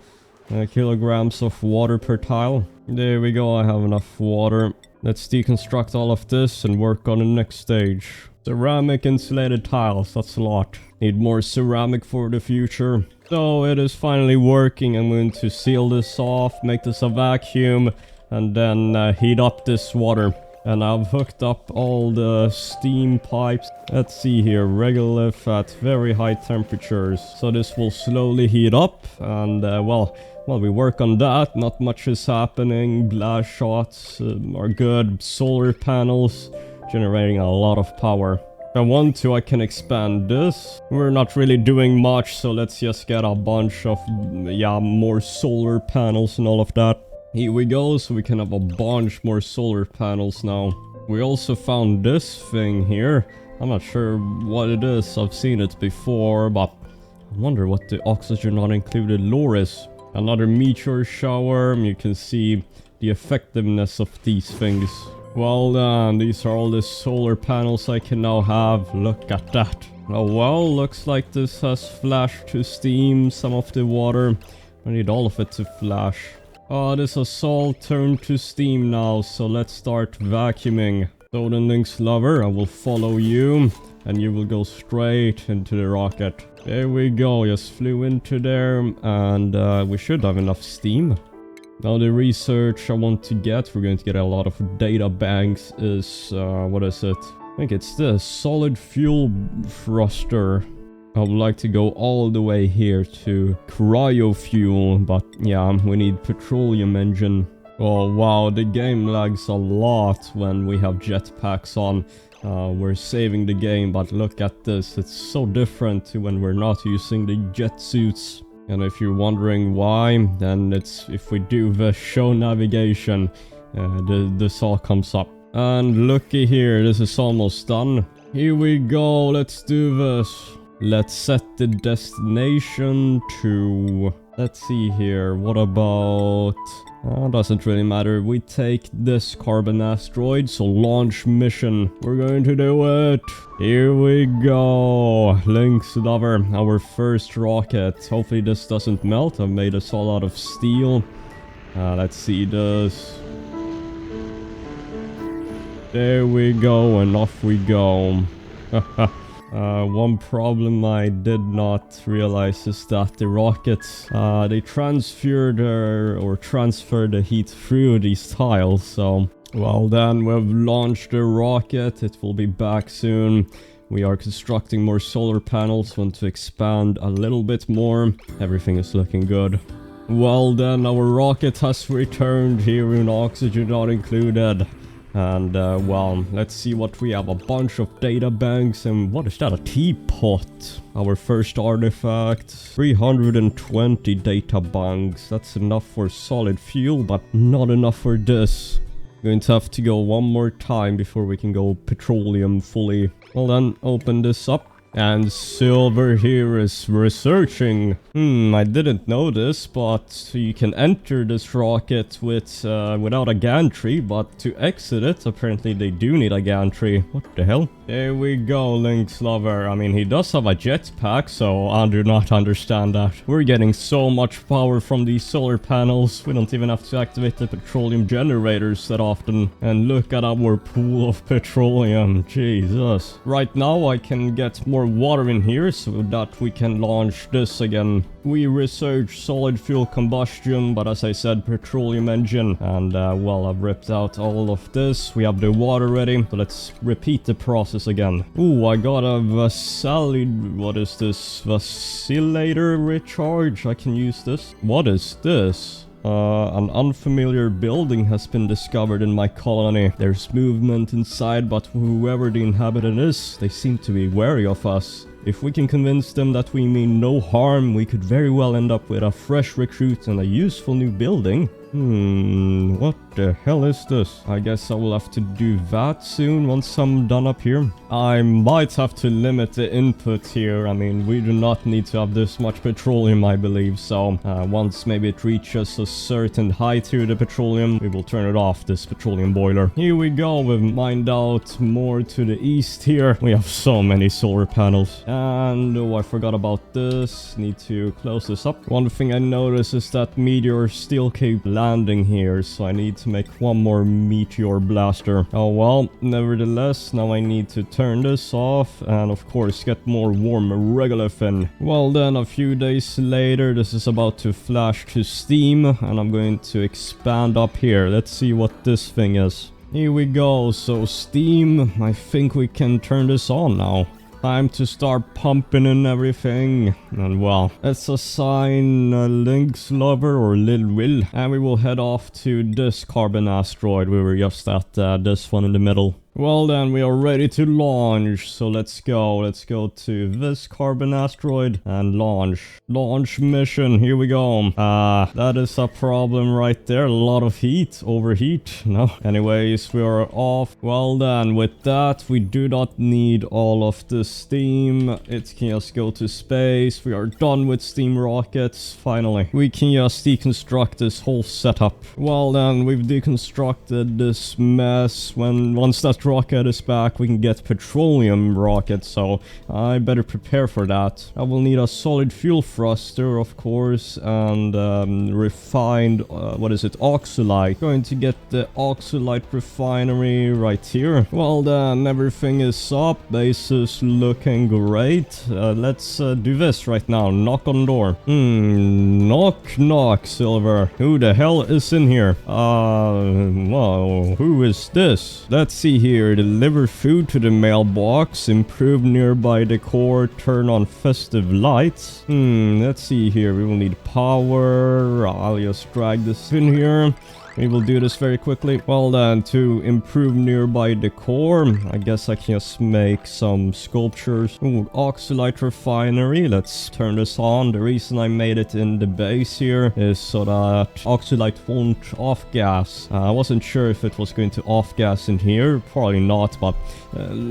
kilograms of water per tile. There we go, I have enough water. Let's deconstruct all of this and work on the next stage. Ceramic insulated tiles, that's a lot. Need more ceramic for the future. So it is finally working. I'm going to seal this off, make this a vacuum, and then heat up this water. And I've hooked up all the steam pipes. Let's see here, regolith at very high temperatures. So this will slowly heat up, and well, we work on that. Not much is happening. Blast shots are good. Solar panels generating a lot of power. If I want to, I can expand this. We're not really doing much, so let's just get a bunch of, yeah, more solar panels and all of that. Here we go, so we can have a bunch more solar panels now. We also found this thing here. I'm not sure what it is. I've seen it before, but I wonder what the oxygen not included lure is. Another meteor shower. You can see the effectiveness of these things. Well done. These are all the solar panels I can now have. Look at that. Oh well, looks like this has flashed to steam some of the water. I need all of it to flash. Oh, this has all turned to steam now, so let's start vacuuming. So then, Link's lover, I will follow you, and you will go straight into the rocket. There we go, just flew into there, and we should have enough steam. Now the research I want to get, we're going to get a lot of data banks, is, what is it? I think it's the solid fuel thruster. I would like to go all the way here to cryofuel, but yeah, we need petroleum engine. Oh wow, the game lags a lot when we have jetpacks on. We're saving the game, but look at this, it's so different to when we're not using the jet suits. And if you're wondering why, then it's if we do the show navigation, this all comes up. And looky here, this is almost done. Here we go, let's do this. Let's set the destination to... Let's see here, what about... doesn't really matter. We take this carbon asteroid, so launch mission. We're going to do it. Here we go. Lynx Lover, our first rocket. Hopefully this doesn't melt. I've made us all out of steel. Let's see this. There we go, and off we go. One problem I did not realize is that the rockets, they transferred the heat through these tiles, so... Well then, we've launched the rocket, it will be back soon. We are constructing more solar panels, want to expand a little bit more. Everything is looking good. Well then, our rocket has returned here in Oxygen Not Included. And, well, let's see what we have. A bunch of data banks, and what is that? A teapot. Our first artifact. 320 data banks. That's enough for solid fuel, but not enough for this. Going to have to go one more time before we can go petroleum fully. Well then, open this up. And Silver here is researching. I didn't know this, but you can enter this rocket with without a gantry, but to exit it, apparently they do need a gantry. What the hell? There we go, Lynx Lover. I mean, he does have a jetpack, so I do not understand that. We're getting so much power from these solar panels. We don't even have to activate the petroleum generators that often. And look at our pool of petroleum. Jesus. Right now, I can get more water in here so that we can launch this again. We researched solid fuel combustion, but as I said, petroleum engine. And well, I've ripped out all of this. We have the water ready, so let's repeat the process again. Ooh, I got a what is this? Vacillator recharge. I can use this. What is this? An unfamiliar building has been discovered in my colony. There's movement inside, but whoever the inhabitant is, they seem to be wary of us. If we can convince them that we mean no harm, we could very well end up with a fresh recruit and a useful new building. What the hell is this? I guess I will have to do that soon once I'm done up here. I might have to limit the input here. I mean, we do not need to have this much petroleum, I believe. So once maybe it reaches a certain height here, the petroleum, we will turn it off, this petroleum boiler. Here we go. We've mined out more to the east here. We have so many solar panels. And oh, I forgot about this. Need to close this up. One thing I noticed is that meteors still keep landing here, so I need to make one more meteor blaster. Oh well, nevertheless, now I need to turn this off and of course get more warm regolithin. Well then, a few days later, this is about to flash to steam and I'm going to expand up here. Let's see what this thing is. Here we go, so steam, I think we can turn this on now. Time to start pumping in everything. And well, let's assign Lynx Lover or Lil Will. And we will head off to this carbon asteroid. We were just at this one in the middle. Well then, we are ready to launch, so let's go. Let's go to this carbon asteroid and launch. Launch mission, here we go. That is a problem right there. A lot of heat, overheat. No, anyways, we are off. Well then, with that, we do not need all of the steam. It can just go to space. We are done with steam rockets, finally. We can just deconstruct this whole setup. Well then, we've deconstructed this mess. Once that rocket is back, we can get petroleum rockets, so I better prepare for that. I will need a solid fuel thruster, of course, and refined, what is it, oxylite. Going to get the oxylite refinery right here. Well then, everything is up, base is looking great. Let's do this right now, knock on door. Knock knock, Silver. Who the hell is in here? Whoa, who is this? Let's see here. here. Deliver food to the mailbox. Improve nearby decor. Turn on festive lights. Let's see here. We will need power. I'll just drag this in here. We will do this very quickly. Well then, to improve nearby decor, I guess I can just make some sculptures. Ooh, oxalite refinery. Let's turn this on. The reason I made it in the base here is so that oxalite won't off-gas. I wasn't sure if it was going to off-gas in here. Probably not, but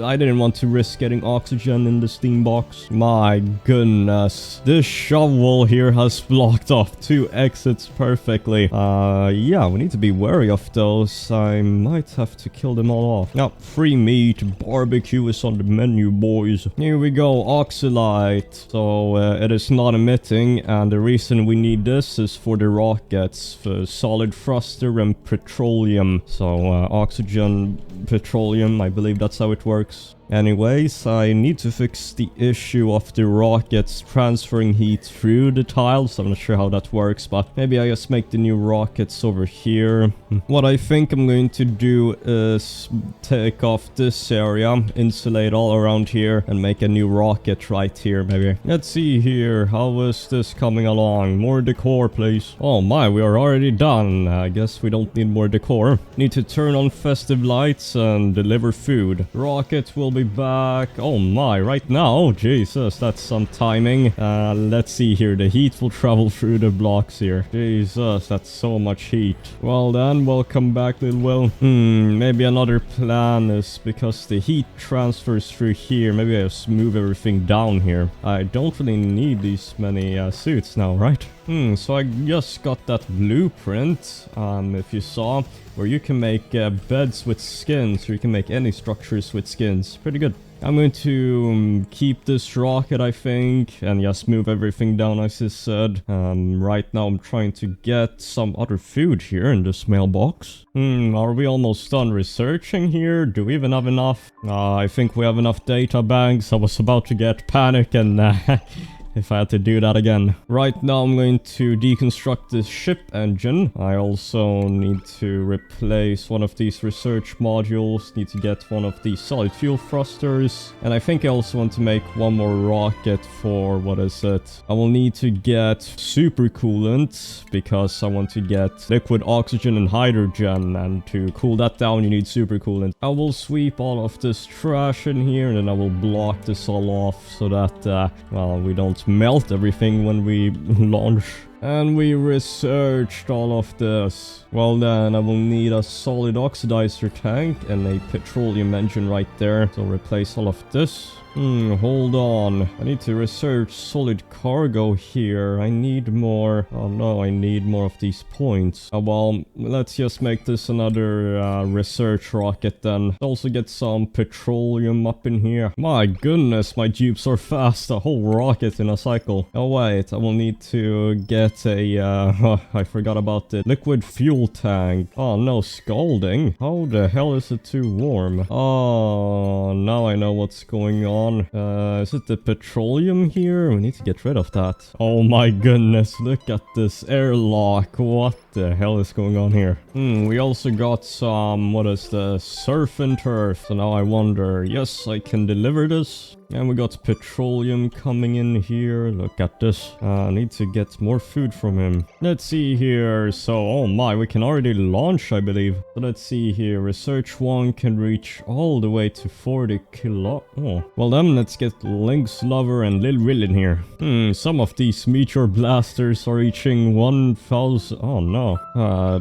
I didn't want to risk getting oxygen in the steam box. My goodness. This shovel here has blocked off 2 exits perfectly. Yeah, we need to be wary of those. I might have to kill them all off. Now, free meat. Barbecue is on the menu, boys. Here we go. Oxalite. So, it is not emitting, and the reason we need this is for the rockets. For solid thruster and petroleum. So, oxygen, petroleum. I believe that's how it works. Anyways, I need to fix the issue of the rockets transferring heat through the tiles. I'm not sure how that works, but maybe I just make the new rockets over here. What I think I'm going to do is take off this area, insulate all around here, and make a new rocket right here, maybe. Let's see here. How is this coming along? More decor, please. Oh my, we are already done. I guess we don't need more decor. Need to turn on festive lights and deliver food. Rocket will be back. Oh my, right now? Jesus, that's some timing. Let's see here. The heat will travel through the blocks here. Jesus, that's so much heat. Well then, welcome back, little Will. Maybe another plan is because the heat transfers through here. Maybe I just move everything down here. I don't really need these many suits now, right? So I just got that blueprint, if you saw, where you can make beds with skins, or you can make any structures with skins. Pretty good. I'm going to keep this rocket, I think, and just move everything down, as I said. Right now I'm trying to get some other food here in this mailbox. Are we almost done researching here? Do we even have enough? I think we have enough data banks. I was about to get panic and if I had to do that again. Right now I'm going to deconstruct this ship engine. I also need to replace one of these research modules. Need to get one of these solid fuel thrusters. And I think I also want to make one more rocket for, what is it? I will need to get supercoolant because I want to get liquid oxygen and hydrogen. And to cool that down you need supercoolant. I will sweep all of this trash in here and then I will block this all off so that, well, we don't melt everything when we launch. And we researched all of this. Well then, I will need a solid oxidizer tank and a petroleum engine right there. So replace all of this. Hold on. I need to research solid cargo here. I need more. Oh no, I need more of these points. Oh well, let's just make this another research rocket then. Also get some petroleum up in here. My goodness, my tubes are fast. A whole rocket in a cycle. Oh wait, I will need to get a, I forgot about the liquid fuel tank. Oh no, scalding. How the hell is it too warm? Oh, now I know what's going on. Is it the petroleum here? We need to get rid of that. Oh my goodness, look at this airlock. What the hell is going on here? We also got some, what is the surf and turf. So now I wonder, yes, I can deliver this. And we got petroleum coming in here. Look at this. I need to get more food from him. Let's see here. So, oh my, we can already launch, I believe. So let's see here. Research 1 can reach all the way to 40 kilo. Oh, well then, let's get Lynx Lover and Lil Will in here. Some of these meteor blasters are reaching 1,000. Oh no.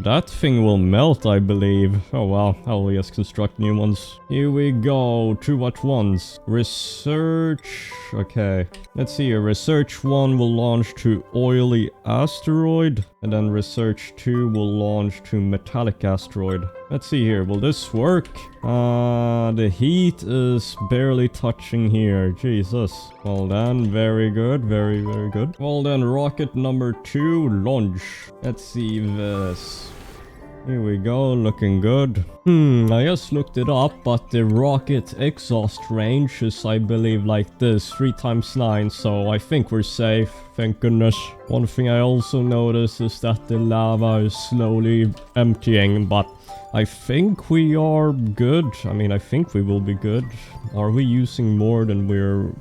That thing will melt, I believe. Oh wow. I will just construct new ones. Here we go. 2 at once. Research. Okay. Let's see here. Research 1 will launch to oily asteroid. And then research 2 will launch to metallic asteroid. Let's see here. Will this work? The heat is barely touching here. Jesus. Well then, very good. Very, very good. Well then, rocket number 2, launch. Let's see this. Here we go, looking good. I just looked it up, but the rocket exhaust range is, I believe, like this, 3 times 9, so I think we're safe, thank goodness. One thing I also noticed is that the lava is slowly emptying, but I think we are good. I mean, I think we will be good. Are we using more than we're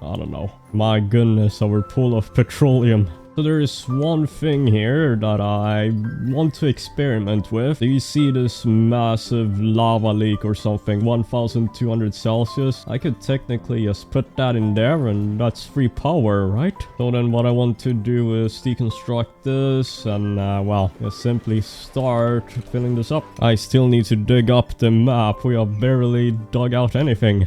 I don't know. My goodness, our pool of petroleum. So there is one thing here that I want to experiment with. Do you see this massive lava leak or something? 1200 Celsius. I could technically just put that in there and that's free power, right? So then what I want to do is deconstruct this and, well, just simply start filling this up. I still need to dig up the map. We have barely dug out anything.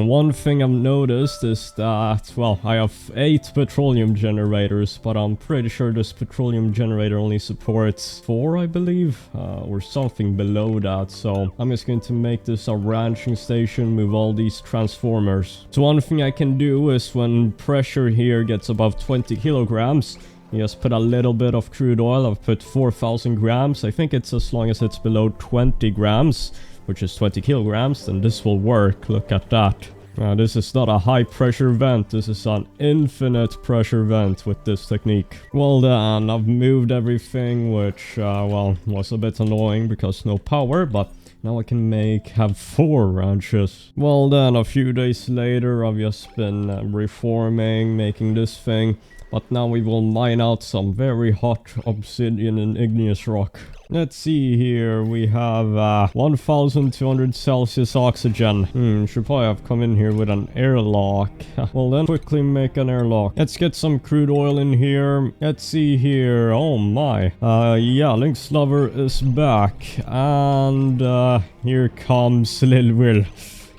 One thing I've noticed is that, well, I have 8 petroleum generators, but I'm pretty sure this petroleum generator only supports 4, I believe, or something below that. So I'm just going to make this a ranching station, move all these transformers. So one thing I can do is when pressure here gets above 20 kilograms, you just put a little bit of crude oil. I've put 4,000 grams. I think it's as long as it's below 20 grams, which is 20 kilograms, then this will work. Look at that. This is not a high pressure vent, this is an infinite pressure vent with this technique. Well then, I've moved everything, which, well, was a bit annoying because no power, but now I can have 4 ranches. Well then, a few days later, I've just been reforming, making this thing. But now we will mine out some very hot obsidian and igneous rock. Let's see here, we have 1200 Celsius oxygen. Should probably have come in here with an airlock. Well then, quickly make an airlock. Let's get some crude oil in here. Let's see here, oh my. Yeah, Lynx Lover is back. And here comes Lil Will.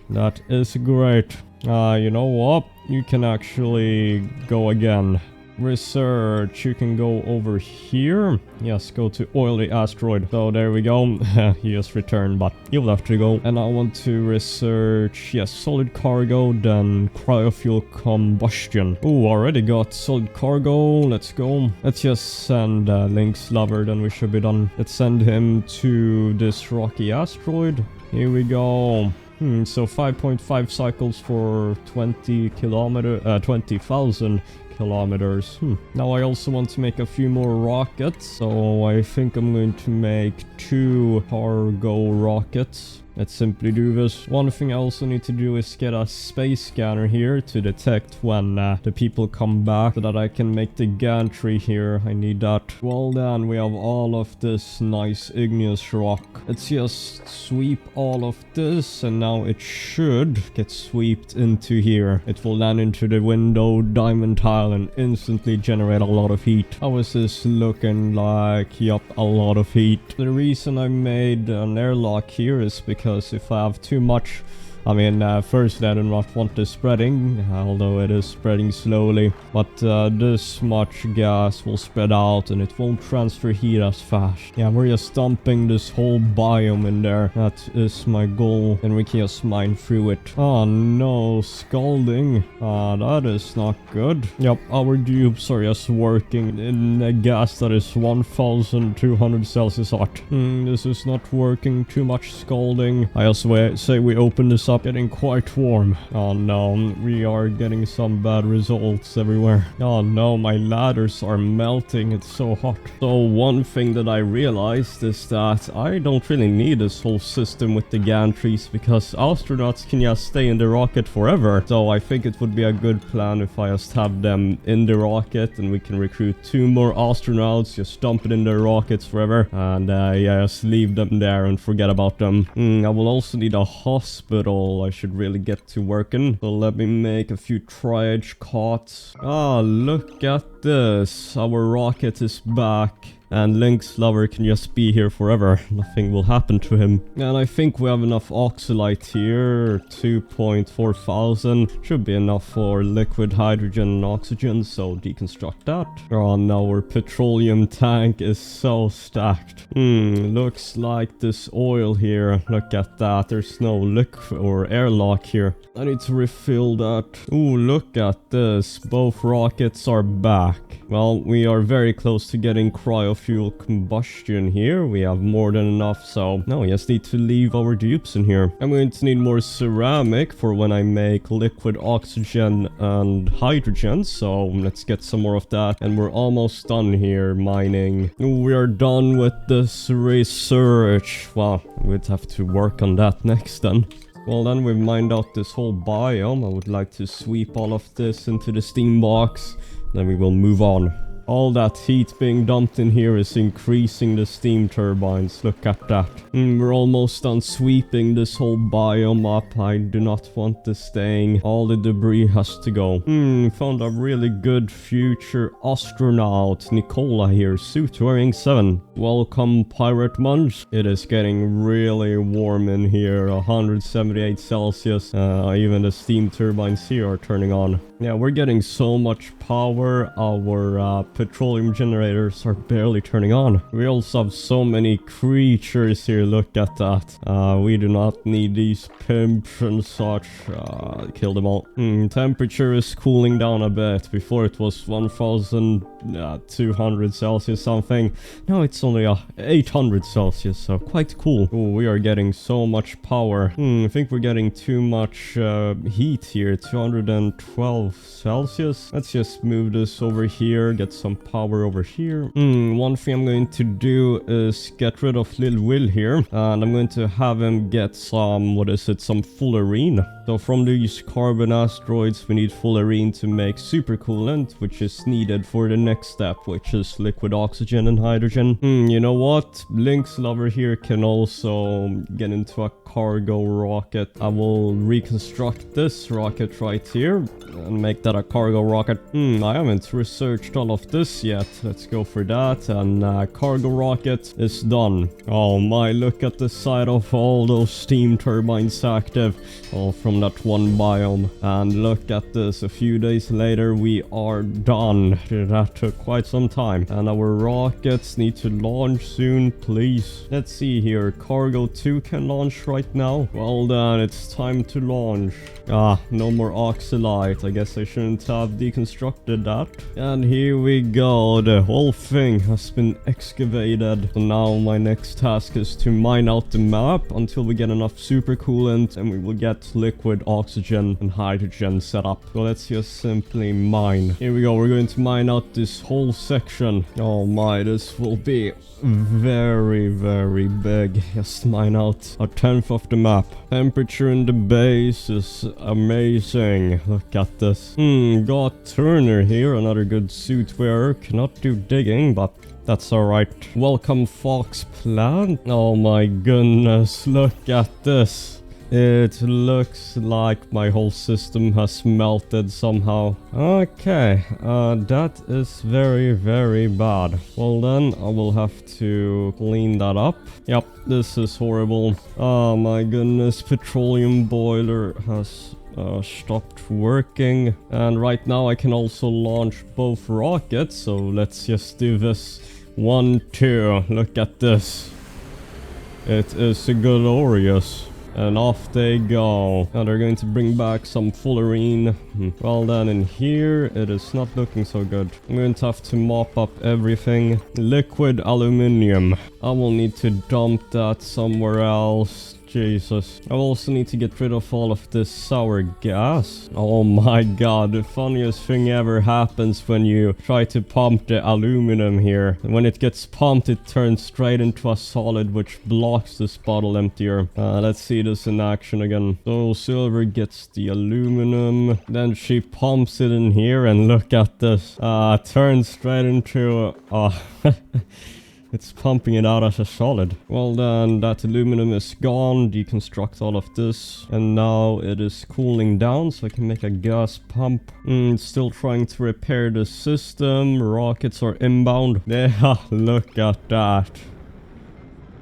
That is great. You know what? You can actually go again. Research, you can go over here. Yes, go to oily asteroid. So there we go. He just returned, but you'll have to go. And I want to research, yes, solid cargo, then cryofuel combustion. Oh, already got solid cargo. Let's go. Let's just send Lynx Lover, then we should be done. Let's send him to this rocky asteroid. Here we go. So 5.5 cycles for 20,000 kilometers. Now I also want to make a few more rockets, so I think I'm going to make 2 cargo rockets. Let's simply do this. One thing I also need to do is get a space scanner here to detect when the people come back so that I can make the gantry here. I need that. Well then, we have all of this nice igneous rock. Let's just sweep all of this and now it should get swept into here. It will land into the window diamond tile and instantly generate a lot of heat. How is this looking like? Yup, a lot of heat. The reason I made an airlock here is because if I have too much, I mean, firstly I do not want this spreading, although it is spreading slowly, but this much gas will spread out and it won't transfer heat as fast. Yeah, we're just dumping this whole biome in there. That is my goal, and we can just mine through it. Oh no, scalding. That is not good. Yep, our dupes are just working in a gas that is 1200 Celsius hot. This is not working, too much scalding. I also say we open this up, getting quite warm. Oh no, we are getting some bad results everywhere. Oh no, my ladders are melting, it's so hot. So one thing that I realized is that I don't really need this whole system with the gantries because astronauts can just stay in the rocket forever. So I think it would be a good plan if I just have them in the rocket and we can recruit 2 more astronauts, just dump it in their rockets forever and yeah, just leave them there and forget about them. I will also need a hospital. I should really get to working. So let me make a few tri-edge cots. Look at this. Our rocket is back. And Lynx Lover can just be here forever. Nothing will happen to him. And I think we have enough oxalite here. 2.4 thousand. Should be enough for liquid hydrogen and oxygen. So deconstruct that. Oh no, our petroleum tank is so stacked. Looks like this oil here. Look at that. There's no liquid or airlock here. I need to refill that. Ooh, look at this. Both rockets are back. back. Well, we are very close to getting cryofuel combustion here. We have more than enough, so no, we just need to leave our dupes in here. I'm going to need more ceramic for when I make liquid oxygen and hydrogen, so let's get some more of that. And we're almost done here mining. We are done with this research. Well, we'd have to work on that next then. Well, then we've mined out this whole biome. I would like to sweep all of this into the steam box. Then we will move on. All that heat being dumped in here is increasing the steam turbines. Look at that. We're almost done sweeping this whole biome up. I do not want this staying. All the debris has to go. Found a really good future astronaut. Nicola here, suit wearing 7. Welcome, Pirate Munch. It is getting really warm in here. 178 Celsius. Even the steam turbines here are turning on. Yeah, we're getting so much power. Our petroleum generators are barely turning on. We also have so many creatures here. Look at that. We do not need these pimps and such. Kill them all. Temperature is cooling down a bit. Before it was 1200 Celsius something. Now it's only 800 Celsius, so quite cool. Oh, we are getting so much power. I think we're getting too much heat here. 212 Celsius. Let's just move this over here, get some power over here. One thing I'm going to do is get rid of Lil Will here, and I'm going to have him get some, some fullerene. So from these carbon asteroids, we need fullerene to make supercoolant, which is needed for the next step, which is liquid oxygen and hydrogen. You know what? Lynx Lover here can also get into a cargo rocket. I will reconstruct this rocket right here and make that a cargo rocket. I haven't researched all of this yet. Let's go for that. And cargo rocket is done. Oh my, look at the side of all those steam turbines active. All from that one biome. And look at this. A few days later, we are done. That took quite some time. And our rockets need to launch soon, please. Let's see here. Cargo 2 can launch right now. Well then, it's time to launch. No more oxalite. I guess I shouldn't have deconstructed that. And here we go. The whole thing has been excavated. So now my next task is to mine out the map until we get enough supercoolant and we will get liquid oxygen and hydrogen set up. So let's just simply mine. Here we go. We're going to mine out this whole section. Oh my, this will be very, very big. Just mine out a 10th of the map. Temperature in the base is amazing. Look at this. Got Turner here, another good suit wearer. Cannot do digging, but that's alright. Welcome, Fox Plant. Oh my goodness, look at this. It looks like my whole system has melted somehow. Okay, that is very, very bad. Well then, I will have to clean that up. Yep, this is horrible. Oh my goodness, petroleum boiler has stopped working. And right now I can also launch both rockets, so let's just do this. 1, 2, look at this. It is glorious. And off they go. Now they're going to bring back some fullerene. Well then, in here, it is not looking so good. I'm going to have to mop up everything. Liquid aluminium. I will need to dump that somewhere else. Jesus. I also need to get rid of all of this sour gas. Oh my god, the funniest thing ever happens when you try to pump the aluminum here. When it gets pumped, it turns straight into a solid, which blocks this bottle emptier. Let's see this in action again. So Silver gets the aluminum, then she pumps it in here, and look at this. Turns straight into it's pumping it out as a solid. Well then, that aluminum is gone. Deconstruct all of this. And now it is cooling down, so I can make a gas pump. Still trying to repair the system. Rockets are inbound. Yeah, look at that.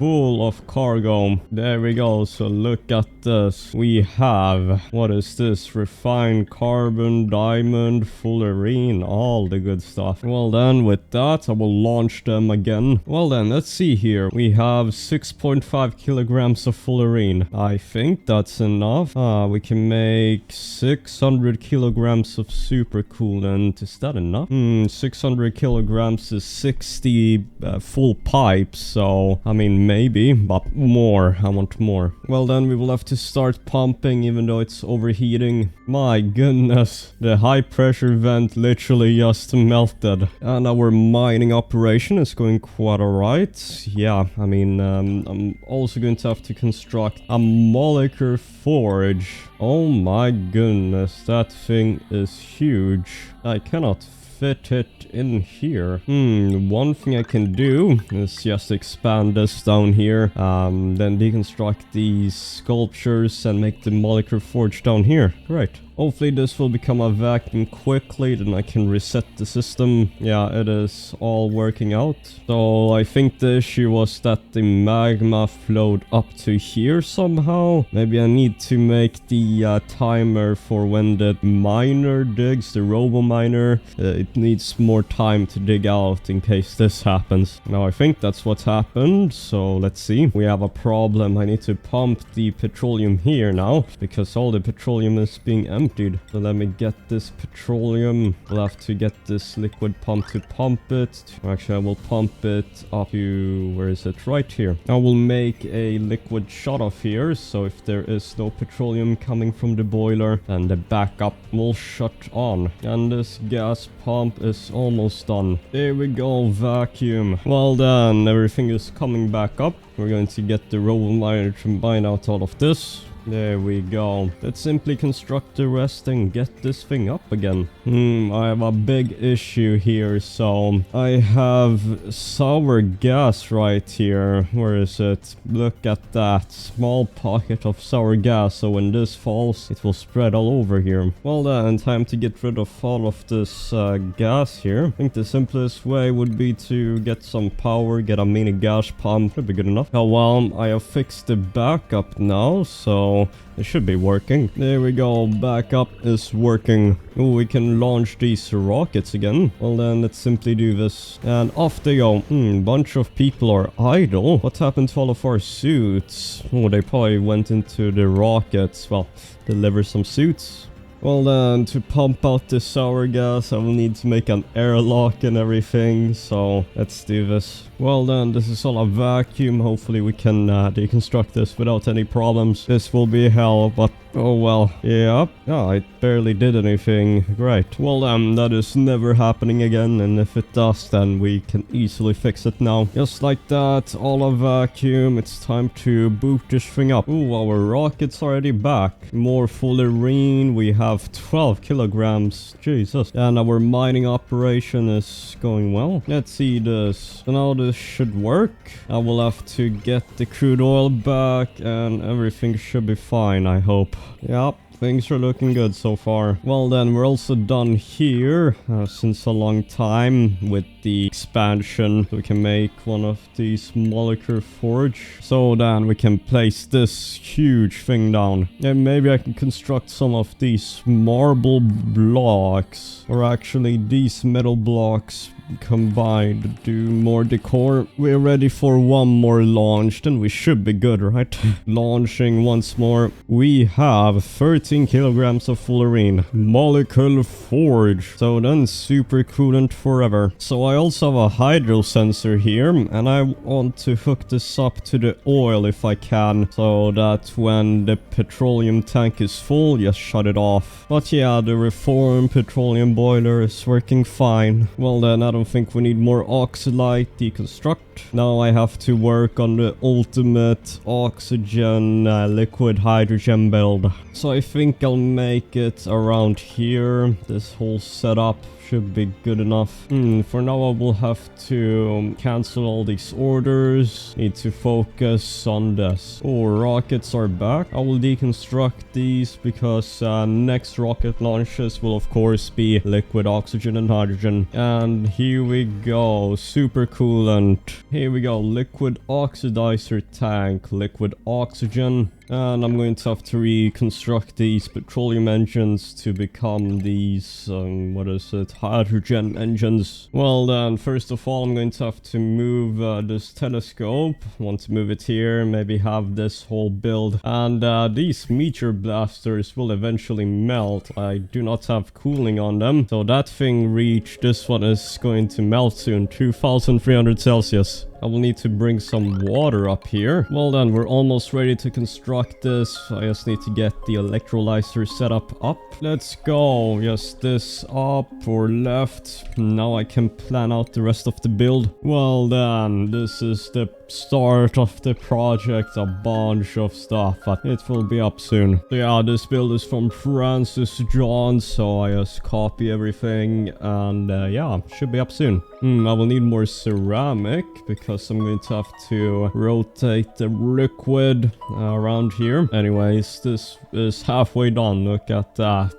full of cargo. There we go. So look at this. We have, what is this? Refined carbon, diamond, fullerene, all the good stuff. Well then, with that, I will launch them again. Well then, let's see here. We have 6.5 kilograms of fullerene. I think that's enough. We can make 600 kilograms of super coolant. Is that enough? 600 kilograms is 60 full pipes. So, I mean, maybe, but more. I want more. Well then, we will have to start pumping even though it's overheating. My goodness. The high pressure vent literally just melted. And our mining operation is going quite alright. Yeah, I mean, I'm also going to have to construct a molecular forge. Oh my goodness, that thing is huge. I cannot fit it in here. One thing I can do is just expand this down here, then deconstruct these sculptures and make the molecular forge down here. Great. Hopefully this will become a vacuum quickly, then I can reset the system. Yeah, it is all working out. So I think the issue was that the magma flowed up to here somehow. Maybe I need to make the timer for when the miner digs, the robo miner. It needs more time to dig out in case this happens. Now I think that's what's happened, so let's see. We have a problem. I need to pump the petroleum here now because all the petroleum is being emptied. So let me get this petroleum. We'll have to get this liquid pump to pump it. Actually, I will pump it up to, where is it? Right here. I will make a liquid shut off here. So if there is no petroleum coming from the boiler, then the backup will shut on. And this gas pump is almost done. There we go, vacuum. Well done, everything is coming back up. We're going to get the robo miner to mine out all of this. There we go. Let's simply construct the rest and get this thing up again. I have a big issue here. So I have sour gas right here. Where is it? Look at that small pocket of sour gas. So when this falls, it will spread all over here. Well then, time to get rid of all of this gas here. I think the simplest way would be to get some power, get a mini gas pump. Should be good enough. Oh well, I have fixed the backup now, so it should be working. There we go, backup is working. Oh, we can launch these rockets again. Well then, let's simply do this. And off they go. Bunch of people are idle. What happened to all of our suits? Oh, they probably went into the rockets. Well, deliver some suits. Well then, to pump out the sour gas, I will need to make an airlock and everything, so let's do this. Well then, this is all a vacuum. Hopefully we can deconstruct this without any problems. This will be hell, but oh well. Yeah, I barely did anything. Great. Well then, that is never happening again, and if it does, then we can easily fix it now. Just like that, all a vacuum. It's time to boot this thing up. Ooh, our rocket's already back. More fullerene. We have 12 kilograms. Jesus. And our mining operation is going well. Let's see this. So now this should work. I will have to get the crude oil back and everything should be fine, I hope. Yep. Things are looking good so far. Well then, we're also done here since a long time with the expansion. So we can make one of these molecular forge. So then we can place this huge thing down. And maybe I can construct some of these marble blocks. Or actually these metal blocks combined to do more decor. We're ready for one more launch, then we should be good, right? Launching once more. We have 13 kilograms of fullerene. Molecular forge. So then super coolant forever. So I also have a hydro sensor here, and I want to hook this up to the oil if I can, so that when the petroleum tank is full, just shut it off. But yeah, the reformed petroleum boiler is working fine. Well then, I don't think we need more oxylite deconstruct. Now I have to work on the ultimate oxygen liquid hydrogen build. So I think I'll make it around here. This whole setup should be good enough. For now I will have to cancel all these orders. Need to focus on this. Oh, rockets are back. I will deconstruct these because next rocket launches will of course be liquid oxygen and hydrogen. And here we go, super coolant. Here we go, liquid oxidizer tank, liquid oxygen. And I'm going to have to reconstruct these petroleum engines to become these, what is it, hydrogen engines. Well then, first of all, I'm going to have to move this telescope. Want to move it here, maybe have this whole build. And these meteor blasters will eventually melt. I do not have cooling on them. So that thing reached, this one is going to melt soon, 2300 Celsius. I will need to bring some water up here. Well then, we're almost ready to construct this. I just need to get the electrolyzer setup up. Let's go. Yes, this up or left. Now I can plan out the rest of the build. Well then, this is the start of the project. A bunch of stuff, but it will be up soon. So yeah, this build is from Francis John, so I just copy everything and yeah, should be up soon. I will need more ceramic because I'm going to have to rotate the liquid around here. Anyways, this is halfway done. Look at that.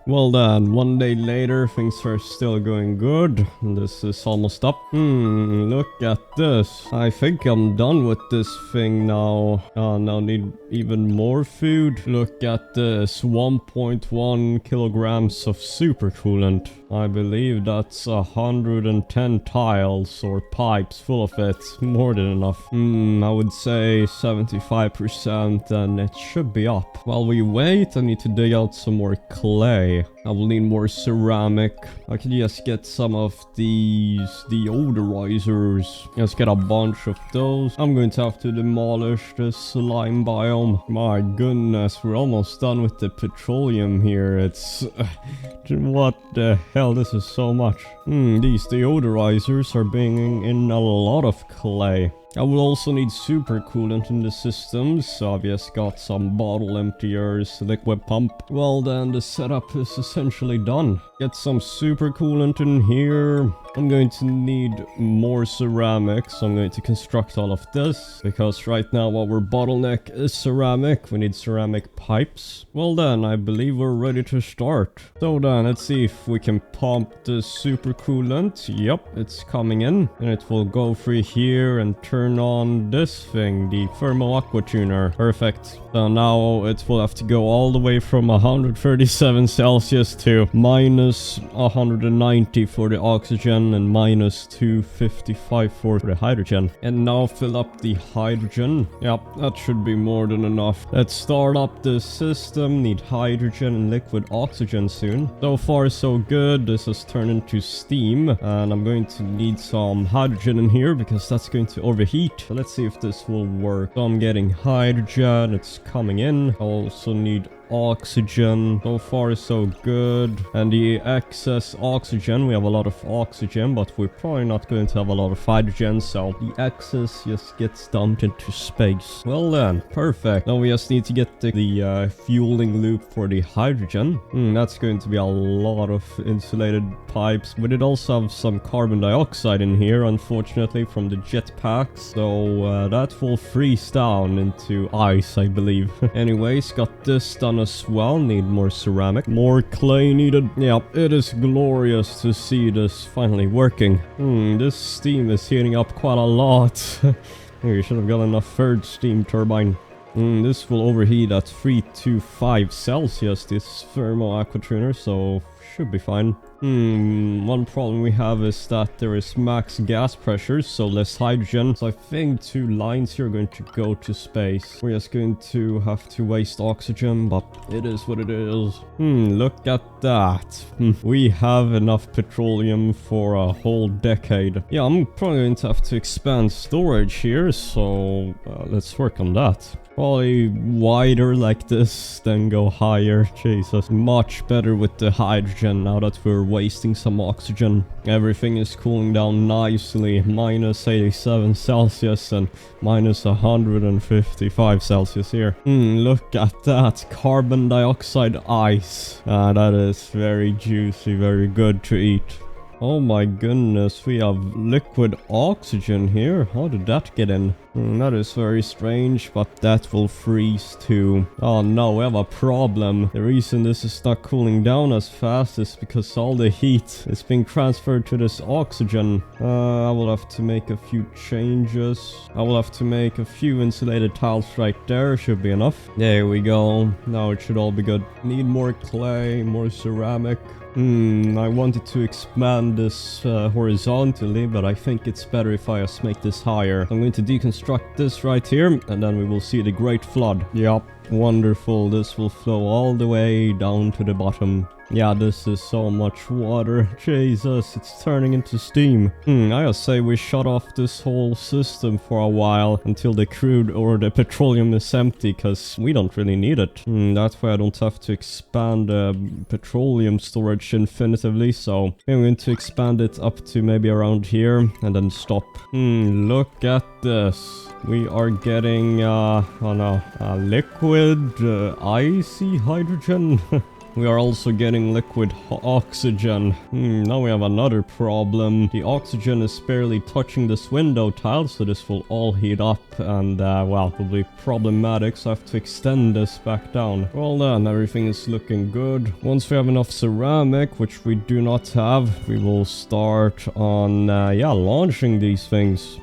Well then, one day later, things are still going good. This is almost up. Look at this. I think I'm done with this thing now. Now need even more food. Look at this, 1.1 kilograms of super coolant. I believe that's 110 tiles or pipes full of it. More than enough. I would say 75%, and it should be up. While we wait, I need to dig out some more clay. I will need more ceramic. I can just get some of these deodorizers. Just get a bunch of those. I'm going to have to demolish this slime biome. My goodness, we're almost done with the petroleum here. It's... what the hell, this is so much. These deodorizers are bringing in a lot of clay. I will also need super coolant in the system, so I've just got some bottle emptiers, liquid pump. Well then, the setup is essentially done. Get some super coolant in here. I'm going to need more ceramic, so I'm going to construct all of this, because right now our bottleneck is ceramic. We need ceramic pipes. Well then, I believe we're ready to start. So then, let's see if we can pump the super coolant. Yep, it's coming in, and it will go through here and turn on this thing, the thermo aqua tuner. Perfect. So now it will have to go all the way from 137 Celsius to minus 190 for the oxygen and minus 255 for the hydrogen. And now fill up the hydrogen. Yep, that should be more than enough. Let's start up the system. Need hydrogen and liquid oxygen soon. So far so good. This has turned into steam, and I'm going to need some hydrogen in here because that's going to overheat. So let's see if this will work. So I'm getting hydrogen. It's coming in. I also need oxygen. So far so good. And the excess oxygen, we have a lot of oxygen, but we're probably not going to have a lot of hydrogen, so the excess just gets dumped into space. Well then, perfect. Now we just need to get the fueling loop for the hydrogen. That's going to be a lot of insulated pipes. We did also have some carbon dioxide in here, unfortunately, from the jetpacks, so that will freeze down into ice, I believe. Anyways, got this done as well. Need more ceramic. More clay needed. Yep, it is glorious to see this finally working. This steam is heating up quite a lot. You should have gotten a third steam turbine. This will overheat at 325 Celsius, this thermo aqua tuner, so should be fine. One problem we have is that there is max gas pressure, so less hydrogen. So I think 2 lines here are going to go to space. We're just going to have to waste oxygen, but it is what it is. Look at that. We have enough petroleum for a whole decade. Yeah, I'm probably going to have to expand storage here, so let's work on that. Probably wider like this, then go higher. Jesus, much better with the hydrogen now that we're wasting some oxygen. Everything is cooling down nicely. Minus 87 Celsius and minus 155 Celsius here. Look at that. Carbon dioxide ice. That is very juicy, very good to eat. Oh my goodness, we have liquid oxygen here. How did that get in? That is very strange, but that will freeze too. Oh no, we have a problem. The reason this is not cooling down as fast is because all the heat is being transferred to this oxygen. I will have to make a few changes. I will have to make a few insulated tiles right there. Should be enough. There we go. Now it should all be good. Need more clay, more ceramic. I wanted to expand this horizontally, but I think it's better if I just make this higher. I'm going to deconstruct this right here, and then we will see the Great Flood. Yup, wonderful. This will flow all the way down to the bottom. Yeah, this is so much water. Jesus, it's turning into steam. I just say we shut off this whole system for a while until the crude or the petroleum is empty, because we don't really need it. That way I don't have to expand the petroleum storage infinitively, so I'm going to expand it up to maybe around here and then stop. Look at this. We are getting, liquid, icy hydrogen. We are also getting liquid oxygen. Now we have another problem. The oxygen is barely touching this window tile, so this will all heat up and, well, will be problematic, so I have to extend this back down. Well then, everything is looking good. Once we have enough ceramic, which we do not have, we will start on, launching these things.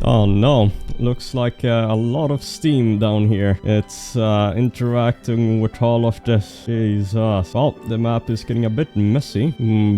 Oh no, looks like a lot of steam down here. It's interacting with all of this. Jesus. Well, the map is getting a bit messy.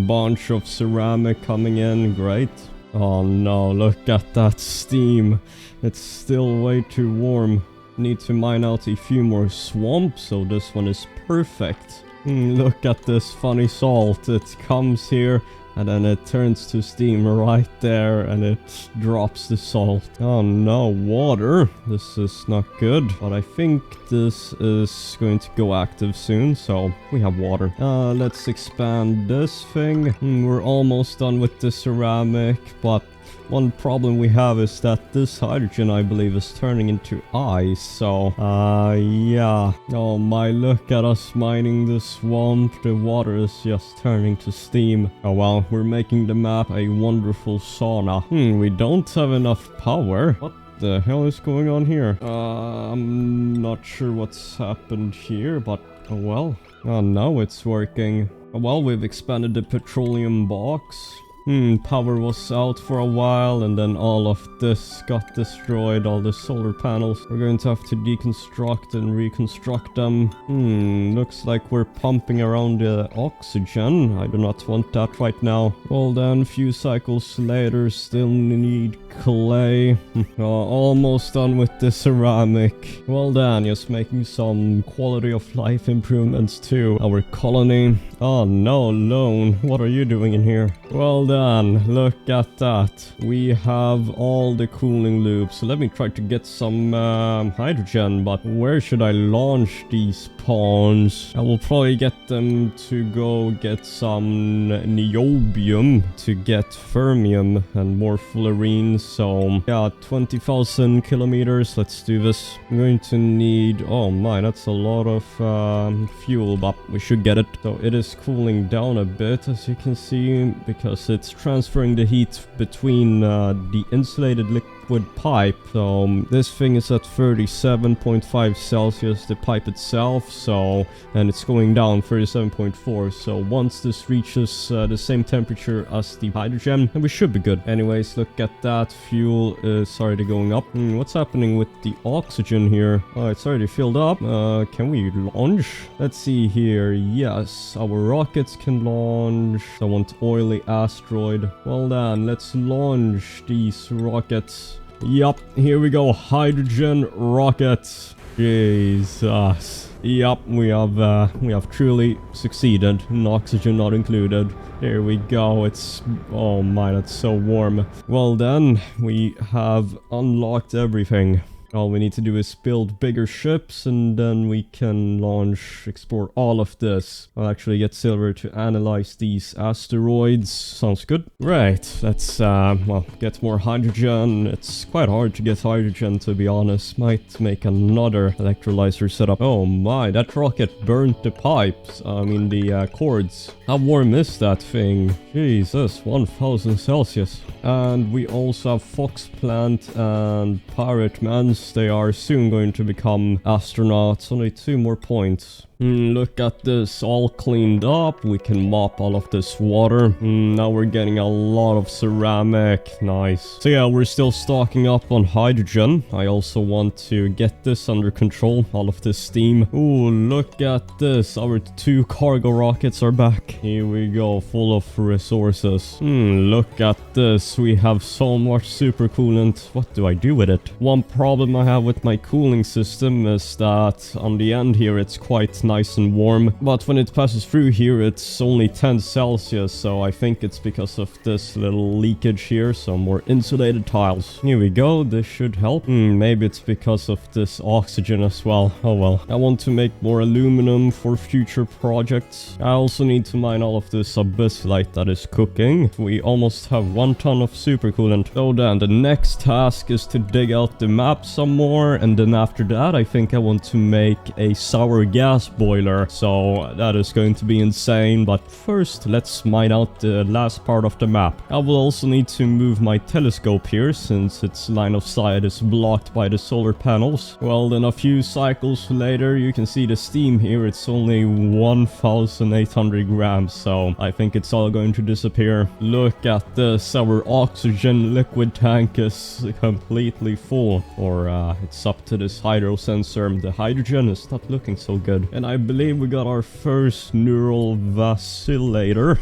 Bunch of ceramic coming in, great. Oh no, look at that steam. It's still way too warm. Need to mine out a few more swamps, so this one is perfect. Look at this funny salt. It comes here and then it turns to steam right there and it drops the salt. Oh no, water. This is not good. But I think this is going to go active soon, so we have water. Let's expand this thing. We're almost done with the ceramic, but one problem we have is that this hydrogen, I believe, is turning into ice, so, yeah. Oh my, look at us mining the swamp. The water is just turning to steam. Oh well, we're making the map a wonderful sauna. We don't have enough power. What the hell is going on here? I'm not sure what's happened here, but, oh well. Oh, now it's working. Oh well, we've expanded the petroleum box. Power was out for a while and then all of this got destroyed, all the solar panels. We're going to have to deconstruct and reconstruct them. Looks like we're pumping around the oxygen. I do not want that right now. Well then, few cycles later, still need clay. Almost done with the ceramic. Well then, just making some quality of life improvements to our colony. Oh no, Lone, what are you doing in here? Well then, look at that. We have all the cooling loops. So let me try to get some hydrogen, but where should I launch these pawns? I will probably get them to go get some niobium to get fermium and more fullerene. So yeah, 20,000 kilometers. Let's do this. I'm going to need, oh my, that's a lot of fuel, but we should get it. So it is cooling down a bit, as you can see, because it's transferring the heat between the insulated liquid pipe. So this thing is at 37.5 Celsius, the pipe itself, so, and it's going down 37.4. So once this reaches the same temperature as the hydrogen, then we should be good. Anyways, look at that. Fuel is already going up. What's happening with the oxygen here? Oh, it's already filled up. Can we launch? Let's see here. Yes, our rockets can launch. I want oily asteroid. Well then, let's launch these rockets. Yup, here we go. Hydrogen rockets. Jesus. Yup, we have truly succeeded. Oxygen not included. There we go. It's, oh my, that's so warm. Well then, we have unlocked everything. All we need to do is build bigger ships and then we can explore all of this. I'll actually get Silver to analyze these asteroids. Sounds good. Right, let's well, get more hydrogen. It's quite hard to get hydrogen, to be honest. Might make another electrolyzer setup. Oh my, that rocket burnt the pipes. I mean the cords. How warm is that thing? Jesus, 1000 Celsius. And we also have Fox Plant and Pirate Mans. They are soon going to become astronauts. Only 2 more points. Look at this, all cleaned up. We can mop all of this water. Now we're getting a lot of ceramic. Nice. So yeah, we're still stocking up on hydrogen. I also want to get this under control, all of this steam. Ooh, look at this. Our 2 cargo rockets are back. Here we go, full of resources. Look at this. We have so much super coolant. What do I do with it? One problem I have with my cooling system is that on the end here it's quite nice and warm, but when it passes through here it's only 10 Celsius, so I think it's because of this little leakage here. So more insulated tiles. Here we go, this should help. Maybe it's because of this oxygen as well. Oh well. I want to make more aluminum for future projects. I also need to mine all of this abyssalite that is cooking. We almost have 1 ton of supercoolant. So then the next task is to dig out the map some more, and then after that I think I want to make a sour gas boiler. So that is going to be insane, but first let's mine out the last part of the map. I will also need to move my telescope here since its line of sight is blocked by the solar panels. Well, then a few cycles later you can see the steam here. It's only 1800 grams, so I think it's all going to disappear. Look at this, our oxygen liquid tank is completely full, or it's up to this hydro sensor. The hydrogen is not looking so good, and I believe we got our first neural vacillator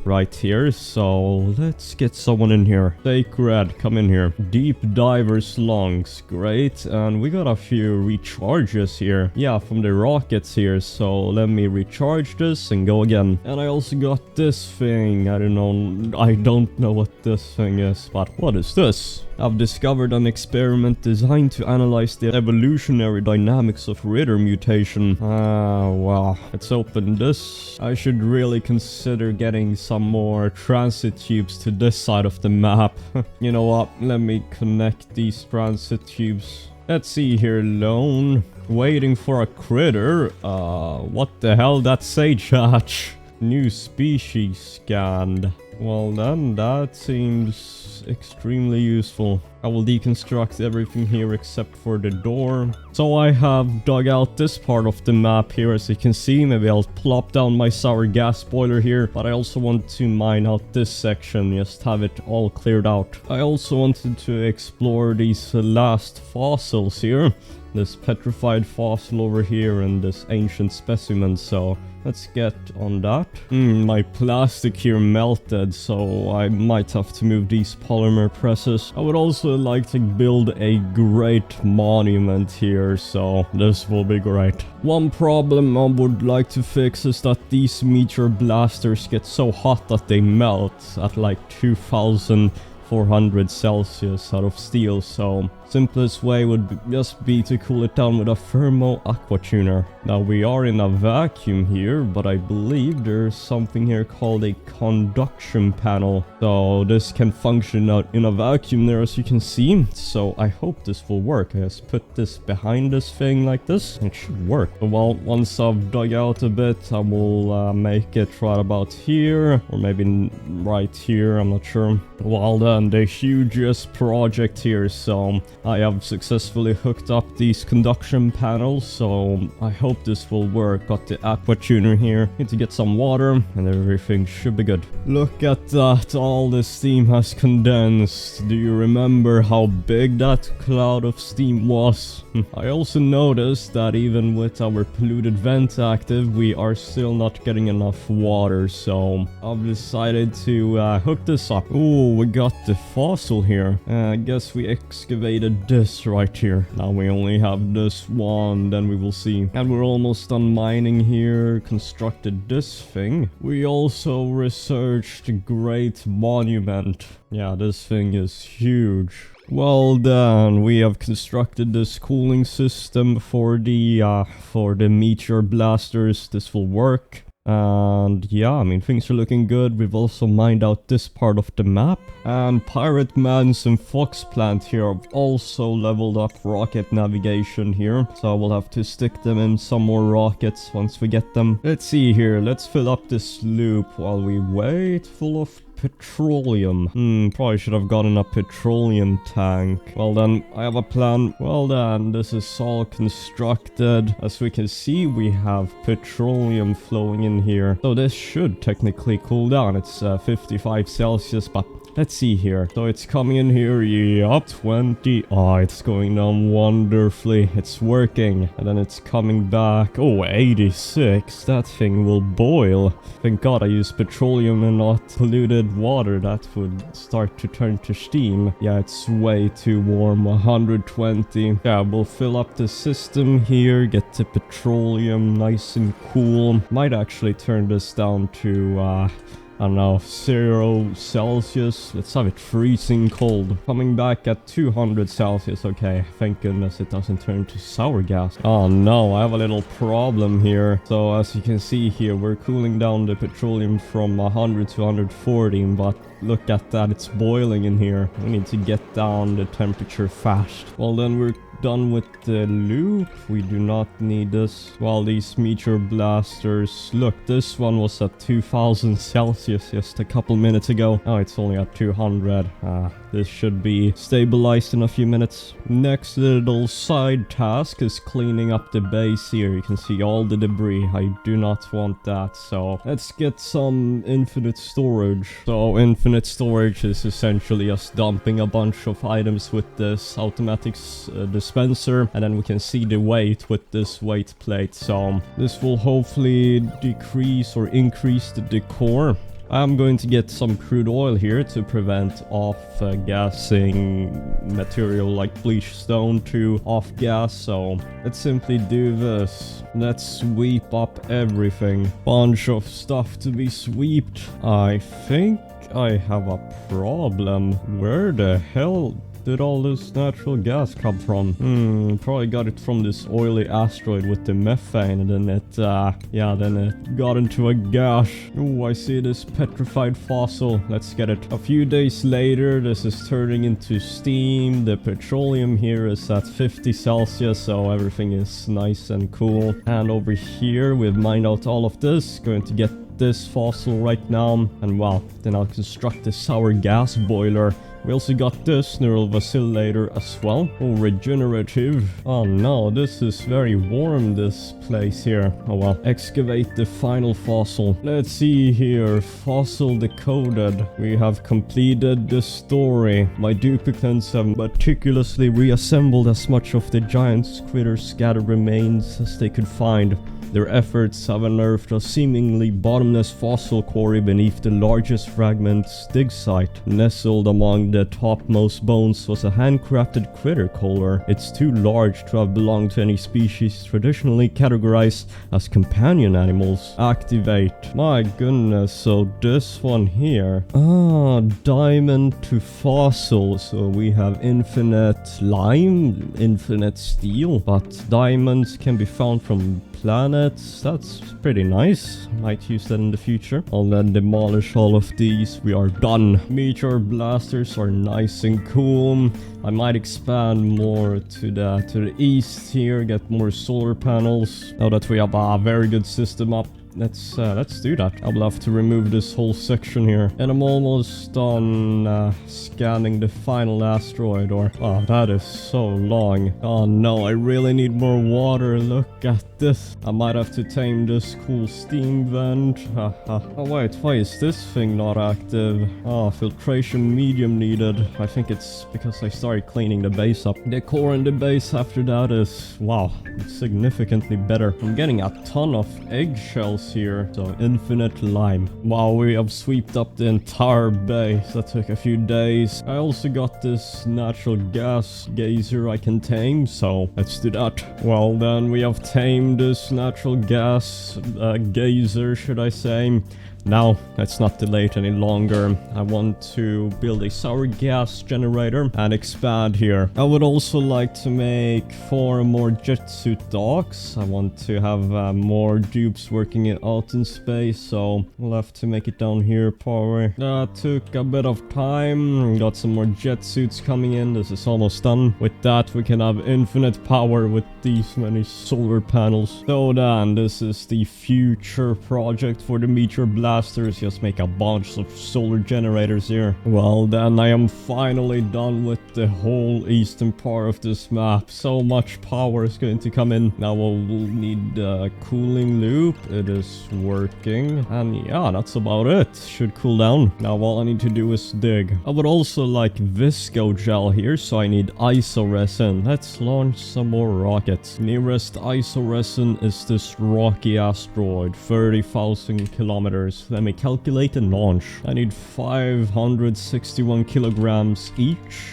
right here. So let's get someone in here. Sacred, come in here. Deep diver's lungs, great. And we got a few recharges here, yeah, from the rockets here. So let me recharge this and go again. And I also got this thing. I don't know what this thing is, but what is this? I've discovered an experiment designed to analyze the evolutionary dynamics of Ritter mutation. Wow. Let's open this. I should really consider getting some more transit tubes to this side of the map. You know what? Let me connect these transit tubes. Let's see here, lone. Waiting for a critter. What the hell? That's Sage Hatch. New species scanned. Well then, that seems extremely useful. I will deconstruct everything here except for the door. So I have dug out this part of the map here, as you can see. Maybe I'll plop down my sour gas boiler here, but I also want to mine out this section, just have it all cleared out. I also wanted to explore these last fossils here. This petrified fossil over here and this ancient specimen, so let's get on that. My plastic here melted, so I might have to move these polymer presses. I would also like to build a great monument here, so this will be great. One problem I would like to fix is that these meteor blasters get so hot that they melt at like 2400 Celsius out of steel, so simplest way would just be to cool it down with a thermo aqua tuner. Now we are in a vacuum here, but I believe there's something here called a conduction panel. So this can function out in a vacuum there, as you can see. So I hope this will work. I just put this behind this thing like this. It should work. Well, once I've dug out a bit, I will make it right about here, or maybe right here, I'm not sure. Well then, the hugest project here, so I have successfully hooked up these conduction panels, so I hope this will work. Got the aqua tuner here. Need to get some water and everything should be good. Look at that, all the steam has condensed. Do you remember how big that cloud of steam was? I also noticed that even with our polluted vent active, we are still not getting enough water, so I've decided to hook this up. Ooh, we got the fossil here. I guess we excavated constructed this right here. Now we only have this one, then we will see. And we're almost done mining here, constructed this thing. We also researched the Great Monument. Yeah, this thing is huge. Well done, we have constructed this cooling system for the meteor blasters. This will work. And yeah, I mean, things are looking good. We've also mined out this part of the map. And Pirate Mans and Fox Plant here have also leveled up rocket navigation here. So we'll have to stick them in some more rockets once we get them. Let's see here. Let's fill up this loop while we wait. Full of petroleum. Probably should have gotten a petroleum tank. Well then, I have a plan. Well then, this is all constructed. As we can see, we have petroleum flowing in here. So this should technically cool down. It's 55 Celsius, but let's see here. So it's coming in here, yup, 20. Oh, it's going down wonderfully. It's working. And then it's coming back. Oh, 86. That thing will boil. Thank God I used petroleum and not polluted water. That would start to turn to steam. Yeah, it's way too warm. 120. Yeah, we'll fill up the system here. Get the petroleum nice and cool. Might actually turn this down to I don't know, 0 Celsius. Let's have it freezing cold. Coming back at 200 Celsius. Okay, thank goodness it doesn't turn to sour gas. Oh no, I have a little problem here. So as you can see here, we're cooling down the petroleum from 100 to 140. But look at that, it's boiling in here. We need to get down the temperature fast. Well then, we're done with the loop. We do not need this. Well, these meteor blasters, look, this one was at 2000 Celsius just a couple minutes ago. Oh, it's only at 200. This should be stabilized in a few minutes. Next little side task is cleaning up the base here. You can see all the debris. I do not want that, so let's get some infinite storage. So infinite storage is essentially just dumping a bunch of items with this automatic dispenser, and then we can see the weight with this weight plate. So this will hopefully decrease or increase the decor. I'm going to get some crude oil here to prevent off-gassing material like bleached stone to off-gas. So let's simply do this. Let's sweep up everything. Bunch of stuff to be swept. I think I have a problem. Where the hell did all this natural gas come from? Probably got it from this oily asteroid with the methane, and then it got into a gash. Oh, I see this petrified fossil. Let's get it. A few days later, this is turning into steam. The petroleum here is at 50 Celsius, so everything is nice and cool. And over here, we've mined out all of this. Going to get this fossil right now, and well, then I'll construct the sour gas boiler. We also got this neural vacillator as well. Oh, regenerative. Oh no, this is very warm, this place here. Oh well, excavate the final fossil. Let's see here, fossil decoded. We have completed the story. My duplicates have meticulously reassembled as much of the giant critter scattered remains as they could find. Their efforts have unearthed a seemingly bottomless fossil quarry beneath the largest fragment's dig site. Nestled among the topmost bones was a handcrafted critter collar. It's too large to have belonged to any species traditionally categorized as companion animals. Activate. My goodness, so this one here. Diamond to fossil. So we have infinite lime, infinite steel, but diamonds can be found from planets. That's pretty nice. Might use that in the future. I'll then demolish all of these. We are done. Meteor blasters are nice and cool. I might expand more to the east here, get more solar panels. Now that we have a very good system up, let's do that. I will have to remove this whole section here. And I'm almost done scanning the final asteroid. Oh, that is so long. Oh no, I really need more water. Look at this. I might have to tame this cool steam vent. Oh wait, why is this thing not active? Oh, filtration medium needed. I think it's because I started cleaning the base up. The core in the base after that is, wow, significantly better. I'm getting a ton of eggshells things here. So infinite lime. Wow, we have swept up the entire base. That took a few days. I also got this natural gas geyser I can tame, so let's do that. Well, then we have tamed this natural gas geyser, should I say. Now, let's not delay it any longer. I want to build a sour gas generator and expand here. I would also like to make 4 more jet suit docks. I want to have more dupes working it out in space, so we'll have to make it down here power. That took a bit of time. Got some more jet suits coming in. This is almost done. With that, we can have infinite power with these many solar panels. So then, this is the future project for the meteor blast. Just make a bunch of solar generators here. Well, then I am finally done with the whole eastern part of this map. So much power is going to come in. Now we'll need a cooling loop. It is working. And yeah, that's about it. Should cool down. Now all I need to do is dig. I would also like visco gel here, so I need iso resin. Let's launch some more rockets. Nearest iso resin is this rocky asteroid, 30,000 kilometers. Let me calculate and launch. I need 561 kilograms each.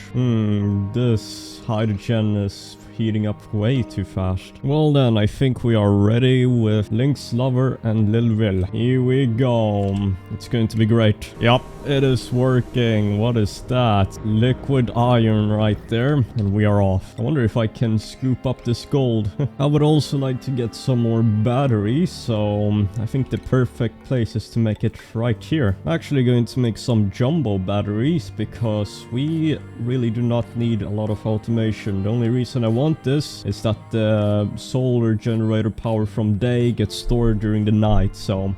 This hydrogen is heating up way too fast. Well then, I think we are ready with Lynx Lover and Lil Will. Here we go. It's going to be great. Yup, it is working. What is that? Liquid iron right there. And we are off. I wonder if I can scoop up this gold. I would also like to get some more batteries, so I think the perfect place is to make it right here. I'm actually going to make some jumbo batteries because we really do not need a lot of automation. The only reason I want this is that the solar generator power from day gets stored during the night, so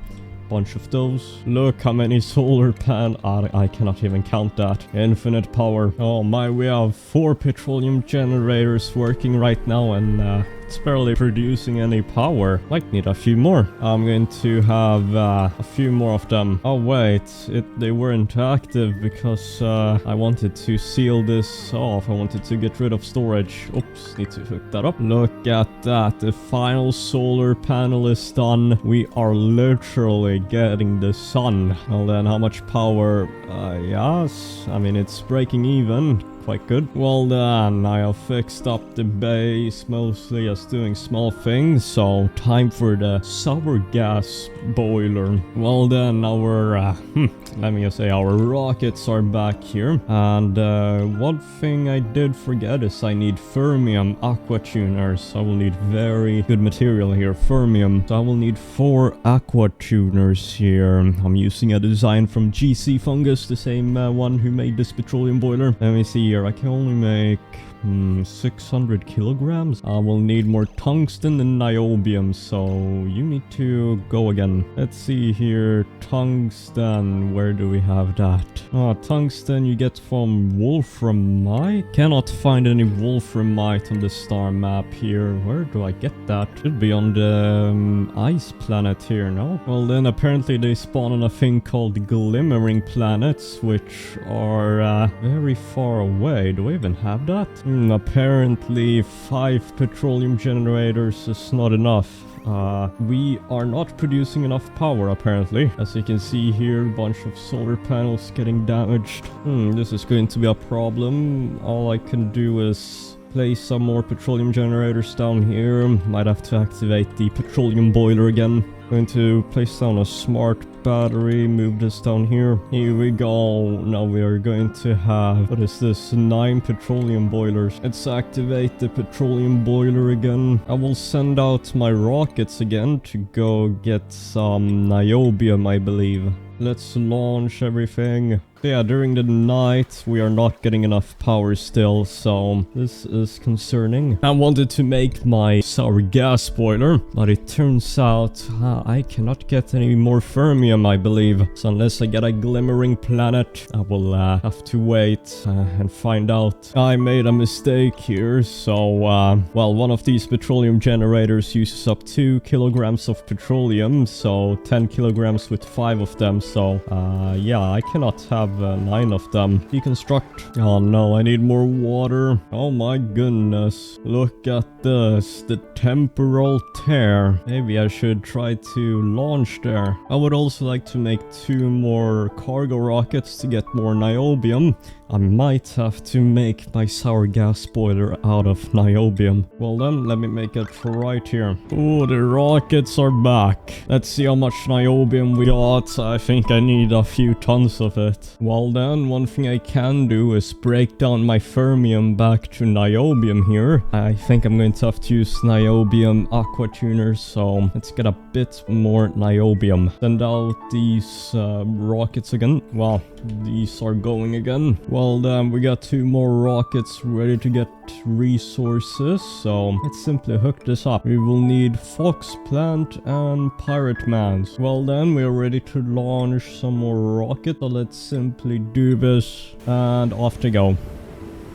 bunch of those. Look how many solar I cannot even count that. Infinite power. Oh my, we have 4 petroleum generators working right now, and it's barely producing any power. Might need a few more. I'm going to have a few more of them. Oh wait, they weren't active because I wanted to seal this off. I wanted to get rid of storage. Oops, need to hook that up. Look at that. The final solar panel is done. We are literally getting the sun. Well then, how much power? Yes, I mean, it's breaking even. Quite good. Well then, I have fixed up the base, mostly as doing small things, so time for the sour gas boiler. Well then, our let me just say, our rockets are back here, and one thing I did forget is I need fermium aqua tuners. I will need very good material here, fermium. So I will need 4 aqua tuners here. I'm using a design from GC Fungus, the same one who made this petroleum boiler. Let me see here, I can only make 600 kilograms. I will need more tungsten and niobium, so you need to go again. Let's see here, tungsten, where do we have that? Tungsten you get from wolframite. Cannot find any wolframite on the star map here. Where do I get that? Should be on the ice planet here, no? Well then, apparently they spawn on a thing called glimmering planets, which are very far away. Do we even have that? Apparently 5 petroleum generators is not enough. We are not producing enough power, apparently. As you can see here, a bunch of solar panels getting damaged. This is going to be a problem. All I can do is place some more petroleum generators down here. Might have to activate the petroleum boiler again. Going to place down a smart battery, move this down here. Here we go. Now we are going to have, what is this, 9 petroleum boilers. Let's activate the petroleum boiler again. I will send out my rockets again to go get some niobium, I believe. Let's launch everything. Yeah, during the night we are not getting enough power still, so this is concerning. I wanted to make my sour gas boiler, but it turns out I cannot get any more fermium, I believe. So unless I get a glimmering planet, I will have to wait and find out. I made a mistake here, so well, one of these petroleum generators uses up 2 kilograms of petroleum, so 10 kilograms with 5 of them. So yeah, I cannot have have 9 of them. Deconstruct. Oh no, I need more water. Oh my goodness. Look at this. The temporal tear. Maybe I should try to launch there. I would also like to make 2 more cargo rockets to get more niobium. I might have to make my sour gas boiler out of niobium. Well then, let me make it right here. Oh, the rockets are back. Let's see how much niobium we got. I think I need a few tons of it. Well then, one thing I can do is break down my fermium back to niobium here. I think I'm going to have to use niobium aqua tuners, so let's get a bit more niobium. Send out these rockets again. Well, these are going again. Well then, we got 2 more rockets ready to get resources, so let's simply hook this up. We will need fox plant and pirate mans. Well then, we are ready to launch some more rockets, so let's simply do this and off they go.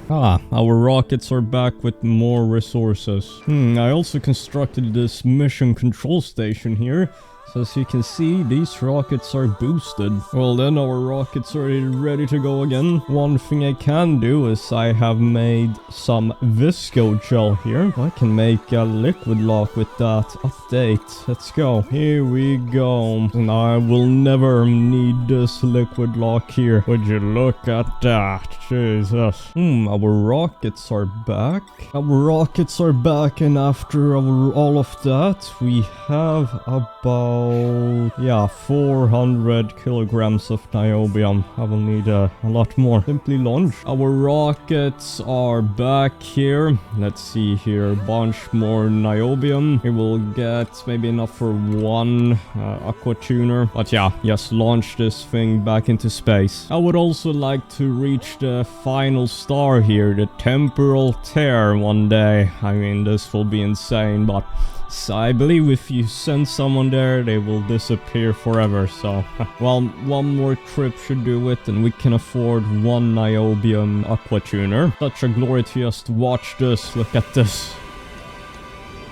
Ah, our rockets are back with more resources. I also constructed this mission control station here. So as you can see, these rockets are boosted. Well then, our rockets are ready to go again. One thing I can do is I have made some visco gel here. I can make a liquid lock with that. Update. Let's go. Here we go. And I will never need this liquid lock here. Would you look at that? Jesus. Our rockets are back. Our rockets are back, and after all of that, we have about 400 kilograms of niobium. I will need a lot more. Simply launch. Our rockets are back here. Let's see here. Bunch more niobium. We will get maybe enough for 1 aqua tuner. But yeah, just launch this thing back into space. I would also like to reach the final star here, the temporal tear, one day. I mean, this will be insane, but so I believe if you send someone there, they will disappear forever, so well, 1 more trip should do it, and we can afford 1 niobium aqua tuner. Such a glory to just watch this. Look at this.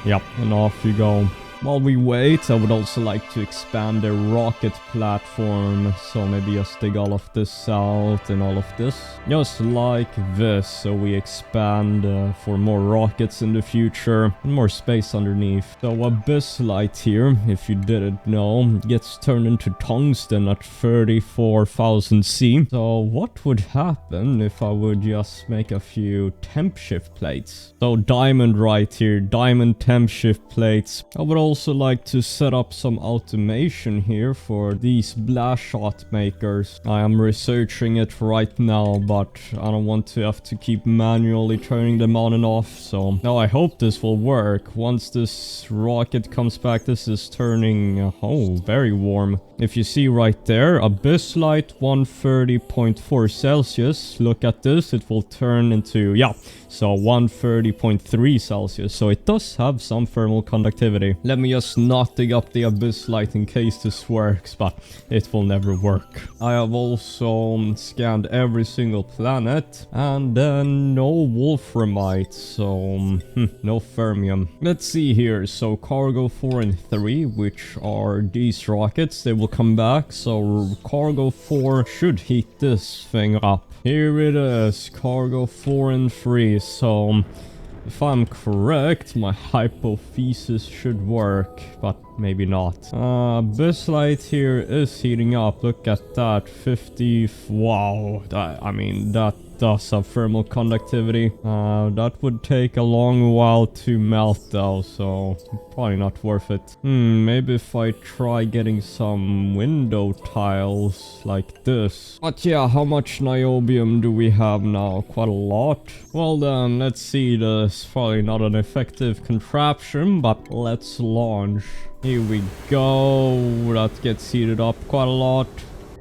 Yep, and off you go. While we wait, I would also like to expand the rocket platform, so maybe just dig all of this out and all of this. Just like this, so we expand for more rockets in the future and more space underneath. So abyssite here, if you didn't know, gets turned into tungsten at 34,000 C. So what would happen if I would just make a few temp shift plates? So diamond right here, diamond temp shift plates. I would also like to set up some automation here for these blast shot makers. I am researching it right now, but I don't want to have to keep manually turning them on and off, so now I hope this will work. Once this rocket comes back, this is turning very warm. If you see right there, abyssite 130.4 Celsius. Look at this, it will turn into, so 130.3 Celsius. So it does have some thermal conductivity. Let me just not dig up the abyssite in case this works, but it will never work. I have also scanned every single planet, and then no wolframite, so no fermium. Let's see here. So cargo 4 and 3, which are these rockets, they will come back. So cargo 4 should heat this thing up. Here it is, cargo 4 and 3. So if I'm correct, my hypothesis should work, but maybe not. Abyssite here is heating up. Look at that, 50. Wow, I mean, that does have thermal conductivity. That would take a long while to melt though, so probably not worth it. Maybe if I try getting some window tiles like this. But yeah, how much niobium do we have now? Quite a lot. Well then, let's see this. Probably not an effective contraption, but let's launch. Here we go. That gets heated up quite a lot.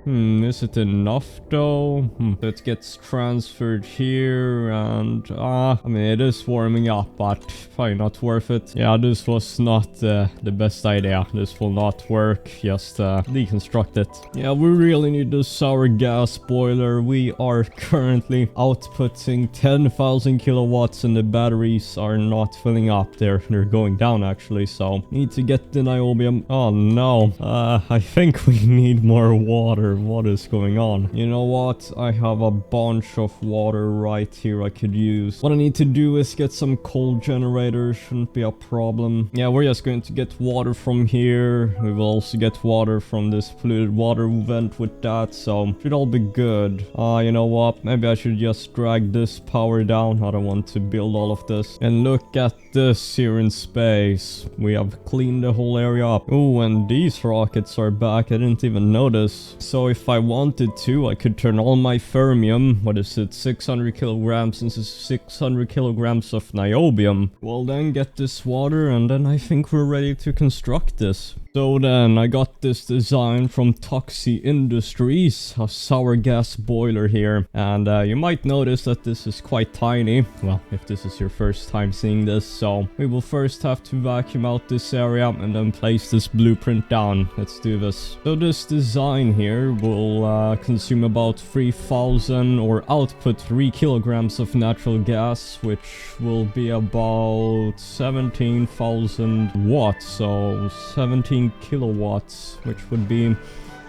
Is it enough though? It gets transferred here, and I mean, it is warming up, but probably not worth it. Yeah, this was not the best idea. This will not work. Just deconstruct it. Yeah, we really need this sour gas boiler. We are currently outputting 10,000 kilowatts, and the batteries are not filling up. They're going down actually, so need to get the niobium. Oh no, I think we need more water. water. What is going on? You know what? I have a bunch of water right here I could use. What I need to do is get some coal generators. Shouldn't be a problem. Yeah, we're just going to get water from here. We will also get water from this polluted water vent with that, so should all be good. You know what? Maybe I should just drag this power down. I don't want to build all of this. And look at this here in space. We have cleaned the whole area up. Oh, and these rockets are back. I didn't even notice. So if I wanted to, I could turn all my fermium, what is it, 600 kilograms into 600 kilograms of niobium. Well then, get this water, and then I think we're ready to construct this. So then, I got this design from Toxi Industries, a sour gas boiler here. And you might notice that this is quite tiny. Well, if this is your first time seeing this. So we will first have to vacuum out this area and then place this blueprint down. Let's do this. So this design here will consume about 3,000 or output 3 kilograms of natural gas, which will be about 17,000 watts. So 17 kilowatts, which would be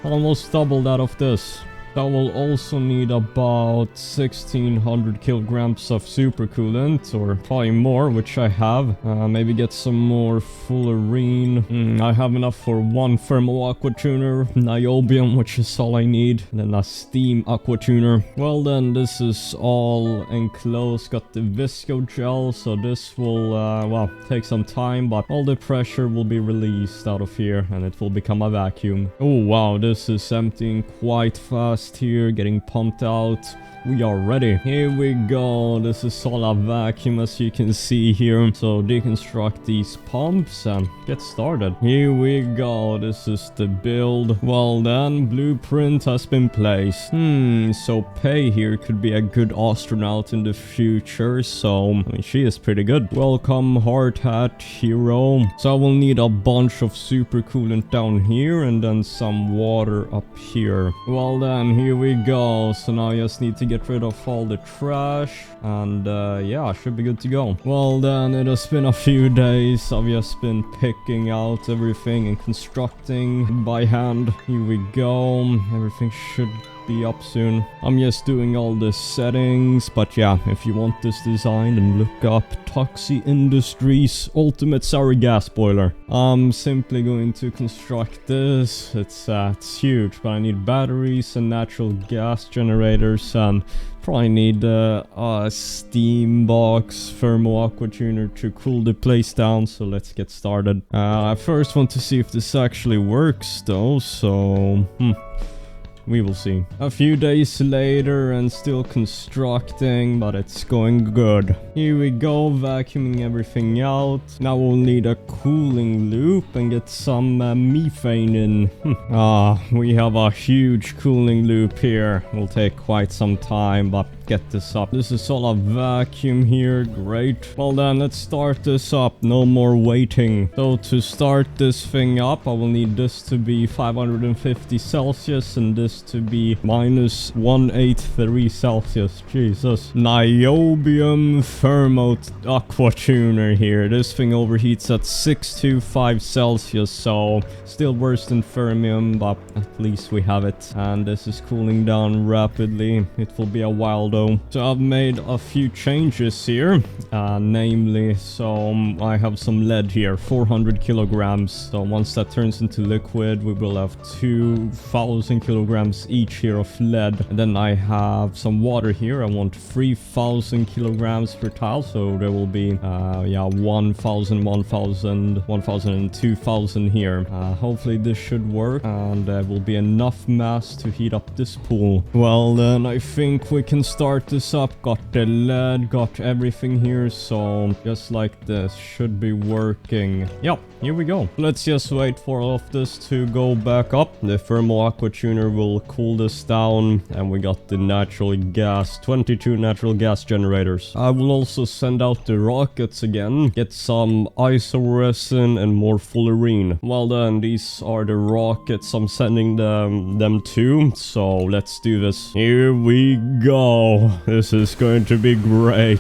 almost double that of this. That will also need about 1,600 kilograms of supercoolant, or probably more, which I have. Maybe get some more fullerene. I have enough for one thermal aqua tuner, niobium, which is all I need, and then a steam aqua tuner. Well then, this is all enclosed. Got the visco gel, so this will, well, take some time, but all the pressure will be released out of here, and it will become a vacuum. Oh wow, this is emptying quite fast here, getting pumped out. We are ready. Here we go. This is all a vacuum, as you can see here. So deconstruct these pumps and get started. Here we go. This is the build. Well then, blueprint has been placed. So Pei here could be a good astronaut in the future. So, I mean, she is pretty good. Welcome, hard hat hero. So I will need a bunch of supercoolant down here and then some water up here. Well then, here we go. So now I just need to get rid of all the trash, and yeah, should be good to go. Well then, it has been a few days. I've just been picking out everything and constructing by hand. Here we go. Everything should be up soon. I'm just doing all the settings, but yeah, if you want this design, then look up Toxi Industries Ultimate Sour Gas Boiler. I'm simply going to construct this. It's huge, but I need batteries and natural gas generators, and probably need a steam box thermal aqua tuner to cool the place down. So let's get started. I first want to see if this actually works though, so we will see. A few days later and still constructing, but it's going good. Here we go, vacuuming everything out. Now we'll need a cooling loop and get some methane in. We have a huge cooling loop here. Will take quite some time, but get this up. This is all a vacuum here. Great. Well then, let's start this up. No more waiting. So to start this thing up, I will need this to be 550 Celsius and this to be minus 183 Celsius. Jesus. Niobium thermo aqua tuner here. This thing overheats at 625 Celsius, so still worse than fermium, but at least we have it. And this is cooling down rapidly. It will be a while though. So I've made a few changes here, namely, so I have some lead here, 400 kilograms. So once that turns into liquid, we will have 2,000 kilograms each here of lead. And then I have some water here. I want 3,000 kilograms per tile, so there will be 1,000, 1,000, 1,000 and 2,000 here. Hopefully this should work, and there will be enough mass to heat up this pool. Well then, I think we can start this up. Got the lead, got everything here, so just like this should be working. Yep, here we go. Let's just wait for all of this to go back up. The thermal aqua tuner will cool this down, and we got the natural gas, 22 natural gas generators. I will also send out the rockets again, get some iso resin and more fullerene. Well then, these are the rockets I'm sending them to, so let's do this. Here we go. This is going to be great.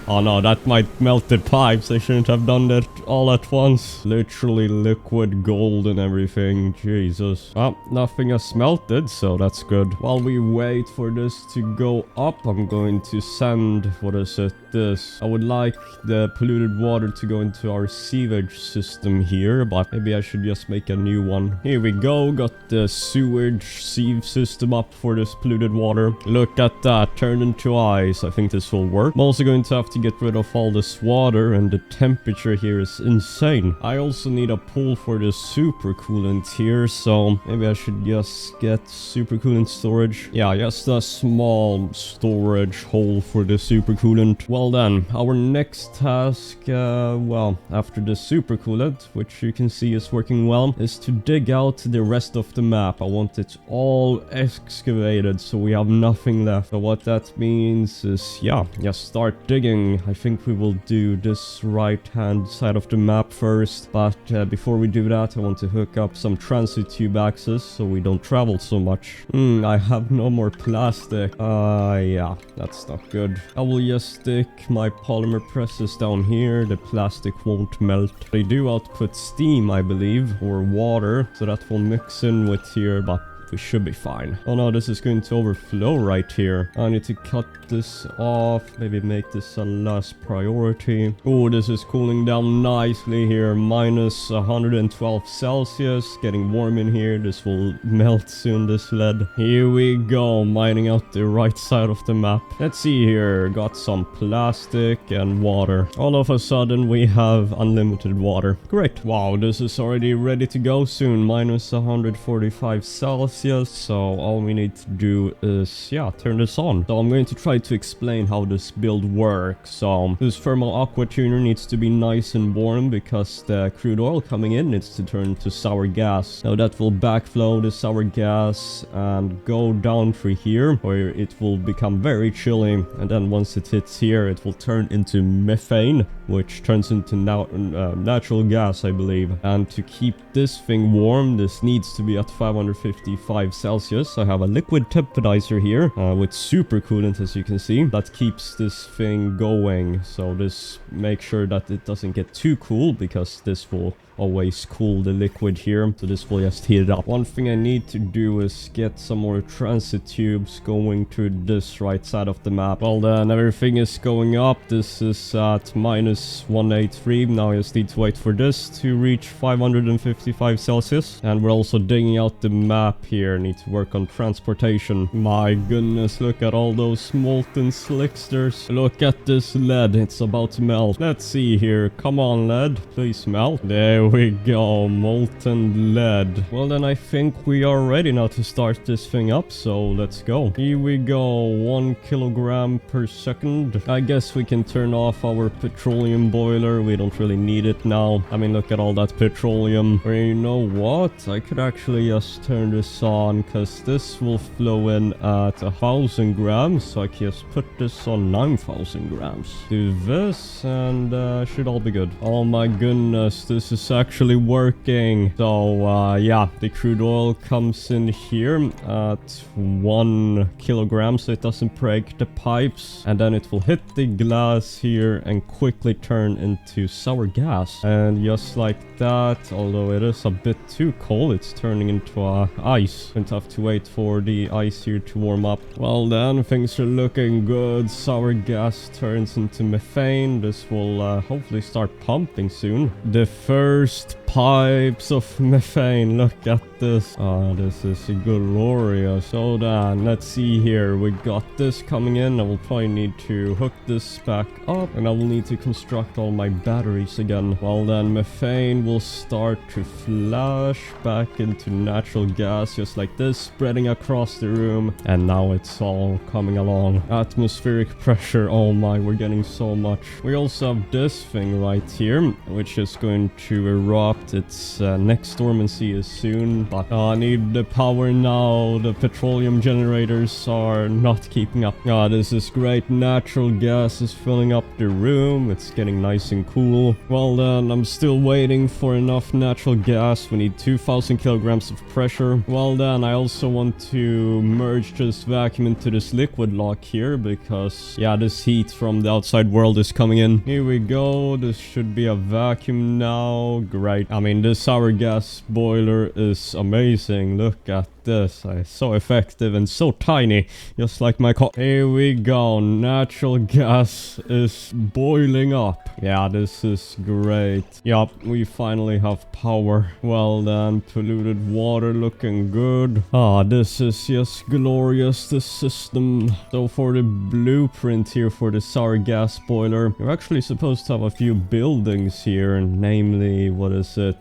Oh no, that might melt the pipes. I shouldn't have done that all at once. Literally liquid gold and everything. Jesus. Well, nothing has melted, so that's good. While we wait for this to go up, I'm going to send, what is it, this. I would like the polluted water to go into our sewage system here, but maybe I should just make a new one. Here we go. Got the sewage sieve system up for this polluted water. Look at that. Turned into ice. I think this will work. I'm also going to have to get rid of all this water, and the temperature here is insane. I also need a pool for the supercoolant here, so maybe I should just get supercoolant storage. Yeah, just a small storage hole for the supercoolant. Well then, our next task, well, after the supercoolant, which you can see is working well, is to dig out the rest of the map. I want it all excavated, so we have nothing left. So what that means is, yeah, just start digging. I think we will do this right-hand side of the map first, but before we do that, I want to hook up some transit tube access so we don't travel so much. I have no more plastic. Yeah, that's not good. I will just stick my polymer presses down here. The plastic won't melt. They do output steam, I believe, or water, so that will mix in with here, but we should be fine. Oh no, this is going to overflow right here. I need to cut this off. Maybe make this a last priority. Oh, this is cooling down nicely here. Minus 112 Celsius. Getting warm in here. This will melt soon, this lead. Here we go. Mining out the right side of the map. Let's see here. Got some plastic and water. All of a sudden, we have unlimited water. Great. Wow, this is already ready to go soon. Minus 145 Celsius. So all we need to do is, yeah, turn this on. So I'm going to try to explain how this build works. So this thermal aqua tuner needs to be nice and warm because the crude oil coming in needs to turn to sour gas. Now that will backflow the sour gas and go down through here where it will become very chilly, and then once it hits here it will turn into methane, which turns into natural gas, I believe. And to keep this thing warm, this needs to be at 555 Celsius. I have a liquid temporizer here with supercoolant, as you can see, that keeps this thing going. So this makes sure that it doesn't get too cool, because this will always cool the liquid here, so this will just heat it up. One thing I need to do is get some more transit tubes going to this right side of the map. Well then, everything is going up. This is at minus 183. Now I just need to wait for this to reach 555 Celsius. And we're also digging out the map here. Need to work on transportation. My goodness, look at all those molten slicksters. Look at this lead, it's about to melt. Let's see here. Come on, lead, please melt. There we go, molten lead. Well then, I think we are ready now to start this thing up, so let's go. Here we go, 1 kilogram per second. I guess we can turn off our petroleum boiler. We don't really need it now. I mean, look at all that petroleum. Or you know what? I could actually just turn this on, because this will flow in at 1,000 grams, so I can just put this on 9,000 grams. Do this, and should all be good. Oh my goodness, this is actually working. So yeah, the crude oil comes in here at 1 kilogram, so it doesn't break the pipes, and then it will hit the glass here and quickly turn into sour gas. And just like that, although it is a bit too cold, it's turning into ice. Don't have to wait for the ice here to warm up. Well then, things are looking good. Sour gas turns into methane. This will hopefully start pumping soon. The first pipes of methane. Look at this. This is glorious. So then, let's see here. We got this coming in. I will probably need to hook this back up, and I will need to construct all my batteries again. Well then, methane will start to flash back into natural gas, just like this, spreading across the room. And now it's all coming along. Atmospheric pressure. Oh my, we're getting so much. We also have this thing right here, which is going to erupt that. It's next dormancy is soon, but I need the power now. The petroleum generators are not keeping up. This is great. Natural gas is filling up the room. It's getting nice and cool. Well then, I'm still waiting for enough natural gas. We need 2,000 kilograms of pressure. Well then, I also want to merge this vacuum into this liquid lock here because, yeah, this heat from the outside world is coming in. Here we go. This should be a vacuum now. Great. I mean, this sour gas boiler is amazing. Look at this. It's so effective and so tiny, just like my car. Here we go. Natural gas is boiling up. Yeah, this is great. Yup, we finally have power. Well then, polluted water looking good. This is just glorious, this system. So for the blueprint here for the sour gas boiler, you're actually supposed to have a few buildings here, namely, what is it?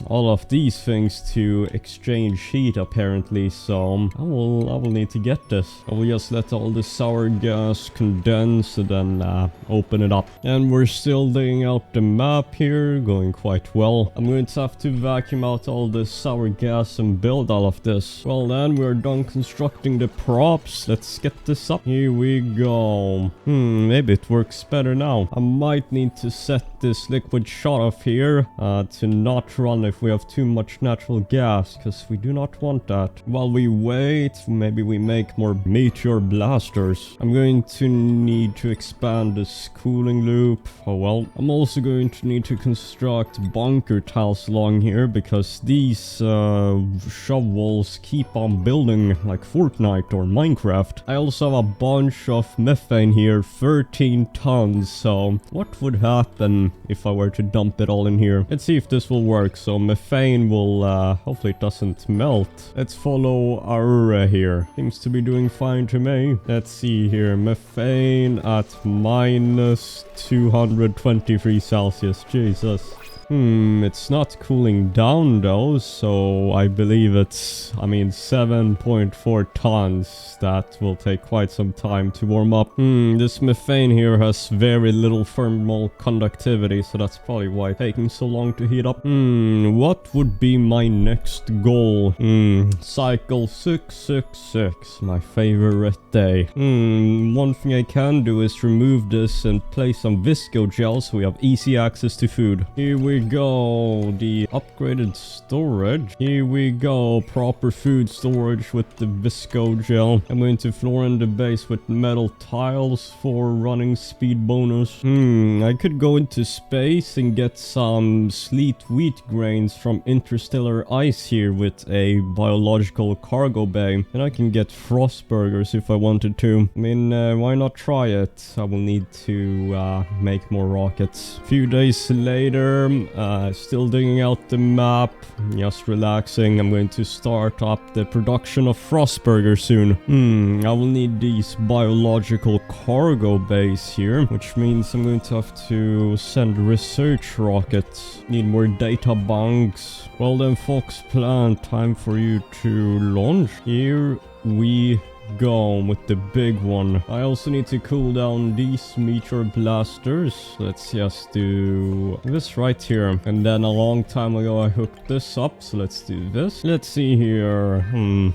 All of these things to exchange heat apparently, so I will need to get this. I will just let all the sour gas condense and then open it up. And we're still laying out the map here, going quite well. I'm going to have to vacuum out all the sour gas and build all of this. Well then, we're done constructing the props. Let's get this up. Here we go. Maybe it works better now. I might need to set this liquid shut off here to not run if we have too much natural gas, because we do not want that. While we wait, maybe we make more meteor blasters. I'm going to need to expand this cooling loop. Oh well. I'm also going to need to construct bunker tiles along here because these shovels keep on building like Fortnite or Minecraft. I also have a bunch of methane here, 13 tons. So what would happen if I were to dump it all in here? Let's see if this will work. So methane will, hopefully it doesn't melt. Let's follow Aurora here. Seems to be doing fine to me. Let's see here. Methane at minus 223 Celsius. Jesus. It's not cooling down though, so I believe it's, 7.4 tons. That will take quite some time to warm up. This methane here has very little thermal conductivity, so that's probably why it's taking so long to heat up. What would be my next goal? Cycle 666, my favorite day. One thing I can do is remove this and place some visco gel so we have easy access to food. Here we go, the upgraded storage. Here we go, proper food storage with the visco gel. I'm going to floor in the base with metal tiles for running speed bonus. I could go into space and get some sleet wheat grains from interstellar ice here with a biological cargo bay, and I can get frost burgers if I wanted to. Why not try it? I will need to make more rockets. A few days later, still digging out the map, just relaxing. I'm going to start up the production of frost burgers soon. I will need these biological cargo bays here, which means I'm going to have to send research rockets. Need more data banks. Well then, Fox Plant, time for you to launch. Here we go with the big one. I also need to cool down these meteor blasters. Let's just do this right here. And then a long time ago I hooked this up, so let's do this. Let's see here.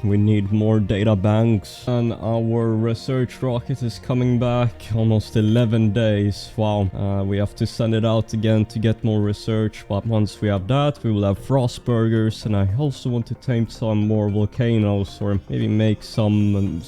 We need more data banks. And our research rocket is coming back. Almost 11 days. Wow. We have to send it out again to get more research, but once we have that, we will have frost burgers. And I also want to tame some more volcanoes, or maybe make something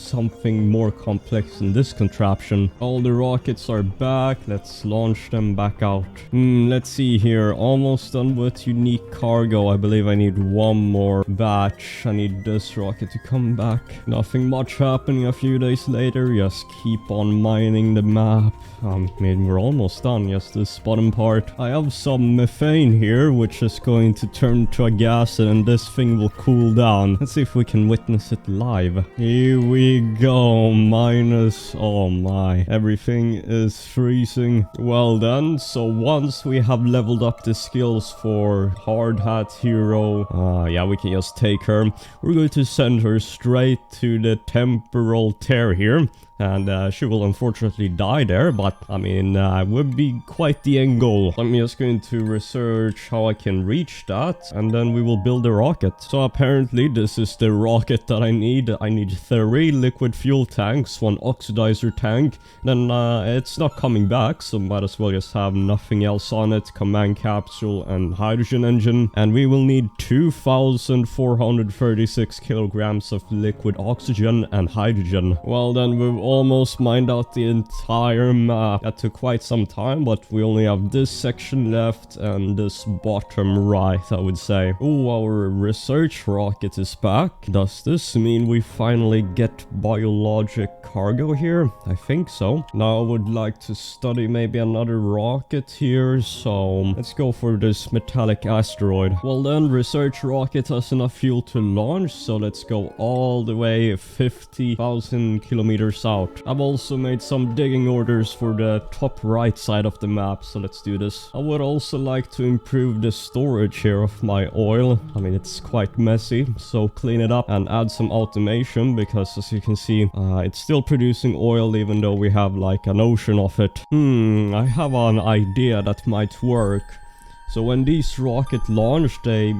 more complex in this contraption. All the rockets are back. Let's launch them back out. Let's see here. Almost done with unique cargo. I believe I need one more batch. I need this rocket to come back. Nothing much happening a few days later. Just keep on mining the map. We're almost done. Just this bottom part. I have some methane here, which is going to turn to a gas, and this thing will cool down. Let's see if we can witness it live. Here we go. Minus, oh my, everything is freezing. Well then, so once we have leveled up the skills for Hard Hat Hero, yeah, we can just take her. We're going to send her straight to the temporal tear here. And she will unfortunately die there, but I mean, would be quite the end goal. I'm just going to research how I can reach that, and then we will build a rocket. So apparently this is the rocket that I need. I need 3 liquid fuel tanks, 1 oxidizer tank, then it's not coming back, so might as well just have nothing else on it. Command capsule and hydrogen engine, and we will need 2,436 kilograms of liquid oxygen and hydrogen. Well, then we've almost mined out the entire map. That took quite some time, but we only have this section left and this bottom right, I would say. Oh, our research rocket is back. Does this mean we finally get biologic cargo here? I think so. Now I would like to study maybe another rocket here, so let's go for this metallic asteroid. Well then, research rocket has enough fuel to launch, so let's go all the way 50,000 kilometers out. I've also made some digging orders for the top right side of the map, so let's do this. I would also like to improve the storage here of my oil. I mean, it's quite messy, so clean it up and add some automation, because as you can see, it's still producing oil even though we have like an ocean of it. I have an idea that might work. So when these rockets launch, they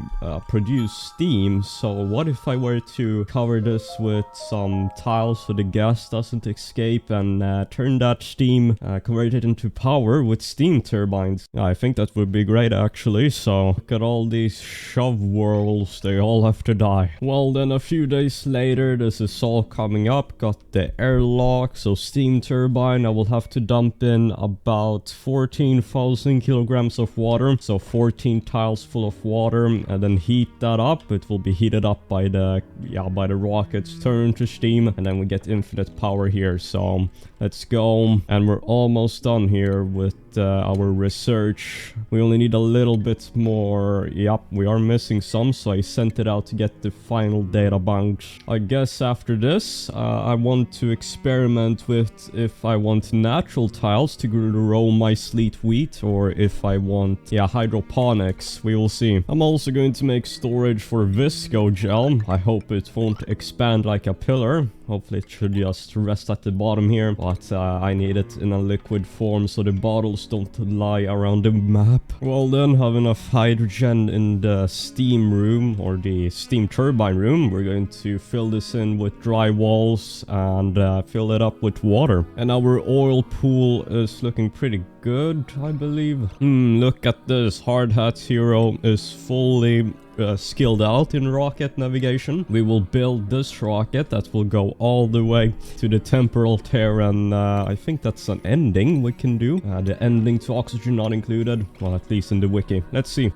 produce steam. So what if I were to cover this with some tiles so the gas doesn't escape, and turn that steam, convert it into power with steam turbines? I think that would be great actually. So look at all these shove whirls, they all have to die. Well then, a few days later, this is all coming up. Got the airlock, so steam turbine. I will have to dump in about 14,000 kilograms of water. So 14 tiles full of water, and then heat that up. It will be heated up by the rockets, turn to steam, and then we get infinite power here. So let's go, and we're almost done here with our research. We only need a little bit more. Yep, we are missing some, so I sent it out to get the final data bunch. I guess after this, I want to experiment with if I want natural tiles to grow my sleet wheat, or if I want hydroponics. We will see. I'm also going to make storage for visco gel. I hope it won't expand like a pillar. Hopefully it should just rest at the bottom here, but I need it in a liquid form so the bottles don't lie around the map. Well then, have enough hydrogen in the steam room, or the steam turbine room. We're going to fill this in with dry walls and fill it up with water. And our oil pool is looking pretty good, I believe. Look at this. Hard Hat Hero is fully skilled out in rocket navigation. We will build this rocket that will go all the way to the temporal tear, and I think that's an ending we can do. The ending to oxygen not included, well, at least in the wiki. Let's see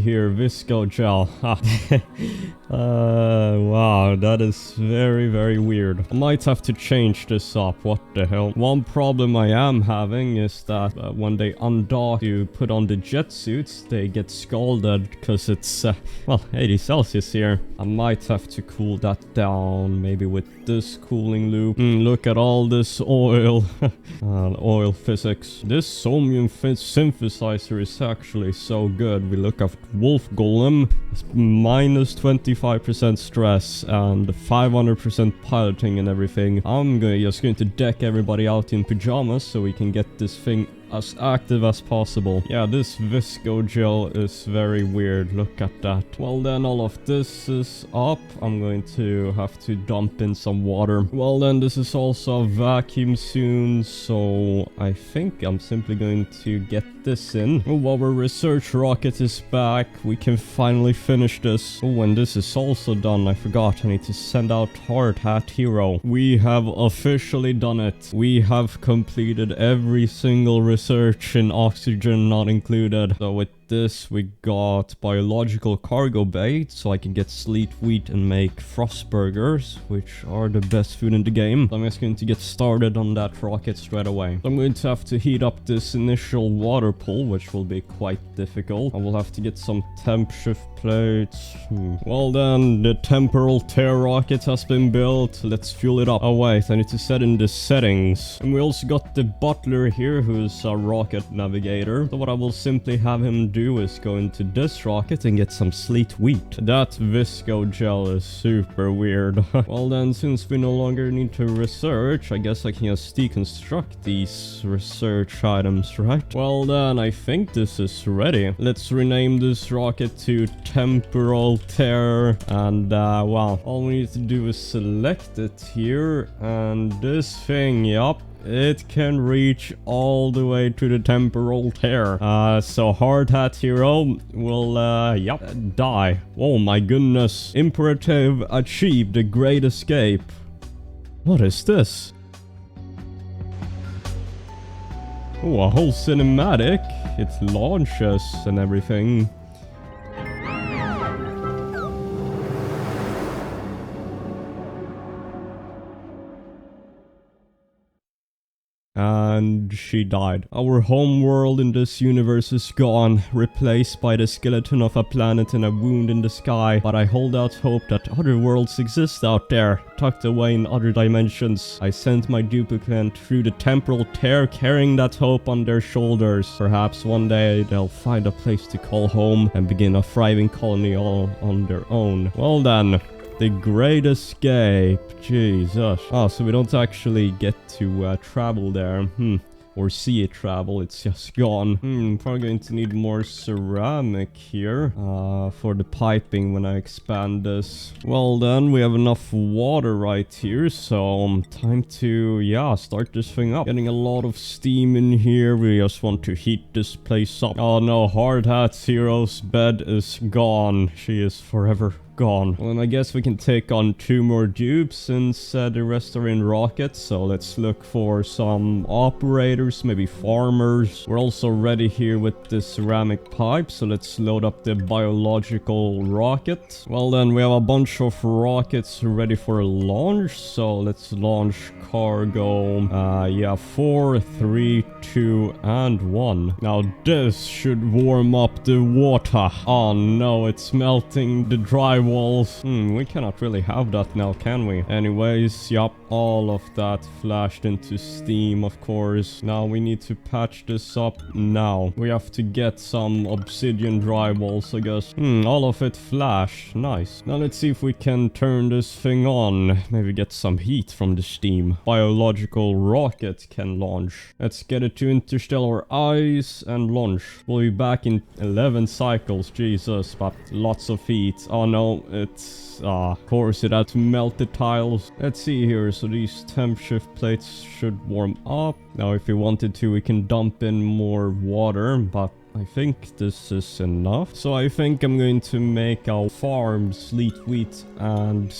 here. Visco gel. Wow, that is very, very weird. I might have to change this up. What the hell? One problem I am having is that when they undock to put on the jet suits, they get scalded because it's 80 Celsius here. I might have to cool that down, maybe with this cooling loop. Look at all this oil. Oil physics. This somium synthesizer is actually so good. We look at Wolf Golem, minus 25% stress and 500% piloting and everything. I'm just going to deck everybody out in pajamas so we can get this thing as active as possible. Yeah, this visco gel is very weird. Look at that. Well then, all of this is up. I'm going to have to dump in some water. Well then, this is also a vacuum soon, so I think I'm simply going to get this in. Oh, our research rocket is back. We can finally finish this. Oh, and this is also done. I forgot. I need to send out Hard Hat Hero. We have officially done it. We have completed every single research in oxygen not included. So with this, we got biological cargo bait, so I can get sleet wheat and make frost burgers, which are the best food in the game. I'm just going to get started on that rocket straight away. I'm going to have to heat up this initial water pool, which will be quite difficult. I will have to get some temp shift plates. Well then, the temporal tear rocket has been built. Let's fuel it up. Oh wait, I need to set in the settings. And we also got the butler here, who's a rocket navigator. So what I will simply have him do do is go into this rocket and get some sleet wheat. That visco gel is super weird. Well then, since we no longer need to research, I guess I can just deconstruct these research items, right? Well then, I think this is ready. Let's rename this rocket to temporal tear, and well, all we need to do is select it here, and this thing, yup, it can reach all the way to the temporal tear. So Hard Hat Hero will, die. Oh my goodness. Imperative achieved a great escape. What is this? Oh, a whole cinematic. It launches and everything. And she died. Our home world in this universe is gone, replaced by the skeleton of a planet and a wound in the sky. But I hold out hope that other worlds exist out there, tucked away in other dimensions. I sent my duplicate through the temporal tear, carrying that hope on their shoulders. Perhaps one day they'll find a place to call home and begin a thriving colony all on their own. Well then. The Great Escape. Jesus. Oh, so we don't actually get to travel there. Or see it travel. It's just gone. Probably going to need more ceramic here. For the piping when I expand this. Well then, we have enough water right here. So, time to, yeah, start this thing up. Getting a lot of steam in here. We just want to heat this place up. Oh no, Hard Hat Hero's bed is gone. She is forever gone. Well, and I guess we can take on 2 more dupes since the rest are in rockets. So let's look for some operators, maybe farmers. We're also ready here with the ceramic pipe. So let's load up the biological rocket. Well, then we have a bunch of rockets ready for launch. So let's launch cargo. Yeah, 4, 3, 2, and 1. Now this should warm up the water. Oh no, it's melting the drywalls. We cannot really have that now, can we? Anyways, yup, all of that flashed into steam, of course. Now we need to patch this up now. We have to get some obsidian drywalls, I guess. All of it flashed. Nice. Now let's see if we can turn this thing on. Maybe get some heat from the steam. Biological rocket can launch. Let's get it to interstellar ice and launch. We'll be back in 11 cycles. Jesus, but lots of heat. Oh no, it's... of course it had to melt the tiles. Let's see here. So these temp shift plates should warm up. Now if we wanted to, we can dump in more water, but I think this is enough. So I think I'm going to make our farm sleet wheat and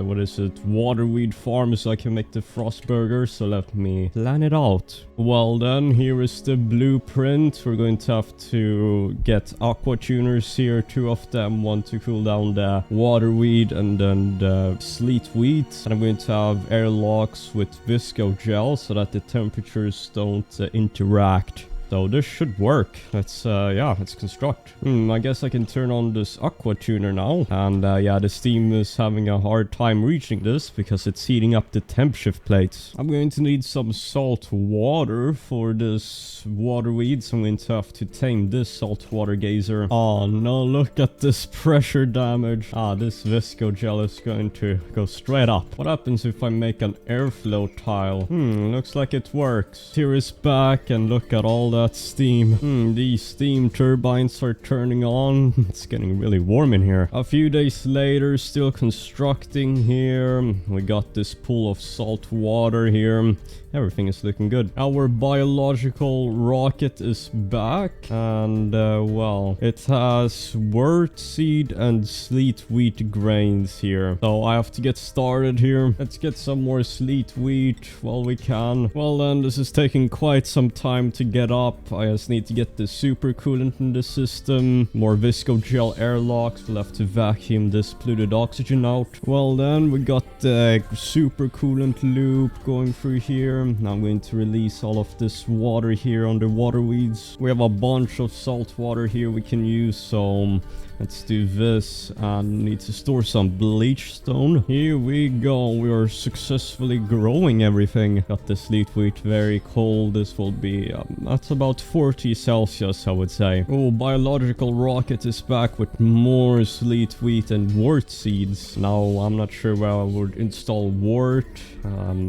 what is it, waterweed farm, so I can make the frost burger. So let me plan it out. Well then, here is the blueprint. We're going to have to get aqua tuners here, 2 of them, one to cool down the waterweed and then the sleet wheat. And I'm going to have airlocks with visco gel so that the temperatures don't interact. So this should work. Let's, yeah, let's construct. I guess I can turn on this aqua tuner now. And, yeah, the steam is having a hard time reaching this because it's heating up the temp shift plates. I'm going to need some salt water for this water weed. So I'm going to have to tame this saltwater geyser. Oh, no, look at this pressure damage. This visco gel is going to go straight up. What happens if I make an airflow tile? Looks like it works. Here is back and look at all that steam. These steam turbines are turning on. It's getting really warm in here. A few days later, still constructing here. We got this pool of salt water here. Everything is looking good. Our biological rocket is back. And, well, it has wort seed and sleet wheat grains here. So I have to get started here. Let's get some more sleet wheat while we can. Well then, this is taking quite some time to get up. I just need to get the super coolant in the system. More visco gel airlocks. We'll have to vacuum this polluted oxygen out. Well then, we got the super coolant loop going through here. Now I'm going to release all of this water here on the water weeds. We have a bunch of salt water here we can use, so Let's do this and need to store some bleach stone. Here we go. We are successfully growing everything. Got the sleet wheat very cold. This will be at about 40 Celsius, I would say. Oh, biological rocket is back with more sleet wheat and wort seeds. Now, I'm not sure where I would install wort,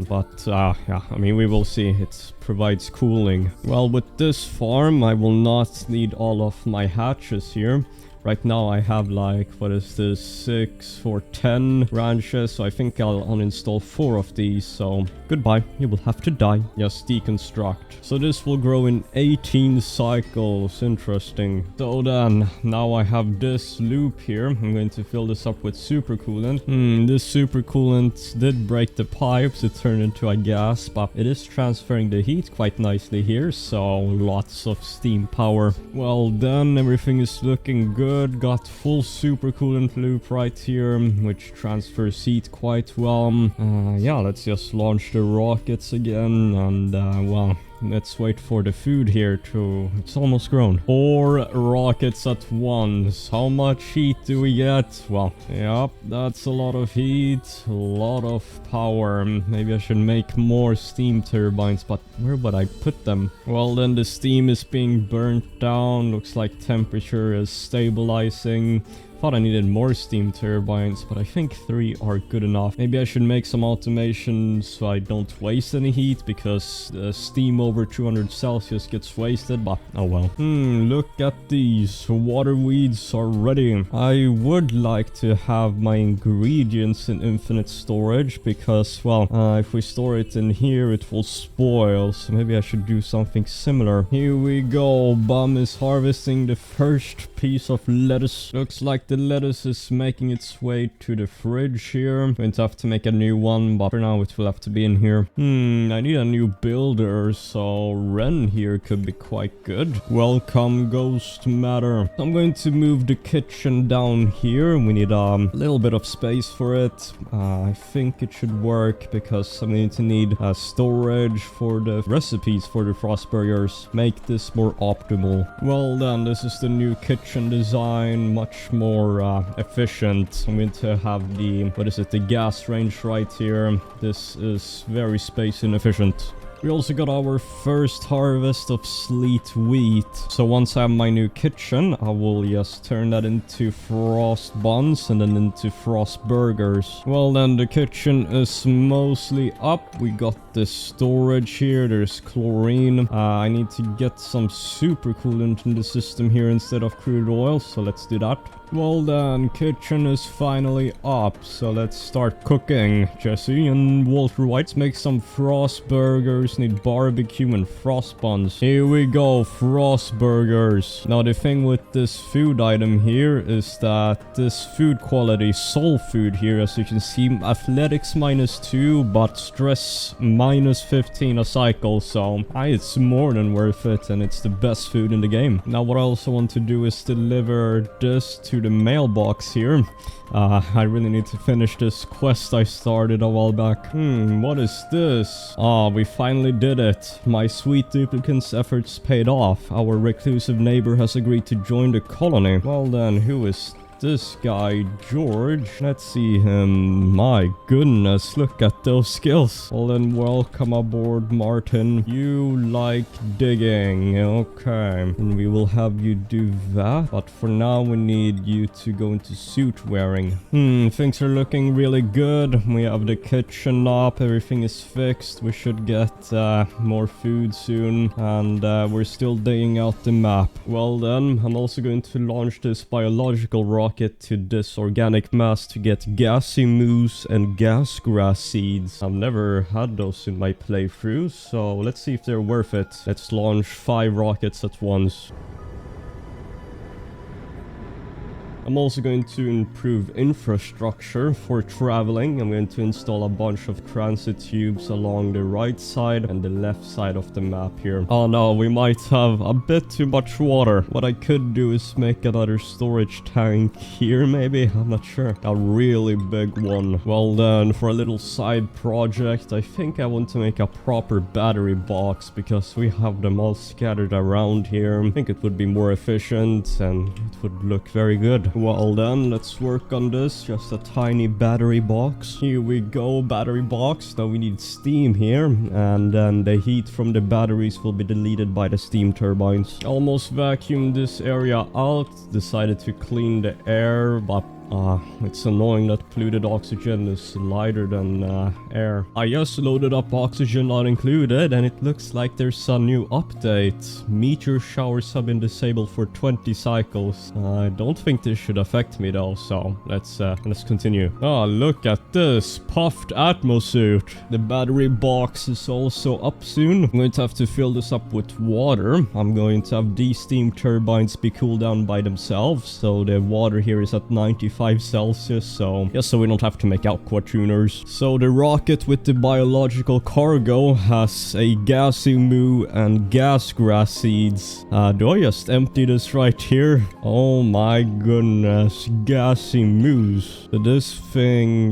but yeah, I mean, we will see. It provides cooling. Well, with this farm, I will not need all of my hatches here. Right now I have like, what is this, 6 for 10 ranches, so I think I'll uninstall 4 of these, so goodbye, you will have to die. Just deconstruct. So this will grow in 18 cycles, interesting. So then, now I have this loop here, I'm going to fill this up with supercoolant. This supercoolant did break the pipes, it turned into a gas, but it is transferring the heat quite nicely here, so lots of steam power. Well then, everything is looking good. Got full supercoolant loop right here, which transfers heat quite well. Yeah, let's just launch the rockets again, and well, let's wait for the food here to... It's almost grown. 4 rockets at once. How much heat do we get? Well, yep, that's a lot of heat, a lot of power. Maybe I should make more steam turbines, but where would I put them? Well, then the steam is being burnt down. Looks like temperature is stabilizing. Thought I needed more steam turbines, but I think 3 are good enough. Maybe I should make some automation so I don't waste any heat, because the steam over 200 Celsius gets wasted, but oh well. Look at these. Water weeds are ready. I would like to have my ingredients in infinite storage, because, well, if we store it in here, it will spoil, so maybe I should do something similar. Here we go. Bum is harvesting the first piece of lettuce. Looks like the lettuce is making its way to the fridge here. I'm going to have to make a new one, but for now it will have to be in here. I need a new builder, so Ren here could be quite good. Welcome, Ghost Matter. I'm going to move the kitchen down here. We need a little bit of space for it. I think it should work, because I'm going to need storage for the recipes for the frost burgers. Make this more optimal. Well then, this is the new kitchen design, much more efficient. I'm going to have the, what is it, the gas range right here. This is very space inefficient. We also got our first harvest of sleet wheat. So once I have my new kitchen, I will just turn that into frost buns and then into frost burgers. Well then, the kitchen is mostly up. We got the storage here. There's chlorine. I need to get some supercoolant in the system here instead of crude oil, so let's do that. Well then, kitchen is finally up, so let's start cooking. Jesse and Walter White, make some frost burgers. Need barbecue and frost buns. Here we go, frost burgers. Now the thing with this food item here is that this food quality, soul food here, as you can see, athletics -2, but stress -15 a cycle, so it's more than worth it, and it's the best food in the game. Now what I also want to do is deliver this to the mailbox here. I really need to finish this quest I started a while back. What is this? We finally did it. My sweet duplicant's efforts paid off. Our reclusive neighbor has agreed to join the colony. Well then, who is this guy, George? Let's see him. My goodness, look at those skills. Well then, welcome aboard, Martin. You like digging. Okay, and we will have you do that. But for now, we need you to go into suit wearing. Things are looking really good. We have the kitchen up. Everything is fixed. We should get more food soon. And we're still digging out the map. Well then, I'm also going to launch this biological rocket to this organic mass to get gassy moose and gas grass seeds. I've never had those in my playthrough, so let's see if they're worth it. Let's launch 5 rockets at once. I'm also going to improve infrastructure for traveling. I'm going to install a bunch of transit tubes along the right side and the left side of the map here. Oh no, we might have a bit too much water. What I could do is make another storage tank here, maybe? I'm not sure. A really big one. Well then, for a little side project, I think I want to make a proper battery box, because we have them all scattered around here. I think it would be more efficient and it would look very good. Well then, let's work on this. Just a tiny battery box. Here we go, battery box. Now we need steam here, and then the heat from the batteries will be deleted by the steam turbines. Almost vacuumed this area out. Decided to clean the air, but it's annoying that polluted oxygen is lighter than air. I just loaded up oxygen not included, and it looks like there's a new update. Meteor showers have been disabled for 20 cycles. I don't think this should affect me though, so let's continue. Look at this puffed atmosuit. The battery box is also up soon. I'm going to have to fill this up with water. I'm going to have these steam turbines be cooled down by themselves, so the water here is at 95 Celsius, so we don't have to make aqua tuners. So the rocket with the biological cargo has a gassy moo and gas grass seeds. Do I just empty this right here? Oh my goodness, gassy moos. So this thing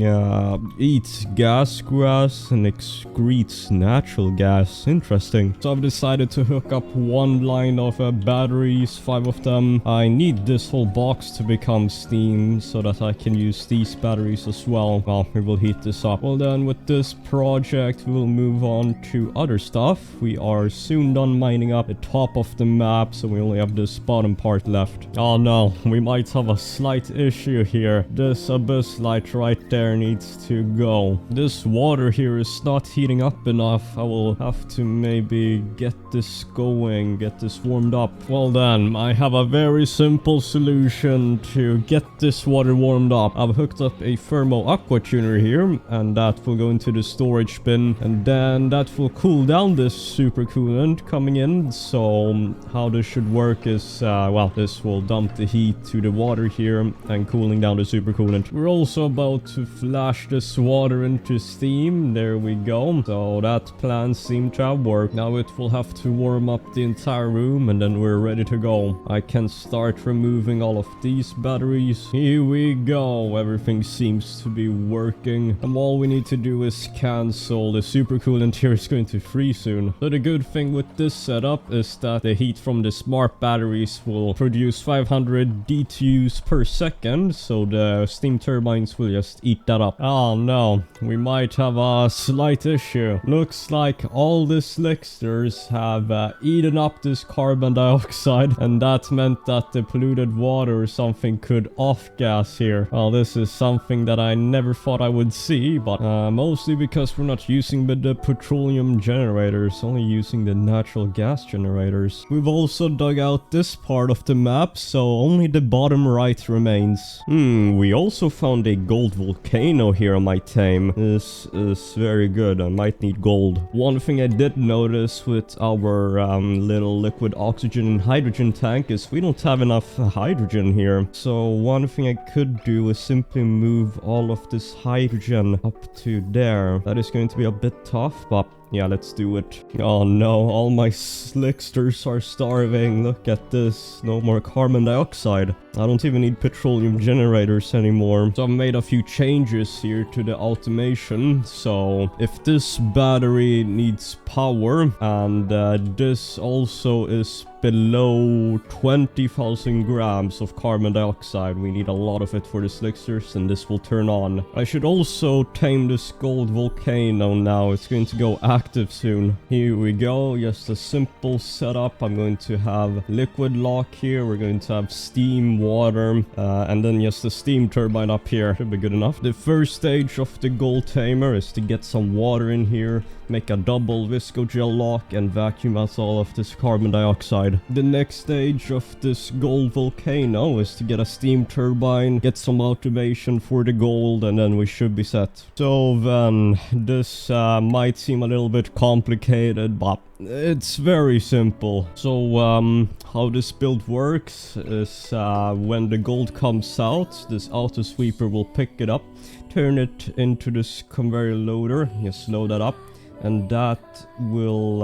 eats gas grass and excretes natural gas. Interesting. So I've decided to hook up one line of batteries, 5 of them. I need this whole box to become steam, so that I can use these batteries as well. Well, we will heat this up. Well then, with this project, we will move on to other stuff. We are soon done mining up the top of the map, so we only have this bottom part left. Oh no, we might have a slight issue here. This abyss light right there needs to go. This water here is not heating up enough. I will have to maybe get this going, get this warmed up. Well then, I have a very simple solution to get this water warmed up. I've hooked up a thermo aqua tuner here, and that will go into the storage bin, and then that will cool down this supercoolant coming in. So how this should work is, well, this will dump the heat to the water here and cooling down the supercoolant. We're also about to flash this water into steam. There we go. So that plan seemed to have worked. Now it will have to warm up the entire room, and then we're ready to go. I can start removing all of these batteries. Here we go. Everything seems to be working, and all we need to do is cancel. The supercoolant here is going to freeze soon. So the good thing with this setup is that the heat from the smart batteries will produce 500 DTUs per second, so the steam turbines will just eat that up. Oh no, we might have a slight issue. Looks like all the slicksters have eaten up this carbon dioxide, and that meant that the polluted water or something could off-gas here. Well, this is something that I never thought I would see, but mostly because we're not using the petroleum generators, only using the natural gas generators. We've also dug out this part of the map, so only the bottom right remains. We also found a gold volcano here on my tame. This is very good. I might need gold. One thing I did notice with our little liquid oxygen and hydrogen tank is we don't have enough hydrogen here. So one thing I could do is simply move all of this hydrogen up to there. That is going to be a bit tough, but yeah, let's do it. Oh no, all my slicksters are starving. Look at this. No more carbon dioxide. I don't even need petroleum generators anymore. So I've made a few changes here to the automation. So if this battery needs power, and this also is below 20,000 grams of carbon dioxide, we need a lot of it for the slicksters, and this will turn on. I should also tame this gold volcano now. It's going to go active soon. Here we go. Just a simple setup. I'm going to have liquid lock here. We're going to have steam, water, and then just a steam turbine up here. Should be good enough. The first stage of the gold tamer is to get some water in here, make a double viscogel lock, and vacuum out all of this carbon dioxide. The next stage of this gold volcano is to get a steam turbine, get some automation for the gold, and then we should be set. So then, this might seem a little bit complicated, but it's very simple. So how this build works is when the gold comes out, this auto sweeper will pick it up, turn it into this conveyor loader, just load that up, and that will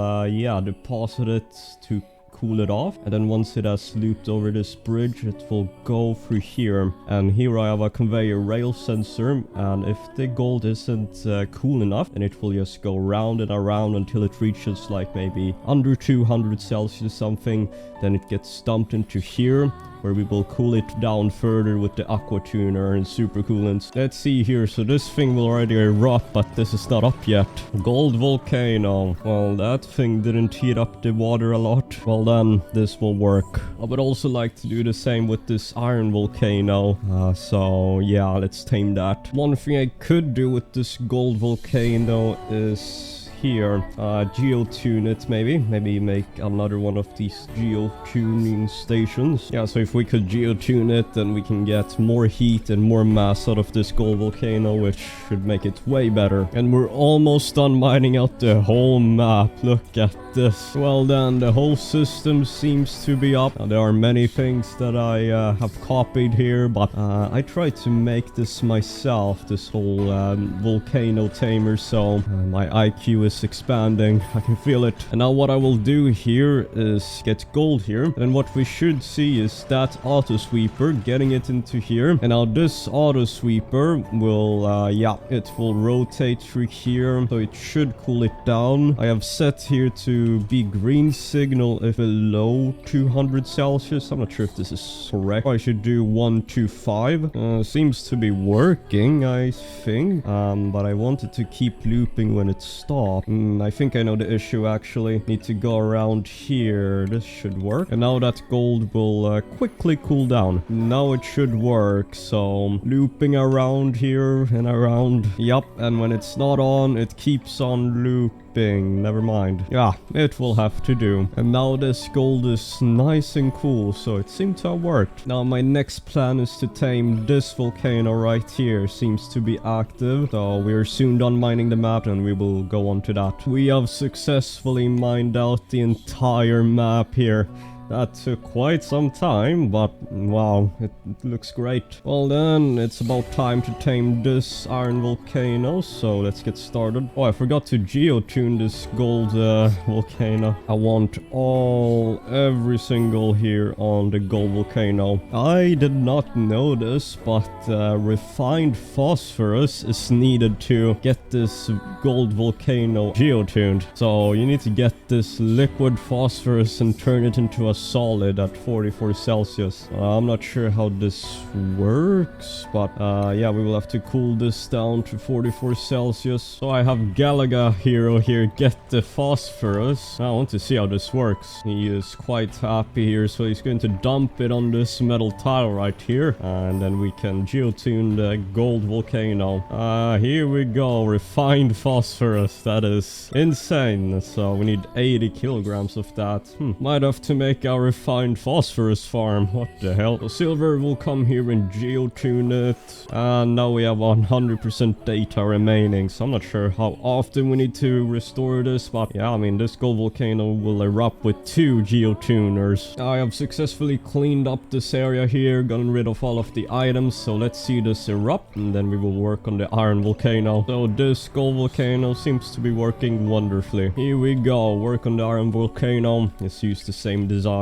deposit it to cool it off. And then once it has looped over this bridge, it will go through here, and here I have a conveyor rail sensor, and if the gold isn't cool enough, then it will just go round and around until it reaches like maybe under 200 Celsius something. Then it gets dumped into here, where we will cool it down further with the aqua tuner and supercoolants. Let's see here. So this thing will already erupt, but this is not up yet. Gold volcano. Well, that thing didn't heat up the water a lot. Well, then this will work. I would also like to do the same with this iron volcano. So yeah, let's tame that. One thing I could do with this gold volcano is here, geo-tune it maybe make another one of these geo-tuning stations. Yeah, so if we could geo-tune it, then we can get more heat and more mass out of this gold volcano, which should make it way better. And we're almost done mining out the whole map. Look at this. Well then, the whole system seems to be up. Now, there are many things that I have copied here, but I tried to make this myself, this whole volcano tamer, so my IQ is expanding. I can feel it. And now what I will do here is get gold here. And what we should see is that auto sweeper, getting it into here. And now this auto sweeper will, yeah, it will rotate through here. So it should cool it down. I have set here to be green signal if below 200 Celsius. I'm not sure if this is correct. I should do 125. Seems to be working, I think. But I wanted to keep looping when it stopped. I think I know the issue actually. Need to go around here. This should work. And now that gold will quickly cool down. Now it should work. So looping around here and around. Yup. And when it's not on, it keeps on looping. Never mind. Yeah, it will have to do. And now this gold is nice and cool, so it seemed to have worked. Now my next plan is to tame this volcano right here. Seems to be active, so we're soon done mining the map and we will go on to that. We have successfully mined out the entire map here. That took quite some time, but wow, it looks great. Well then, it's about time to tame this iron volcano, so let's get started. Oh, I forgot to geo-tune this gold volcano. I want every single here on the gold volcano. I did not know this, but refined phosphorus is needed to get this gold volcano geo-tuned. So you need to get this liquid phosphorus and turn it into a solid at 44 Celsius. I'm not sure how this works, but yeah, we will have to cool this down to 44 Celsius. So I have Galaga Hero here get the phosphorus. I want to see how this works. He is quite happy here, so he's going to dump it on this metal tile right here, and then we can geotune the gold volcano. Here we go, refined phosphorus. That is insane. So we need 80 kilograms of that. Might have to make a refined phosphorus farm. What the hell? So silver will come here and geotune it. And now we have 100% data remaining. So I'm not sure how often we need to restore this. But yeah, I mean, this gold volcano will erupt with 2 geotuners. I have successfully cleaned up this area here. Gotten rid of all of the items. So let's see this erupt. And then we will work on the iron volcano. So this gold volcano seems to be working wonderfully. Here we go. Work on the iron volcano. Let's use the same design.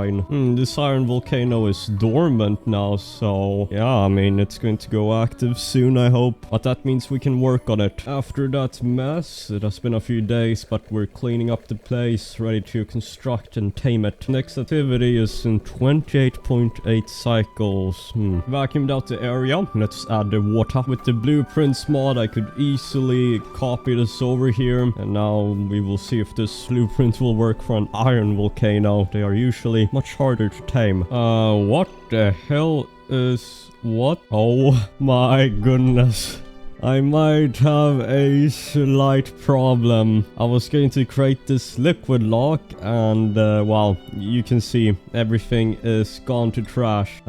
This iron volcano is dormant now, so yeah, I mean, it's going to go active soon, I hope. But that means we can work on it. After that mess, it has been a few days, but we're cleaning up the place, ready to construct and tame it. Next activity is in 28.8 cycles. Vacuumed out the area. Let's add the water. With the blueprints mod, I could easily copy this over here. And now we will see if this blueprint will work for an iron volcano. They are usually much harder to tame. What the hell is what? Oh my goodness. I might have a slight problem. I was going to create this liquid lock and well, you can see everything is gone to trash.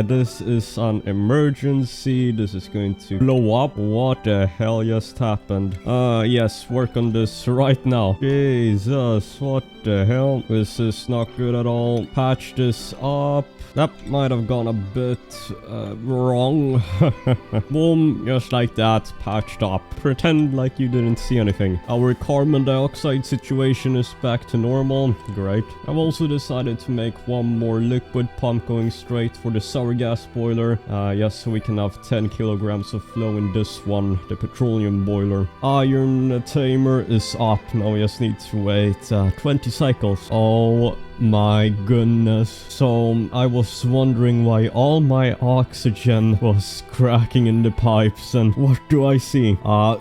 This is an emergency. This is going to blow up. What the hell just happened? Yes, work on this right now. Jesus, what the hell? This is not good at all. Patch this up. That might have gone a bit wrong. Boom, just like that, patched up. Pretend like you didn't see anything. Our carbon dioxide situation is back to normal. Great. I've also decided to make one more liquid pump going straight for the sour gas boiler. Yes, so we can have 10 kilograms of flow in this one, the petroleum boiler. Iron tamer is up. Now we just need to wait 20 cycles. Oh my goodness. So I was wondering why all my oxygen was cracking in the pipes, and what do I see?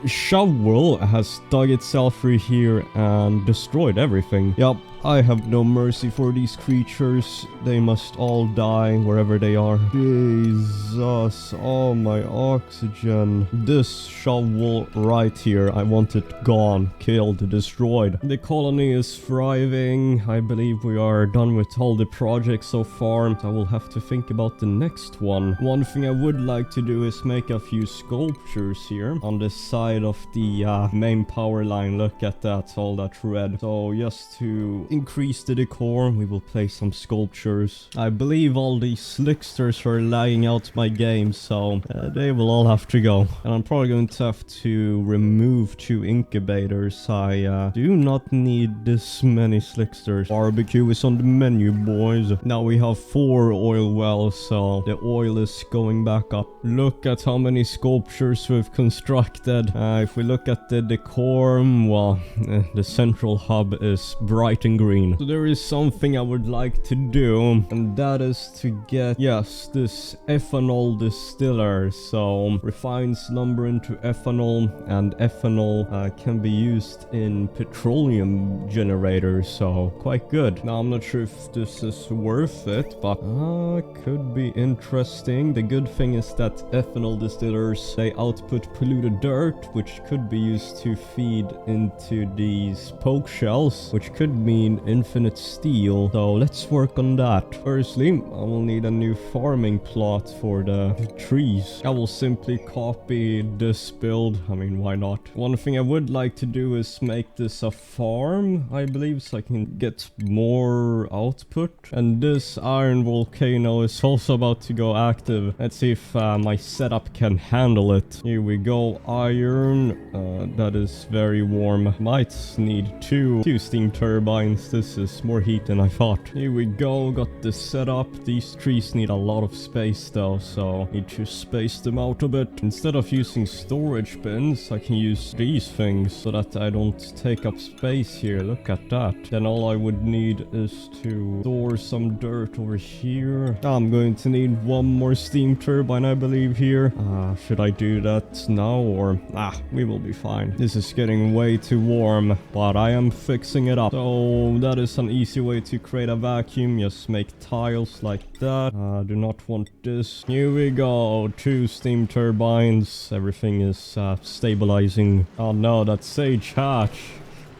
Shovel has dug itself through here and destroyed everything. Yep. I have no mercy for these creatures. They must all die wherever they are. Jesus, oh my oxygen. This shovel right here, I want it gone, killed, destroyed. The colony is thriving. I believe we are done with all the projects so far. I will have to think about the next one. One thing I would like to do is make a few sculptures here on the side of the main power line. Look at that, all that red. So just to increase the decor, we will place some sculptures. I believe all these slicksters are lagging out my game, so they will all have to go. And I'm probably going to have to remove 2 incubators. I do not need this many slicksters. Barbecue is on the menu, boys. Now we have 4 oil wells, so the oil is going back up. Look at how many sculptures we've constructed. If we look at the decor, well, the central hub is bright and green. So there is something I would like to do, and that is to get, yes, this ethanol distiller. So refines lumber into ethanol, and ethanol can be used in petroleum generators, so quite good. Now I'm not sure if this is worth it, but could be interesting. The good thing is that ethanol distillers, they output polluted dirt, which could be used to feed into these poke shells, which could mean infinite steel. So let's work on that. Firstly, I will need a new farming plot for the trees. I will simply copy this build. I mean, why not? One thing I would like to do is make this a farm, I believe, so I can get more output. And this iron volcano is also about to go active. Let's see if my setup can handle it. Here we go. Iron. That is very warm. Might need two steam turbines. This is more heat than I thought. Here we go. Got this set up. These trees need a lot of space though, so need to space them out a bit. Instead of using storage bins, I can use these things so that I don't take up space here. Look at that. Then all I would need is to store some dirt over here. I'm going to need one more steam turbine, I believe, here. Should I do that now or... we will be fine. This is getting way too warm, but I am fixing it up. So that is an easy way to create a vacuum. Just make tiles like that. Do not want this. Here we go. 2 steam turbines. Everything is stabilizing. Oh no, that's sage hatch.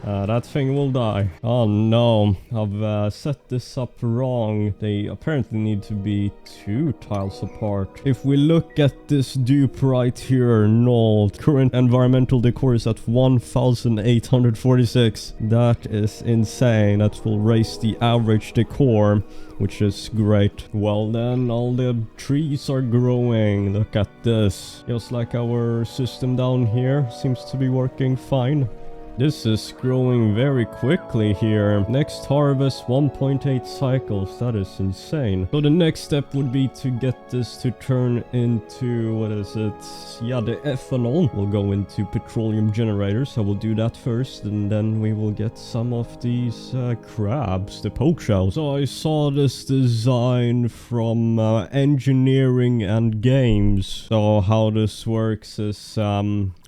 That thing will die. Oh no, I've set this up wrong. They apparently need to be 2 tiles apart. If we look at this dupe right here, no, current environmental decor is at 1846. That is insane. That will raise the average decor, which is great. Well then, all the trees are growing. Look at this. Just like our system down here seems to be working fine. This is growing very quickly here. Next harvest 1.8 cycles. That is insane. So the next step would be to get this to turn into, what is it? Yeah, the ethanol will go into petroleum generators. I will do that first, and then we will get some of these crabs, the poke shells. So I saw this design from engineering and games. So how this works is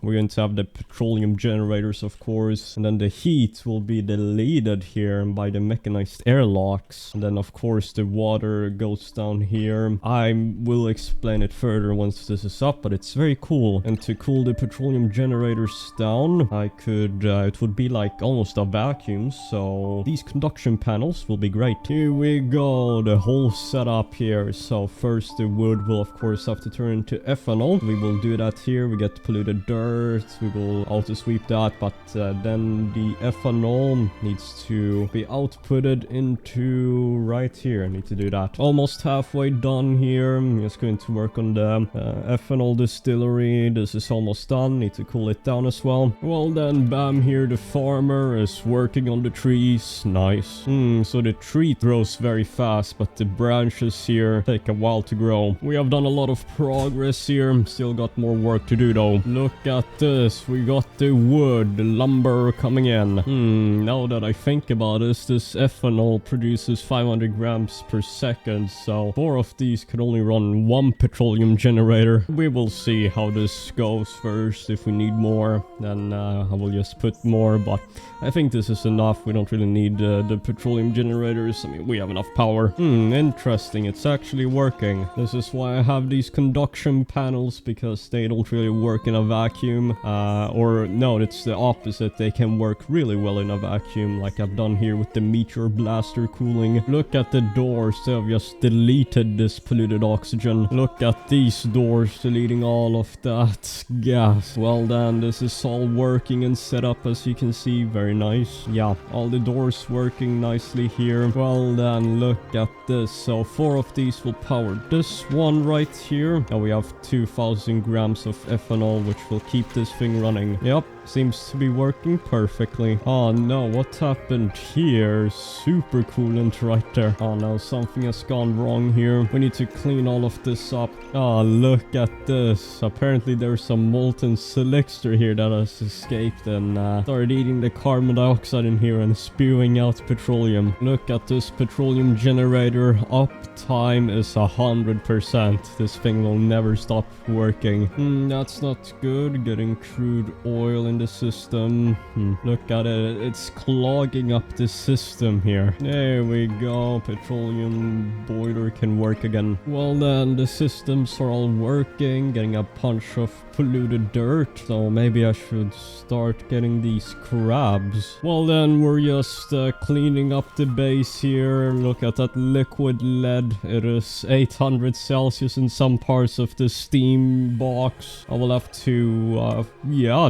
we're going to have the petroleum generators, of course, and then the heat will be deleted here by the mechanized airlocks. And then, of course, the water goes down here. I will explain it further once this is up, but it's very cool. And to cool the petroleum generators down, I could, it would be like almost a vacuum, so these conduction panels will be great. Here we go, the whole setup here. So first the wood will, of course, have to turn into ethanol. We will do that here. We get polluted dirt. We will auto sweep that, but then the ethanol needs to be outputted into right here. I need to do that. Almost halfway done here. I'm just going to work on the ethanol distillery. This is almost done. Need to cool it down as well. Well then, bam, here the farmer is working on the trees. Nice. So the tree grows very fast, but the branches here take a while to grow. We have done a lot of progress here. Still got more work to do though. Look at at this. We got the wood, the lumber coming in. Now that I think about this ethanol produces 500 grams per second, so 4 of these could only run 1 petroleum generator. We will see how this goes first. If we need more, then I will just put more, but I think this is enough. We don't really need the petroleum generators. I mean, we have enough power. Interesting. It's actually working. This is why I have these conduction panels, because they don't really work in a vacuum. Or no, it's the opposite. They can work really well in a vacuum, like I've done here with the meteor blaster cooling. Look at the doors. They have just deleted this polluted oxygen. Look at these doors, deleting all of that gas. Well then, this is all working and set up, as you can see. Very nice. Yeah, all the doors working nicely here. Well then, look at this. So 4 of these will power this one right here. Now we have 2000 grams of ethanol, which will keep this thing running. Yep, seems to be working perfectly. Oh no, what happened here? Super coolant right there. Oh no, something has gone wrong here. We need to clean all of this up. Oh, look at this. Apparently there's some molten elixir here that has escaped and started eating the carbon dioxide in here and spewing out petroleum. Look at this petroleum generator. Uptime is 100%. This thing will never stop working. That's not good. Getting crude oil in the system. Look at it. It's clogging up the system here. There we go. Petroleum boiler can work again. Well then, the systems are all working. Getting a bunch of polluted dirt. So maybe I should start getting these crabs. Well then, we're just cleaning up the base here. Look at that liquid lead. It is 800 Celsius in some parts of the steam box. I will have to,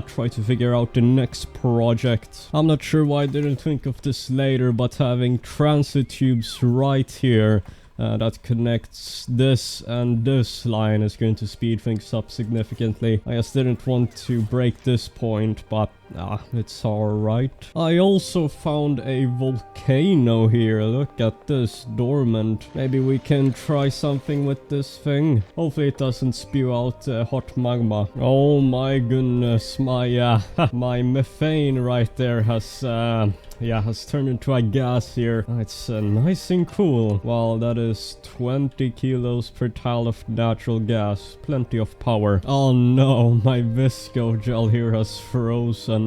try to figure out the next project. I'm not sure why I didn't think of this later, but having transit tubes right here that connects this and this line is going to speed things up significantly. I just didn't want to break this point, but it's alright. I also found a volcano here. Look at this, dormant. Maybe we can try something with this thing. Hopefully it doesn't spew out hot magma. Oh my goodness, my my methane right there has turned into a gas here. It's nice and cool. Well, that is 20 kilos per tile of natural gas. Plenty of power. Oh no, my visco gel here has frozen.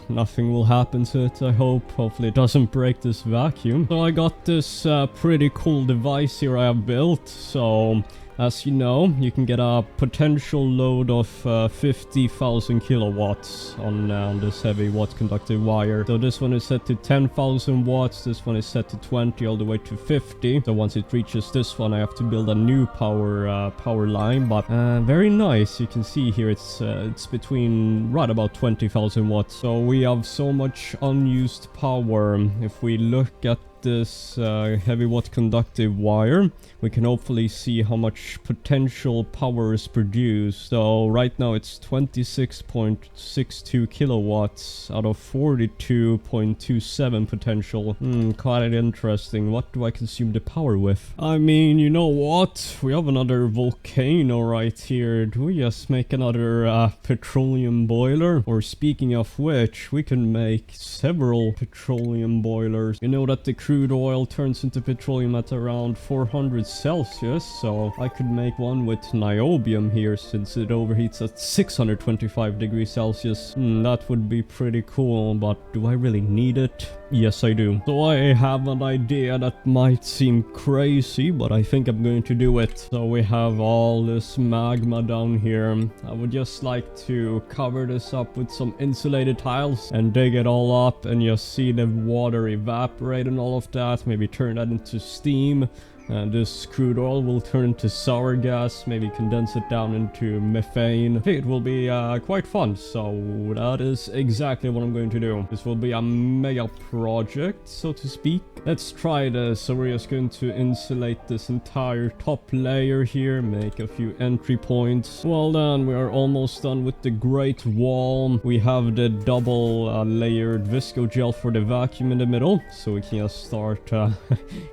Nothing will happen to it, I hope. Hopefully it doesn't break this vacuum. So I got this pretty cool device here I have built. So as you know, you can get a potential load of 50,000 kilowatts on this heavy watt conductive wire. So this one is set to 10,000 watts, this one is set to 20 all the way to 50. So once it reaches this one, I have to build a new power line. But very nice. You can see here it's between right about 20,000 watts. So we have so much unused power. If we look at this heavy watt conductive wire, we can hopefully see how much potential power is produced. So right now it's 26.62 kilowatts out of 42.27 potential. Quite interesting. What do I consume the power with? I mean, you know what? We have another volcano right here. Do we just make another petroleum boiler? Or speaking of which, we can make several petroleum boilers. You know that the crude oil turns into petroleum at around 400 Celsius, so I could make one with niobium here since it overheats at 625 degrees Celsius. That would be pretty cool, but do I really need it? Yes, I do. So I have an idea that might seem crazy, but I think I'm going to do it. So we have all this magma down here. I would just like to cover this up with some insulated tiles and dig it all up and just see the water evaporate and all of that. Maybe turn that into steam. And this crude oil will turn into sour gas, maybe condense it down into methane. It will be quite fun, so that is exactly what I'm going to do. This will be a mega project, so to speak. Let's try this. So we're just going to insulate this entire top layer here, make a few entry points. Well done, we are almost done with the Great Wall. We have the double layered visco gel for the vacuum in the middle, so we can just start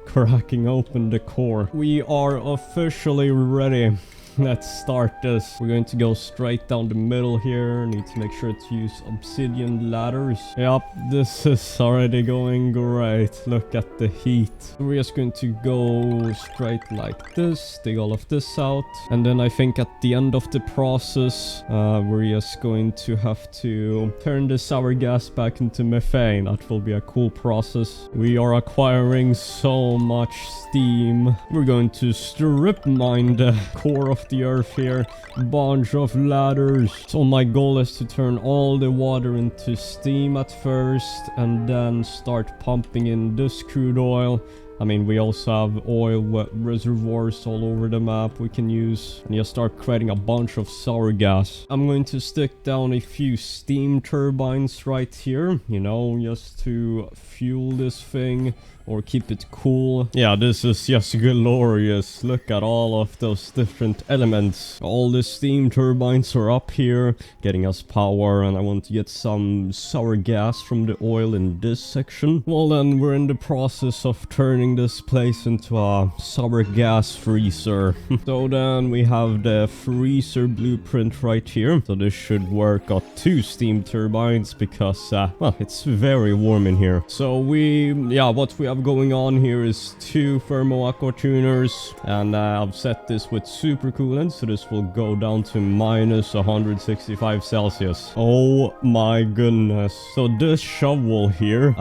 cracking open the core. We are officially ready. let's start this. We're going to go straight down the middle here. Need to make sure to use obsidian ladders. Yep, this is already going great. Look at the heat. We're just going to go straight like this, dig all of this out, and then I think at the end of the process, we're just going to have to turn the sour gas back into methane. That will be a cool process. We are acquiring so much steam. We're going to strip mine the core of the earth here. Bunch of ladders. So my goal is to turn all the water into steam at first, and then start pumping in this crude oil. I mean, we also have oil reservoirs all over the map we can use, and just start creating a bunch of sour gas. I'm going to stick down a few steam turbines right here, you know, just to fuel this thing or keep it cool. Yeah, this is just glorious. Look at all of those different elements. All the steam turbines are up here getting us power, and I want to get some sour gas from the oil in this section. Well, then we're in the process of turning this place into a sour gas freezer. So then we have the freezer blueprint right here. So this should work. Got 2 steam turbines because well, it's very warm in here. So what we have going on here is 2 thermo aqua tuners, and I've set this with super coolant, so this will go down to minus 165 Celsius. Oh my goodness. So this shovel here,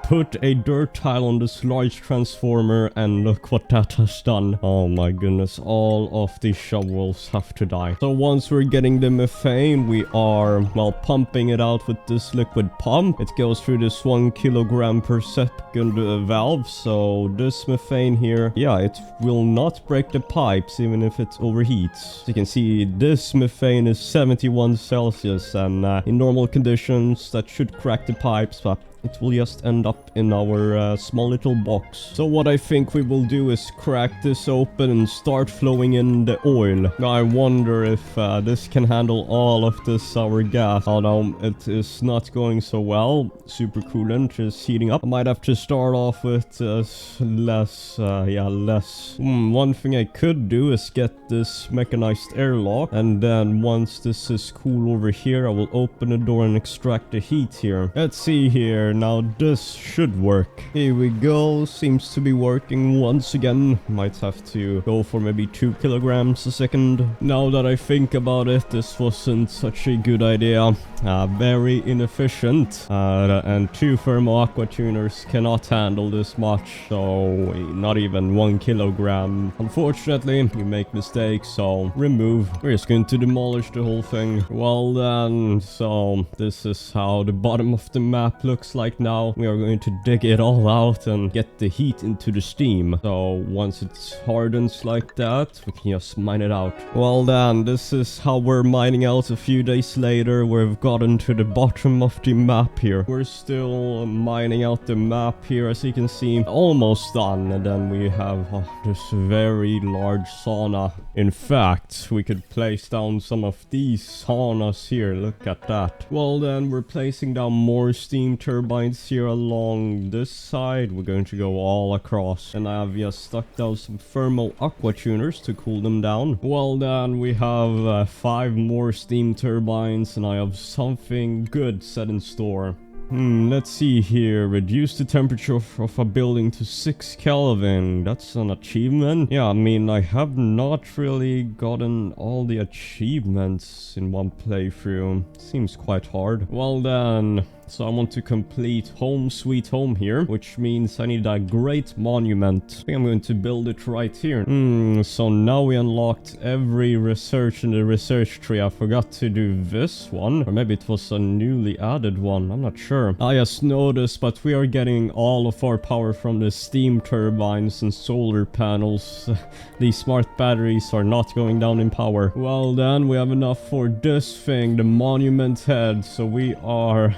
put a dirt tile on this large transformer, and look what that has done. Oh my goodness, all of these shovels have to die. So once we're getting the methane, we are, well, pumping it out with this liquid pump. It goes through this 1 kilogram per second valve. So this methane here, yeah, it will not break the pipes even if it overheats. So you can see this methane is 71 Celsius, and in normal conditions that should crack the pipes, but it will just end up in our small little box. So what I think we will do is crack this open and start flowing in the oil. Now I wonder if this can handle all of this sour gas. Oh no, it is not going so well. Super coolant is heating up. I might have to start off with less. One thing I could do is get this mechanized airlock, and then once this is cool over here, I will open the door and extract the heat here. Let's see here. Now this should work. Here we go. Seems to be working once again. Might have to go for maybe 2 kilograms a second. Now that I think about it, this wasn't such a good idea. Very inefficient. And 2 thermo aqua tuners cannot handle this much. So not even 1 kilogram. Unfortunately, you make mistakes, so remove. We're just going to demolish the whole thing. Well then, so this is how the bottom of the map looks like now. We are going to dig it all out and get the heat into the steam. So once it hardens like that, we can just mine it out. Well then, this is how we're mining out a few days later. We've gotten to the bottom of the map here. We're still mining out the map here, as you can see. Almost done. And then we have this very large sauna. In fact, we could place down some of these saunas here. Look at that. Well then, we're placing down more steam turbines here along this side. We're going to go all across, and I have just stuck down some thermal aqua tuners to cool them down. Well then, we have 5 more steam turbines, and I have something good set in store. Let's see here. Reduce the temperature of a building to 6 Kelvin. That's an achievement. Yeah, I mean, I have not really gotten all the achievements in one playthrough. Seems quite hard. Well then, so I want to complete Home Sweet Home here, which means I need a great monument. I think I'm going to build it right here. So now we unlocked every research in the research tree. I forgot to do this one, or maybe it was a newly added one. I'm not sure. I just noticed, but we are getting all of our power from the steam turbines and solar panels. These smart batteries are not going down in power. Well then, we have enough for this thing, the monument head. So we are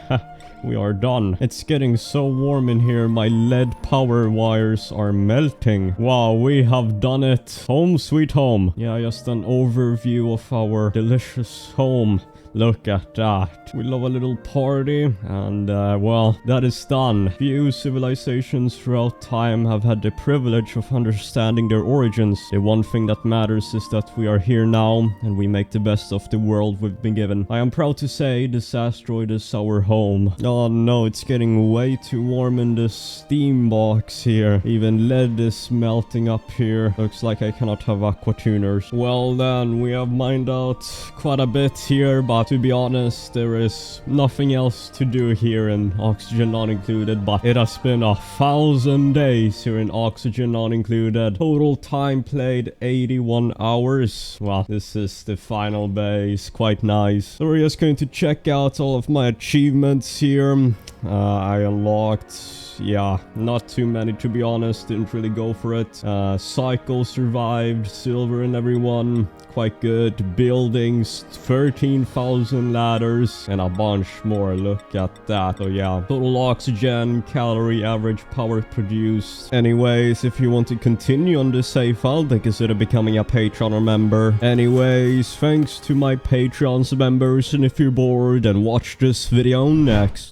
done. It's getting so warm in here, my lead power wires are melting. Wow, we have done it. Home sweet home. Yeah, just an overview of our delicious home. Look at that. We love a little party, and well, that is done. Few civilizations throughout time have had the privilege of understanding their origins. The one thing that matters is that we are here now, and we make the best of the world we've been given. I am proud to say this asteroid is our home. Oh no, it's getting way too warm in this steam box here. Even lead is melting up here. Looks like I cannot have aqua tuners. Well then, we have mined out quite a bit here, but to be honest, there is nothing else to do here in Oxygen Not Included. But it has been 1,000 days here in Oxygen Not Included. Total time played 81 hours. Well, this is the final base. Quite nice. So we're just going to check out all of my achievements here. I unlocked, yeah, not too many to be honest, didn't really go for it. Cycle survived, silver in everyone, quite good. Buildings, 13,000 ladders, and a bunch more, look at that. So yeah, total oxygen, calorie, average power produced. Anyways, if you want to continue on this save file, then consider becoming a Patreon or member. Anyways, thanks to my Patreon's members, and if you're bored, then watch this video next.